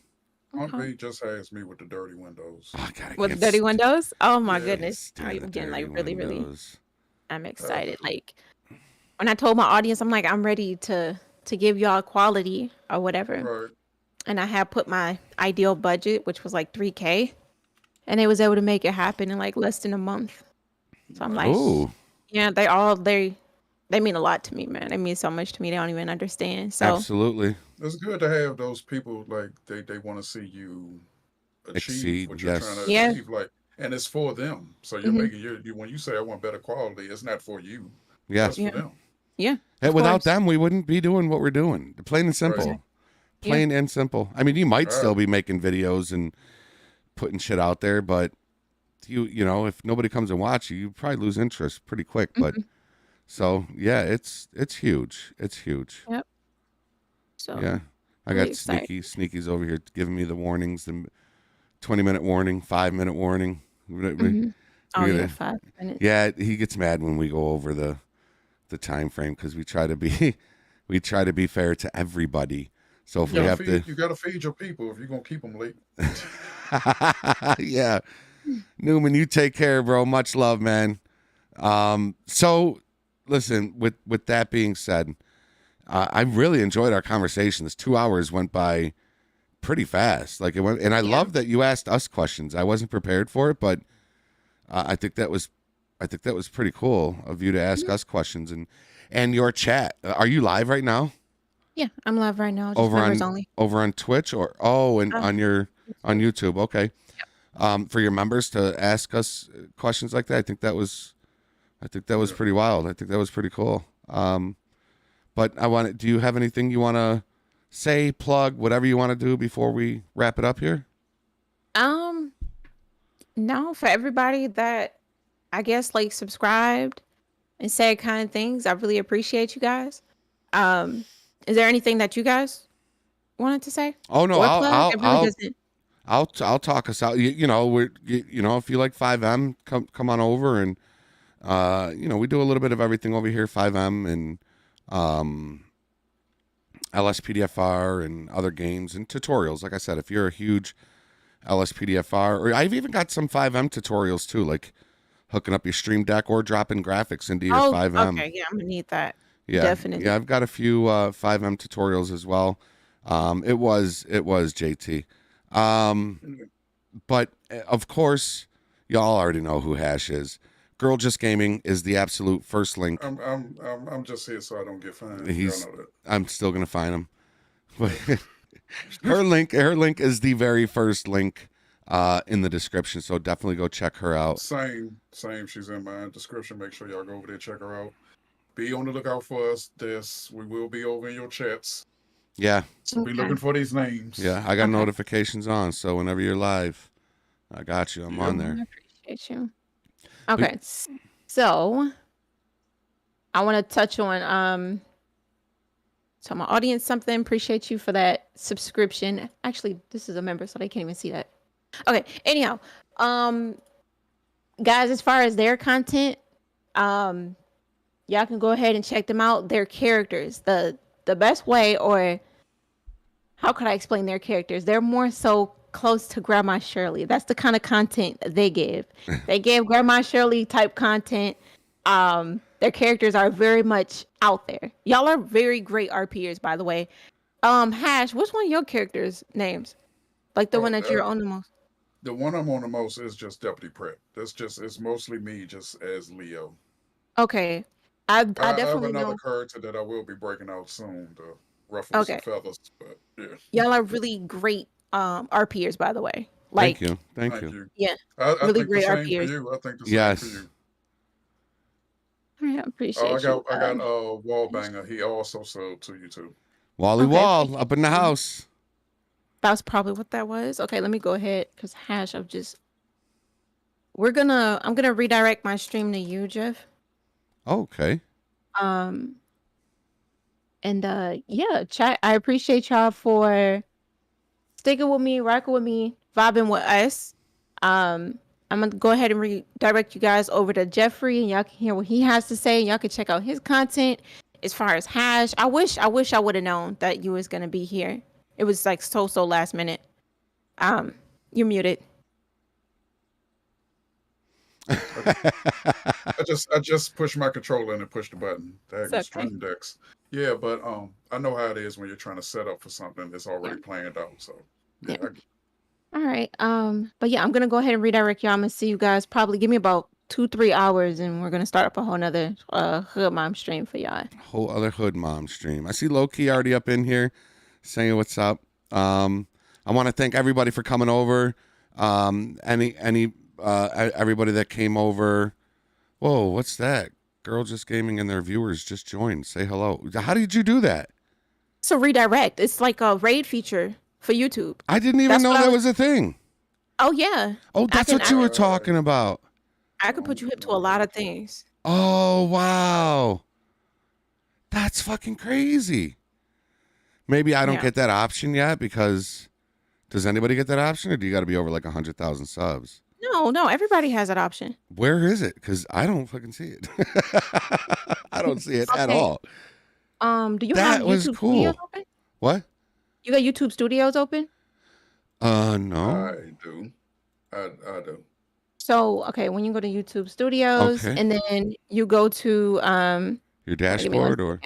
QuantV just has me with the dirty windows. Oh, God, with the dirty windows? Oh my goodness. I'm getting like really I'm excited. Like when I told my audience, I'm like, I'm ready to give y'all quality or whatever. Right. And I had put my ideal budget, which was like $3K, and they was able to make it happen in like less than a month. So I'm like, ooh. Yeah, they mean a lot to me, man. They mean so much to me. They don't even understand. So absolutely, it's good to have those people like they want to see you achieve what you're trying to achieve. Like, and it's for them. So you're making you when you say I want better quality, it's not for you. Yeah, it's for them. Yeah. And without them, we wouldn't be doing what we're doing. Plain and simple. Right. Plain and simple. I mean, you might still be making videos and putting shit out there, but you know, if nobody comes and watch you probably lose interest pretty quick. But so yeah, it's huge. It's huge. Yep. So yeah, I got Sneaky's over here giving me the warnings, the 20-minute warning, 5-minute warning. Oh yeah, 5 minutes. Yeah, he gets mad when we go over the time frame because we try to be fair to everybody. So if we have to, you got to feed your people if you're gonna keep them late. Yeah, Newman, you take care, bro. Much love, man. So listen, with that being said, I really enjoyed our conversation. This 2 hours went by pretty fast. Like it went, and I love that you asked us questions. I wasn't prepared for it, but I think that was pretty cool of you to ask us questions and your chat. Are you live right now? Yeah, I'm live right now. Just members only. Over on Twitch on YouTube. Okay. for your members to ask us questions like that. I think that was pretty wild. I think that was pretty cool. But do you have anything you want to say, plug, whatever you want to do before we wrap it up here? No, for everybody that I guess like subscribed and said kind things, I really appreciate you guys. Is there anything that you guys wanted to say? Oh no, Or plug? It really doesn't. I'll talk us out. You know, if you like FiveM, come on over and we do a little bit of everything over here, FiveM and LSPDFR and other games and tutorials. Like I said, if you're a huge LSPDFR, or I've even got some FiveM tutorials too, like hooking up your Stream Deck or dropping graphics into your FiveM. Okay, yeah, I'm gonna need that. Yeah, Definitely. Yeah, I've got a few FiveM tutorials as well. It was JT. But of course, y'all already know who Hash is. Girl Just Gaming is the absolute first link. I'm just here so I don't get fined. Y'all know that. I'm still gonna find him. But her link is the very first link in the description. So definitely go check her out. Same. She's in my description. Make sure y'all go over there, check her out. Be on the lookout for us. We will be over in your chats. Yeah. So be looking for these names. Yeah, I got notifications on, so whenever you're live, I got you. I'm on there. I appreciate you. Okay, so I want to touch on tell my audience something. Appreciate you for that subscription. Actually, this is a member, so they can't even see that. Okay, anyhow, guys, as far as their content, y'all can go ahead and check them out. Their characters, the best way, or how could I explain their characters? They're more so close to Grandma Shirley. That's the kind of content they give. They give Grandma Shirley type content. Their characters are very much out there. Y'all are very great RPers, by the way. Hash, what's one of your characters' names? Like the one that you're on the most? The one I'm on the most is just Deputy Prep. It's mostly me just as Leo. Okay. I definitely have another know. character that I will be breaking out soon to ruffle some feathers. But yeah. Y'all are really great RPers, by the way. Like, Thank you. Yeah. I really think great the same RPers. for you. I think the same for you. I appreciate you. I got Wallbanger. He also sold to you too. Wally Wall up in the house. That's probably what that was. Okay, let me go ahead because Hash, I'm gonna redirect my stream to you, Jeff. Okay. Yeah, chat. I appreciate y'all for sticking with me, rocking with me, vibing with us. I'm gonna go ahead and redirect you guys over to Jeffrey, and y'all can hear what he has to say. And y'all can check out his content. As far as Hash, I wish I would have known that you was gonna be here. It was like so last minute. You're muted. I just pushed my controller and pushed the button. That Stream Decks. Yeah, but I know how it is when you're trying to set up for something that's already planned out. So yeah. All right. But yeah, I'm gonna go ahead and redirect y'all. I'm gonna see you guys. Probably give me about 2-3 hours, and we're gonna start up a whole nother Hood Mom stream for y'all. Whole other Hood Mom stream. I see Low Key already up in here, saying what's up. I want to thank everybody for coming over. Everybody that came over. Whoa, what's that? Girl Just Gaming and their viewers just joined. Say hello. How did you do that? So redirect. It's like a raid feature for YouTube. I didn't even know that was a thing. Oh yeah. Oh, that's what you were talking about. I could put you hip to a lot of things. Oh wow, that's fucking crazy. Maybe I don't get that option yet because does anybody get that option, or do you got to be over like 100,000 subs? No, everybody has that option. Where is it? Because I don't fucking see it. I don't see it at all. Do you have YouTube Studios open? What? You got YouTube Studios open? No. I do. I do. So okay, when you go to YouTube Studios and then you go to your dashboard or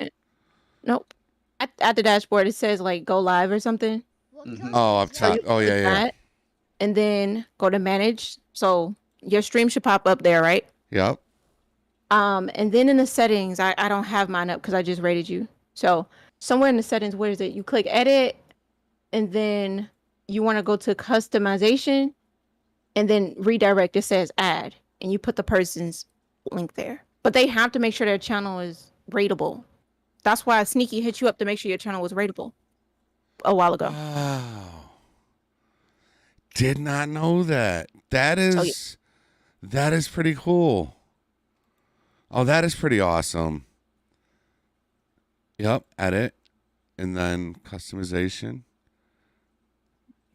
nope. At the dashboard it says like go live or something. Oh, up top. Oh yeah. That, and then go to manage. So your stream should pop up there, right? Yep. And then in the settings, I don't have mine up because I just rated you. So somewhere in the settings, where is it? You click edit, and then you want to go to customization, and then redirect. It says add, and you put the person's link there. But they have to make sure their channel is rateable. That's why Sneaky hit you up to make sure your channel was rateable a while ago. Wow. Did not know that. That is that is pretty cool. Oh, that is pretty awesome. Yep, edit and then customization.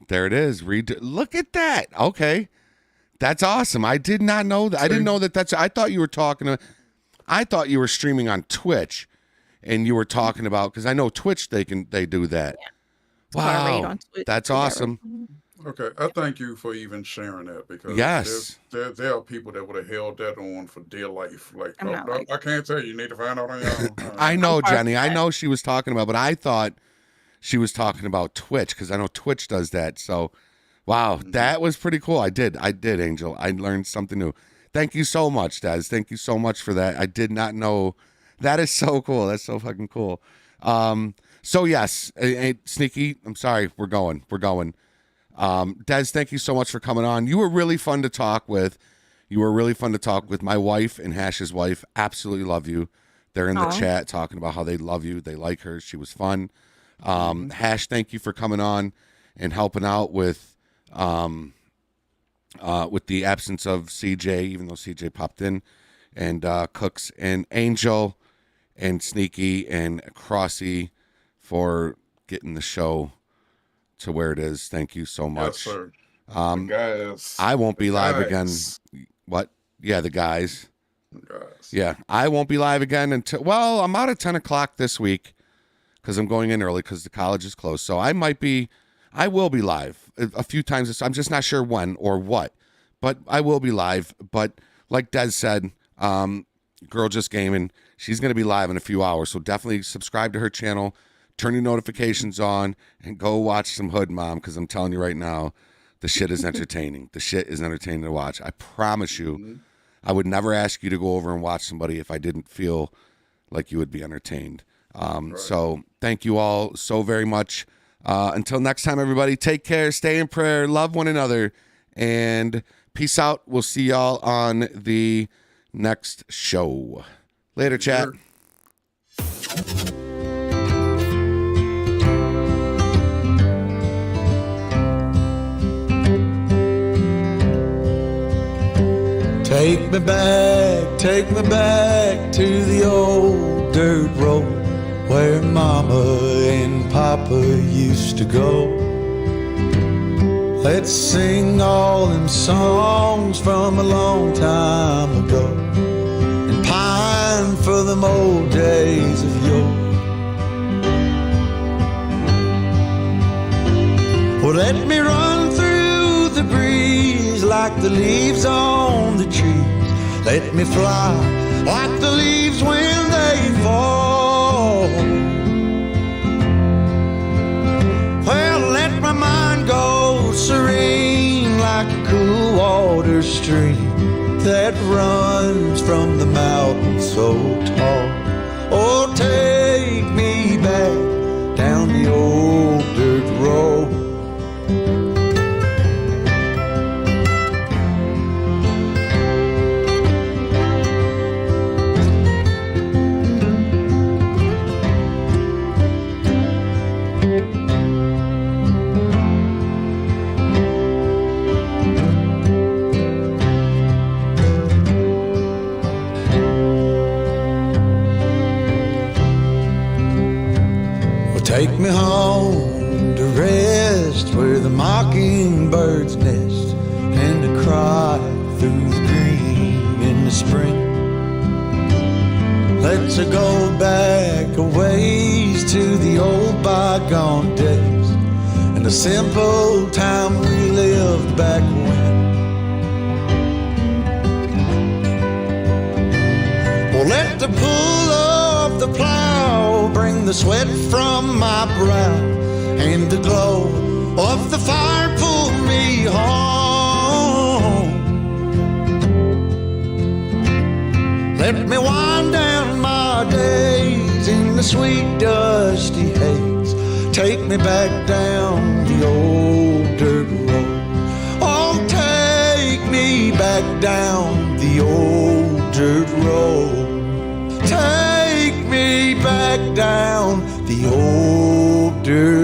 There it is. Look at that. Okay. That's awesome. I did not know that. I didn't know that I thought you were I thought you were streaming on Twitch and you were talking about, because I know Twitch they do that. Yeah. Wow. That's awesome. Okay, I thank you for even sharing that, because there are people that would have held that on for dear life. Like, I can't tell you. You need to find out on your own. I know, Jenny. I know she was talking about, but I thought she was talking about Twitch, because I know Twitch does that. So, wow, that was pretty cool. I did, Angel. I learned something new. Thank you so much, Des. Thank you so much for that. I did not know. That is so cool. That's so fucking cool. So yes, Sneaky. I'm sorry. We're going. Des, thank you so much for coming on. You were really fun to talk with. My wife and Hash's wife absolutely love you. They're in the chat talking about how they love you. They like her. She was fun. Hash, thank you for coming on and helping out with the absence of CJ, even though CJ popped in, and Cooks and Angel and Sneaky and Crossy for getting the show to where it is. Thank you so much. Yes, sir. Guys, I won't be live again. What? Yeah, the guys. Yeah, I won't be live again until, well, I'm out at 10 o'clock this week because I'm going in early because the college is closed. So I will be live a few times. I'm just not sure when or what, but I will be live. But like Des said, Girl Just Gaming, she's going to be live in a few hours. So definitely subscribe to her channel. Turn your notifications on and go watch some Hood Mom, because I'm telling you right now, the shit is entertaining. The shit is entertaining to watch. I promise you, I would never ask you to go over and watch somebody if I didn't feel like you would be entertained. So thank you all so very much. Until next time, everybody, take care, stay in prayer, love one another, and peace out. We'll see y'all on the next show. Later, chat. Take me back to the old dirt road where Mama and Papa used to go. Let's sing all them songs from a long time ago and pine for them old days of yore. Well, let me run through the breeze like the leaves on the trees. Let me fly like the leaves when they fall. Well, let my mind go serene like a cool water stream that runs from the mountain so tall. Oh, take me back down the old dirt road. Take me home to rest where the mockingbirds nest and to cry through the green in the spring. Let's go back a ways to the old bygone days and the simple time we lived back when. Well, let the pull of the plow bring the sweat from my brow and the glow of the fire pull me home. Let me wind down my days in the sweet dusty haze. Take me back down the old dirt road. Oh, take back down the old dirt road. Take me back down the old dirt